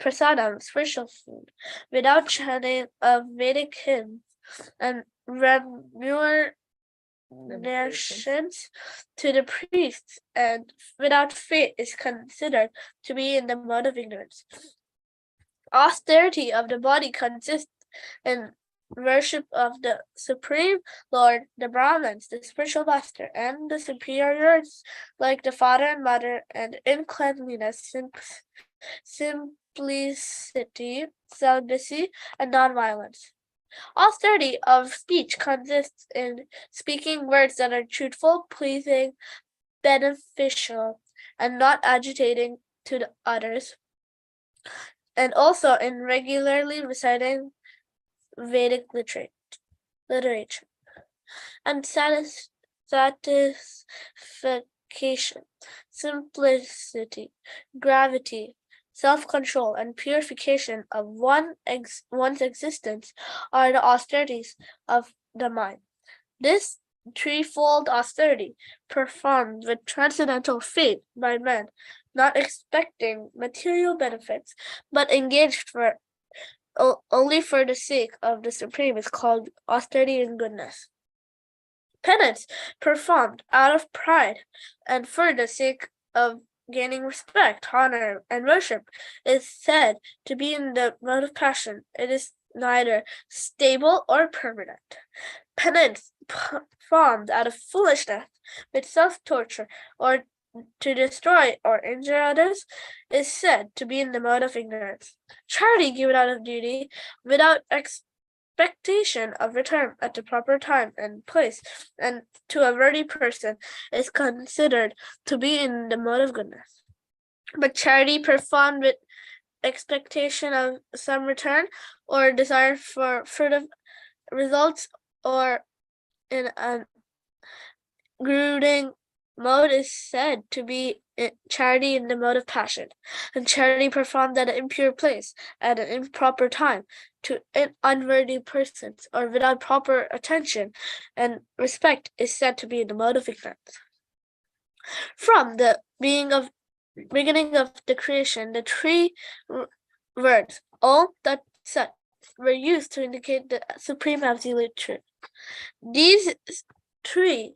prasadam, spiritual food, without chanting of Vedic hymns and remunerations to the priests, and without faith is considered to be in the mode of ignorance. Austerity of the body consists in worship of the Supreme Lord, the Brahmins, the spiritual master, and the superiors like the father and mother, and in cleanliness, simplicity, celibacy, and non-violence. Austerity of speech consists in speaking words that are truthful, pleasing, beneficial, and not agitating to the others, and also in regularly reciting Vedic literature. And satisfaction, simplicity, gravity, self-control, and purification of one's existence are the austerities of the mind. This threefold austerity, performed with transcendental faith by men, not expecting material benefits, but engaged only for the sake of the Supreme, is called austerity and goodness. Penance, performed out of pride and for the sake of gaining respect, honor, and worship, is said to be in the mode of passion. It is neither stable or permanent. Penance, performed out of foolishness, with self-torture, or to destroy or injure others, is said to be in the mode of ignorance. Charity given out of duty, without expectation of return at the proper time and place, and to a worthy person, is considered to be in the mode of goodness. But charity performed with expectation of some return or desire for further results, or in a brooding mode, is said to be charity in the mode of passion. And charity performed at an impure place, at an improper time, to unworthy persons, or without proper attention and respect, is said to be in the mode of ignorance. From the beginning of the creation, the three words Om, Tat, Sat were used to indicate the supreme absolute truth. These three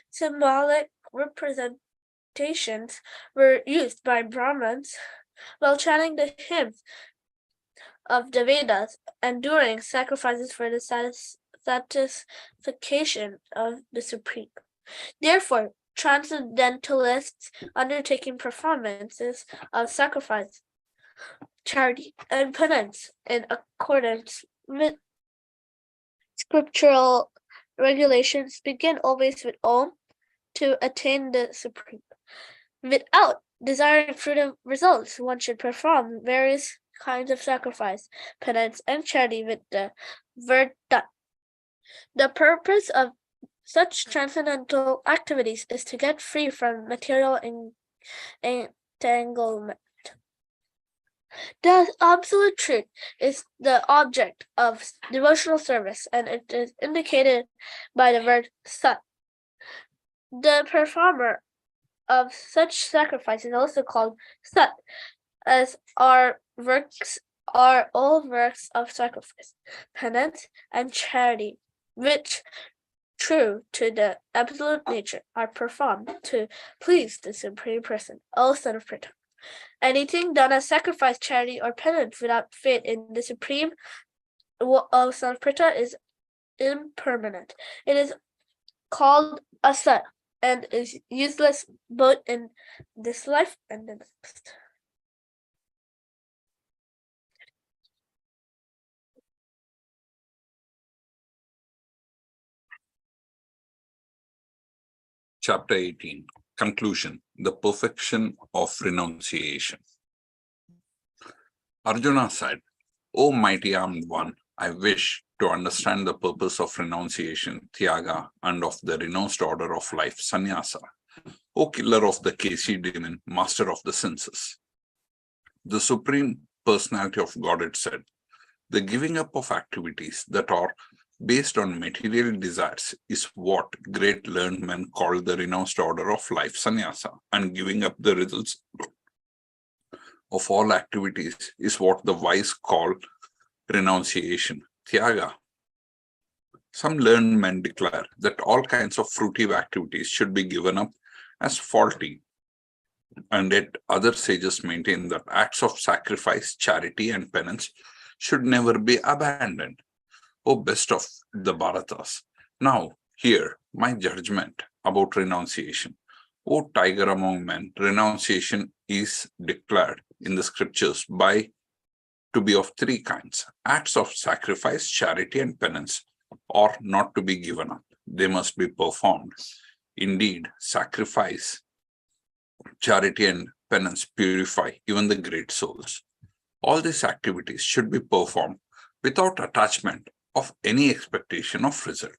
symbolic representations were used by Brahmins while chanting the hymns of the Vedas and during sacrifices for the satisfaction of the Supreme. Therefore, transcendentalists undertaking performances of sacrifice, charity, and penance in accordance with scriptural regulations begin always with Om to attain the Supreme. Without desiring fruitive results, one should perform various kinds of sacrifice, penance, and charity with the word Tat. The purpose of such transcendental activities is to get free from material entanglement. The absolute truth is the object of devotional service, and it is indicated by the word Sat. The performer of such sacrifice is also called Sat, as all works of sacrifice, penance, and charity, which, true to the absolute nature, are performed to please the Supreme Person, O son of Pritha. Anything done as sacrifice, charity, or penance without faith in the Supreme, O son of Pritha, is impermanent. It is called asat and is useless both in this life and the next. Chapter 18. Conclusion. The perfection of renunciation. Arjuna said, O mighty armed one, I wish to understand the purpose of renunciation, Tyaga, and of the renounced order of life, Sannyasa. O killer of the Kesi demon, master of the senses. The Supreme Personality of Godhead said, the giving up of activities that are based on material desires is what great learned men call the renounced order of life, Sannyasa, and giving up the results of all activities is what the wise call renunciation, Tyaga. Some learned men declare that all kinds of fruitive activities should be given up as faulty, and yet other sages maintain that acts of sacrifice, charity, and penance should never be abandoned. O best of the Bharatas, now hear my judgment about renunciation. O tiger among men, renunciation is declared in the scriptures to be of three kinds. Acts of sacrifice, charity, and penance are not to be given up. They must be performed. Indeed, sacrifice, charity, and penance purify even the great souls. All these activities should be performed without attachment of any expectation of result.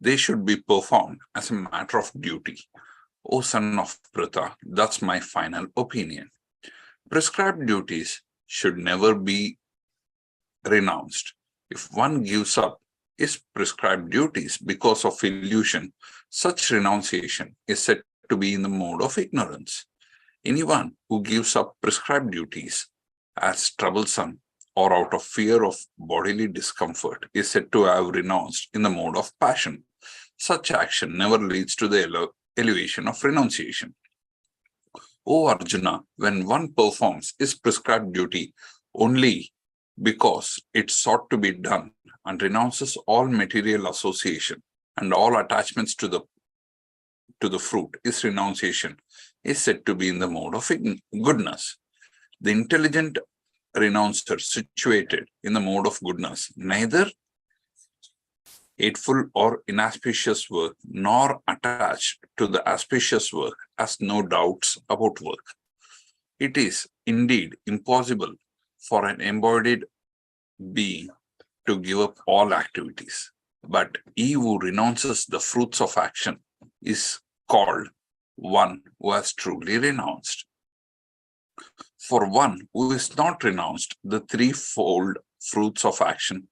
They should be performed as a matter of duty. O son of Pritha, that's my final opinion. Prescribed duties should never be renounced. If one gives up his prescribed duties because of illusion, such renunciation is said to be in the mode of ignorance. Anyone who gives up prescribed duties as troublesome or out of fear of bodily discomfort is said to have renounced in the mode of passion. Such action never leads to the elevation of renunciation. O Arjuna, when one performs his prescribed duty only because it sought to be done and renounces all material association and all attachments to the fruit, his renunciation is said to be in the mode of goodness. The intelligent renouncer situated in the mode of goodness neither hateful or inauspicious work nor attached to the auspicious work has no doubts about work. It is indeed impossible for an embodied being to give up all activities, but he who renounces the fruits of action is called one who has truly renounced. For one who is not renounced the threefold fruits of action,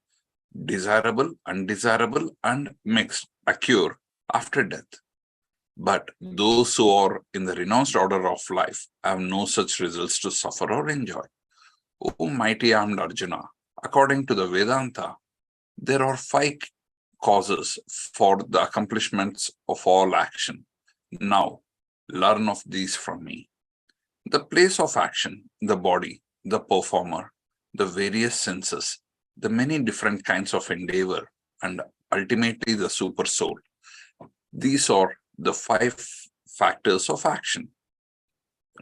desirable, undesirable, and mixed, occur after death. But those who are in the renounced order of life have no such results to suffer or enjoy. O mighty armed Arjuna, according to the Vedanta, there are 5 causes for the accomplishments of all action. Now, learn of these from me. The place of action, the body, the performer, the various senses, the many different kinds of endeavor, and ultimately the super soul. These are the 5 factors of action.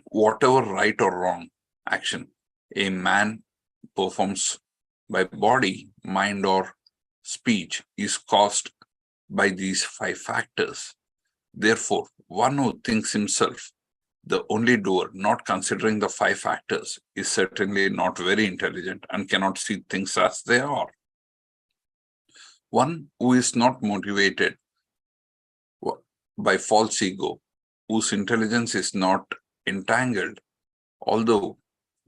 Whatever right or wrong action a man performs by body, mind, or speech is caused by these 5 factors. Therefore, one who thinks himself the only doer, not considering the 5 factors, is certainly not very intelligent and cannot see things as they are. One who is not motivated by false ego, whose intelligence is not entangled, although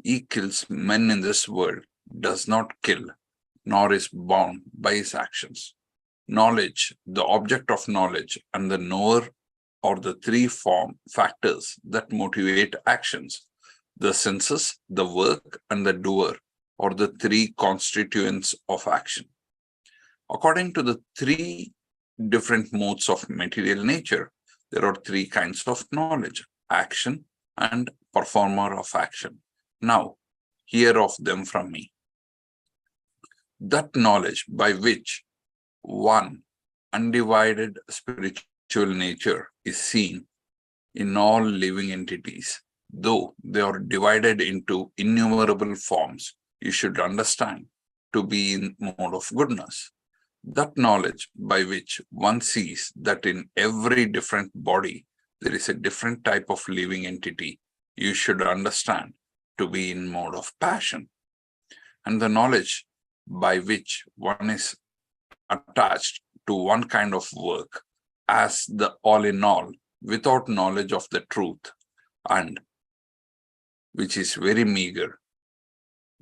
he kills men in this world, does not kill, nor is bound by his actions. Knowledge, the object of knowledge, and the knower are the 3 factors that motivate actions. The senses, the work, and the doer are the 3 constituents of action. According to the 3 different modes of material nature, there are 3 kinds of knowledge: action and performer of action. Now, hear of them from me. That knowledge by which one undivided spiritual nature is seen in all living entities, though they are divided into innumerable forms, you should understand to be in mode of goodness. That knowledge by which one sees that in every different body there is a different type of living entity, you should understand to be in mode of passion. And the knowledge by which one is attached to one kind of work as the all in all without knowledge of the truth, and which is very meager,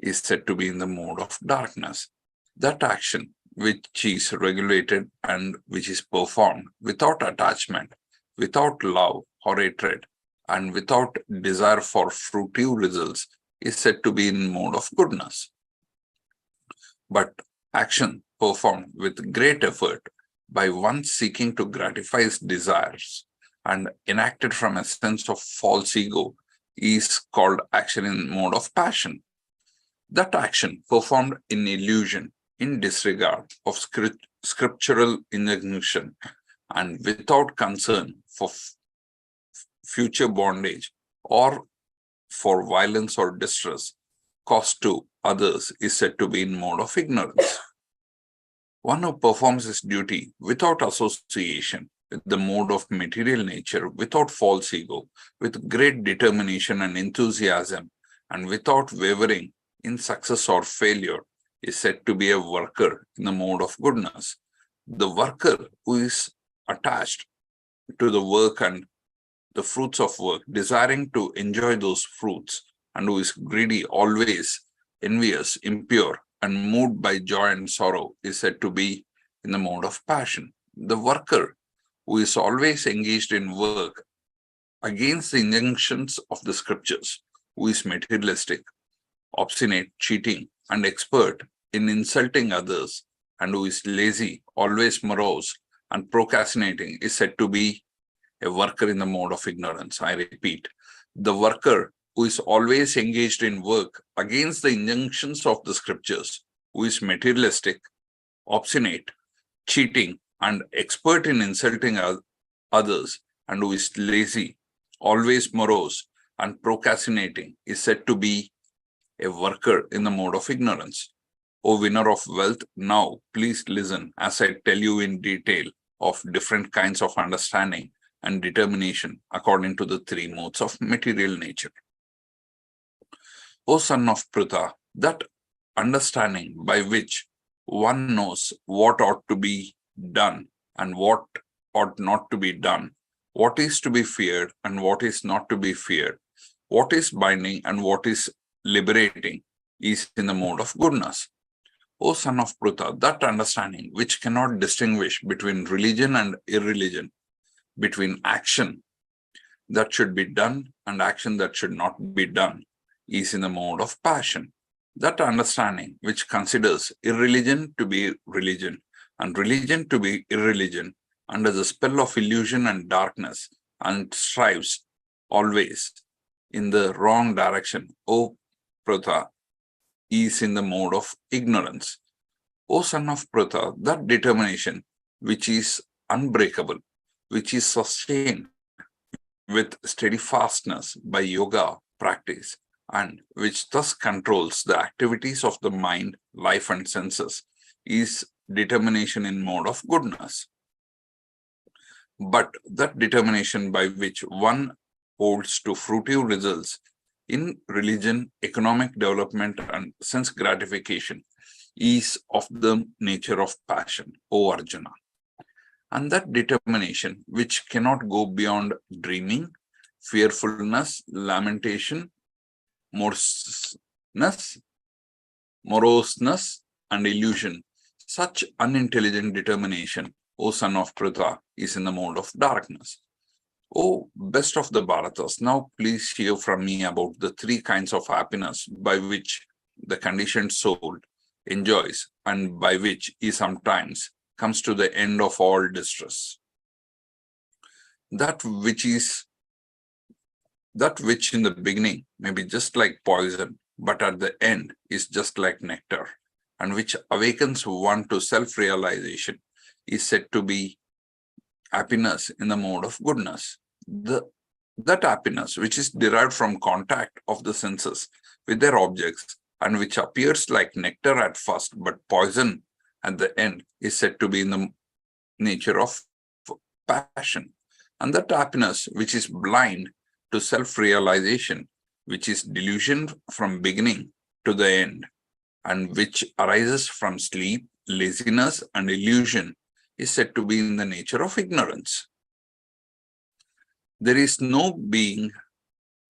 is said to be in the mode of darkness. That action which is regulated and which is performed without attachment, without love or hatred, and without desire for fruitive results is said to be in mode of goodness. But action performed with great effort by one seeking to gratify his desires and enacted from a sense of false ego is called action in mode of passion. That action performed in illusion, in disregard of scriptural injunction, and without concern for future bondage or for violence or distress caused to others is said to be in mode of ignorance. One who performs his duty without association with the mode of material nature, without false ego, with great determination and enthusiasm, and without wavering in success or failure, is said to be a worker in the mode of goodness. The worker who is attached to the work and the fruits of work, desiring to enjoy those fruits, and who is greedy, always envious, impure, and moved by joy and sorrow, is said to be in the mode of passion. The worker who is always engaged in work against the injunctions of the scriptures, who is materialistic, obstinate, cheating, and expert in insulting others, and who is lazy, always morose, and procrastinating, is said to be a worker in the mode of ignorance. I repeat, the worker who is always engaged in work against the injunctions of the scriptures, who is materialistic, obstinate, cheating, and expert in insulting others, and who is lazy, always morose, and procrastinating, is said to be a worker in the mode of ignorance. O winner of wealth, now please listen as I tell you in detail of different kinds of understanding and determination according to the three modes of material nature. O son of Pritha, that understanding by which one knows what ought to be done and what ought not to be done, what is to be feared and what is not to be feared, what is binding and what is liberating, is in the mode of goodness. O son of Pritha, that understanding which cannot distinguish between religion and irreligion, between action that should be done and action that should not be done, is in the mode of passion. That understanding which considers irreligion to be religion and religion to be irreligion under the spell of illusion and darkness and strives always in the wrong direction, O Pritha, is in the mode of ignorance. O son of Pritha, that determination which is unbreakable, which is sustained with steadfastness by yoga practice, and which thus controls the activities of the mind, life, and senses, is determination in mode of goodness. But that determination by which one holds to fruitive results in religion, economic development, and sense gratification is of the nature of passion, O Arjuna. And that determination which cannot go beyond dreaming, fearfulness, lamentation, moroseness, and illusion, such unintelligent determination, O son of Pritha, is in the mode of darkness. O best of the Bharatas, now please hear from me about the three kinds of happiness by which the conditioned soul enjoys and by which he sometimes comes to the end of all distress. That which in the beginning may be just like poison, but at the end is just like nectar, and which awakens one to self-realization, is said to be happiness in the mode of goodness. That happiness which is derived from contact of the senses with their objects and which appears like nectar at first but poison at the end, is said to be in the nature of passion. And that happiness which is blind to self-realization, which is delusion from beginning to the end, and which arises from sleep, laziness and illusion is said to be in the nature of ignorance. There is no being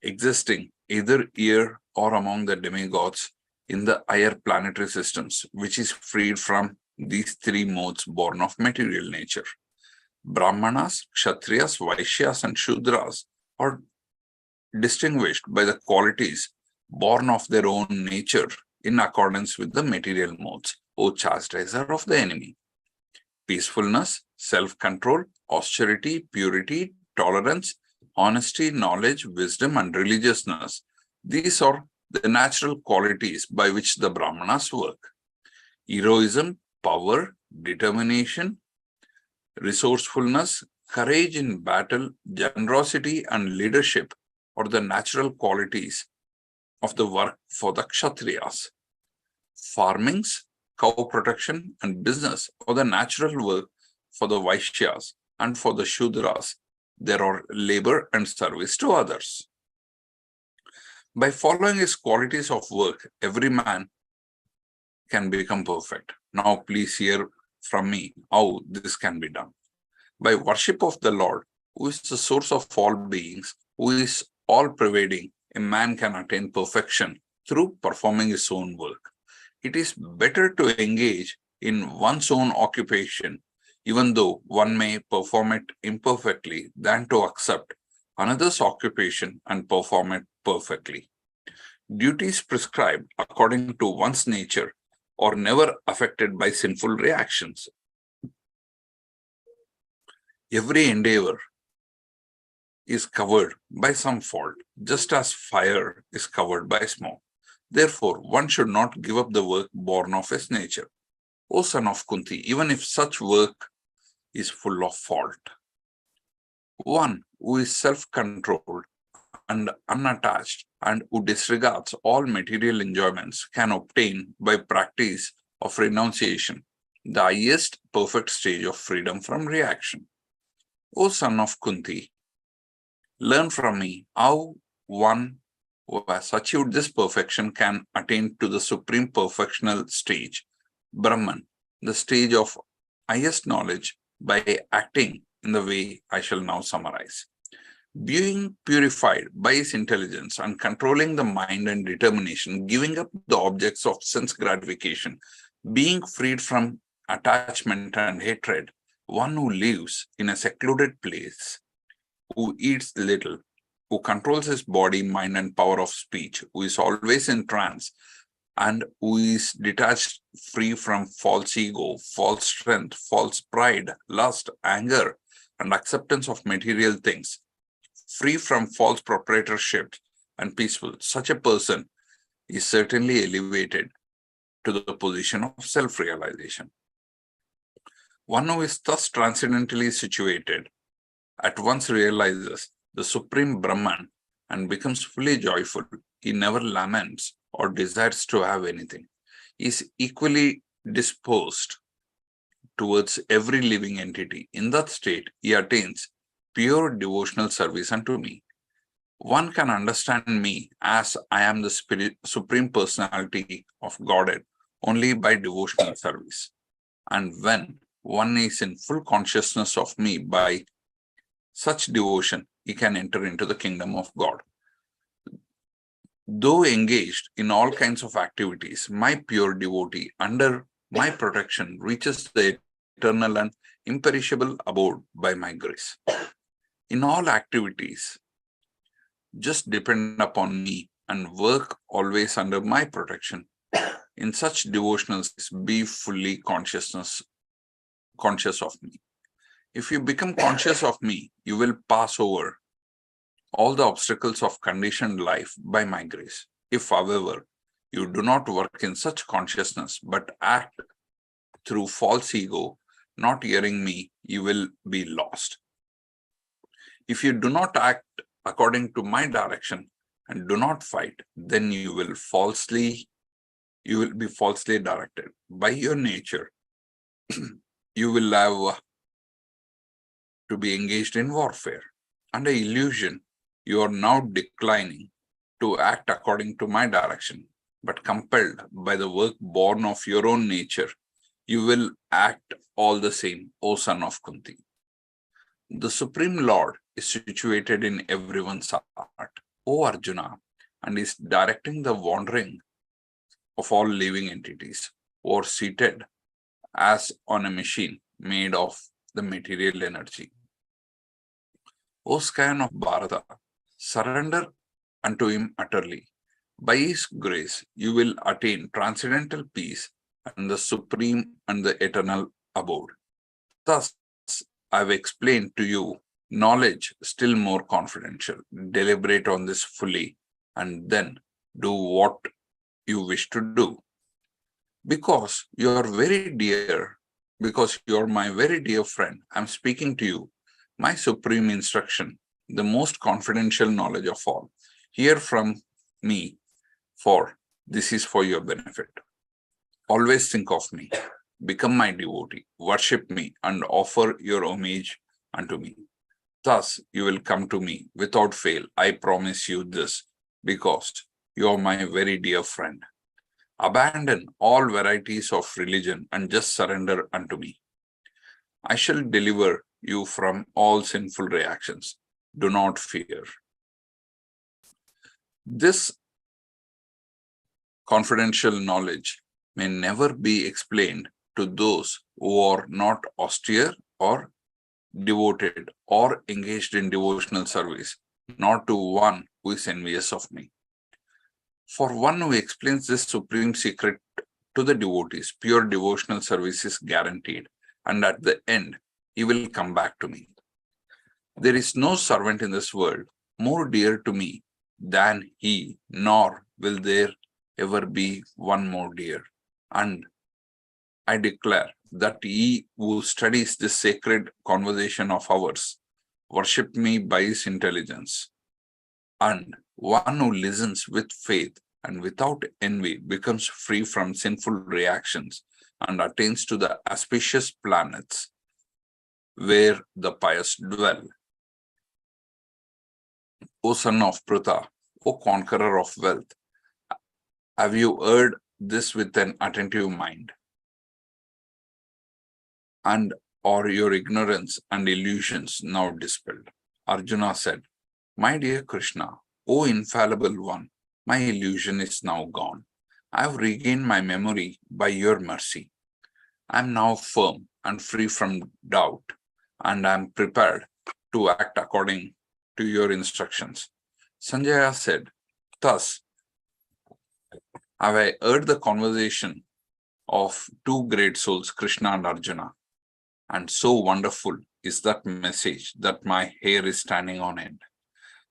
existing either here or among the demigods in the higher planetary systems, which is freed from these three modes born of material nature. Brahmanas, Kshatriyas, Vaishyas, and Shudras are distinguished by the qualities born of their own nature in accordance with the material modes, O chastiser of the enemy. Peacefulness, self-control, austerity, purity, tolerance, honesty, knowledge, wisdom, and religiousness. These are the natural qualities by which the Brahmanas work. Heroism, power, determination, resourcefulness, courage in battle, generosity, and leadership are the natural qualities of the work for the Kshatriyas. Farmings, cow protection, and business are the natural work for the Vaishyas, and for the Shudras, there are labor and service to others. By following his qualities of work, every man can become perfect. Now please hear from me how this can be done. By worship of the Lord, who is the source of all beings, who is all-pervading, a man can attain perfection through performing his own work. It is better to engage in one's own occupation, even though one may perform it imperfectly, than to accept another's occupation and perform it perfectly. Duties prescribed according to one's nature are never affected by sinful reactions. Every endeavor is covered by some fault, just as fire is covered by smoke. Therefore, one should not give up the work born of his nature. O son of Kunti, even if such work is full of fault. One who is self-controlled and unattached and who disregards all material enjoyments can obtain by practice of renunciation the highest perfect stage of freedom from reaction. O son of Kunti, learn from me how one who has achieved this perfection can attain to the supreme perfectional stage, Brahman, the stage of highest knowledge, by acting in the way I shall now summarize. Being purified by his intelligence and controlling the mind and determination, giving up the objects of sense gratification, being freed from attachment and hatred, one who lives in a secluded place, who eats little, who controls his body, mind, and power of speech, who is always in trance, and who is detached, free from false ego, false strength, false pride, lust, anger, and acceptance of material things, free from false proprietorship and peaceful. Such a person is certainly elevated to the position of self-realization. One who is thus transcendentally situated at once realizes the supreme Brahman and becomes fully joyful. He never laments or desires to have anything. He is equally disposed towards every living entity. In that state, he attains pure devotional service unto me. One can understand me as I am the supreme personality of Godhead only by devotional service. And when one is in full consciousness of me by such devotion, he can enter into the kingdom of God. Though engaged in all kinds of activities, my pure devotee under my protection reaches the eternal and imperishable abode by my grace. In all activities, just depend upon me and work always under my protection. In such devotionals, be fully conscious of me. If you become conscious of me, you will pass over all the obstacles of conditioned life by my grace. If, however, you do not work in such consciousness, but act through false ego, not hearing me, you will be lost. If you do not act according to my direction and do not fight, then you will be falsely directed. By your nature, you will have to be engaged in warfare. Under illusion, you are now declining to act according to my direction, but compelled by the work born of your own nature, you will act all the same, O son of Kunti. The Supreme Lord is situated in everyone's heart, O Arjuna, and is directing the wandering of all living entities, or seated as on a machine made of the material energy. O scion of Bharata, surrender unto him utterly. By his grace, you will attain transcendental peace and the supreme and the eternal abode. Thus, I have explained to you knowledge still more confidential. Deliberate on this fully, and then do what you wish to do. Because you are my very dear friend, I am speaking to you, my supreme instruction, the most confidential knowledge of all. Hear from me, for this is for your benefit. Always think of me, become my devotee, worship me, and offer your homage unto me. Thus you will come to me without fail. I promise you this, because you are my very dear friend. Abandon all varieties of religion and just surrender unto me. I shall deliver you from all sinful reactions. Do not fear. This confidential knowledge may never be explained to those who are not austere or devoted or engaged in devotional service, not to one who is envious of me. For one who explains this supreme secret to the devotees, pure devotional service is guaranteed, and at the end, he will come back to me. There is no servant in this world more dear to me than he, nor will there ever be one more dear. And I declare that he who studies this sacred conversation of ours, worship me by his intelligence, and one who listens with faith and without envy becomes free from sinful reactions and attains to the auspicious planets where the pious dwell. O son of Pruta, O conqueror of wealth, have you heard this with an attentive mind? And are your ignorance and illusions now dispelled? Arjuna said, my dear Krishna, O infallible one, my illusion is now gone. I have regained my memory by your mercy. I am now firm and free from doubt, and I am prepared to act according to your instructions. Sanjaya said, thus have I heard the conversation of two great souls, Krishna and Arjuna, and so wonderful is that message that my hair is standing on end.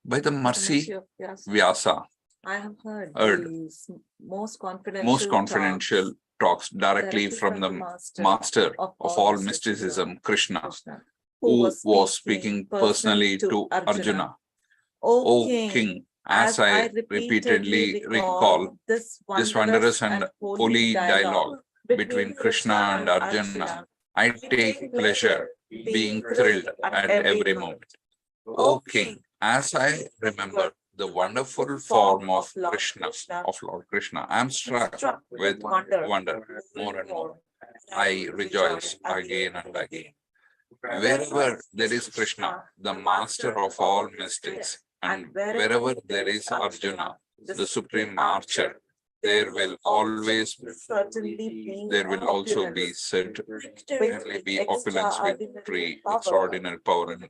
By the mercy of Vyasa, I have heard these most confidential talks directly from the master of all mysticism, Krishna, who was speaking personally to Arjuna. O king, as I repeatedly recall this wondrous and holy dialogue between Krishna and Arjuna, I take pleasure being thrilled at every moment. O king, as I remember the wonderful form of Krishna, of Lord Krishna, I am struck with wonder more and more. I rejoice again and again. Wherever there is Krishna, the master of all mystics, and wherever there is Arjuna, the supreme archer, there will also be certainly be opulence, victory, extraordinary power, and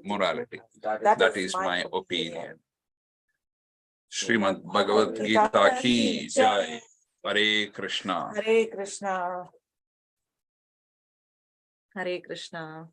morality. That is my opinion. Srimad Bhagavad Gita ki jai. Hare Krishna. Hare Krishna. Hare Krishna.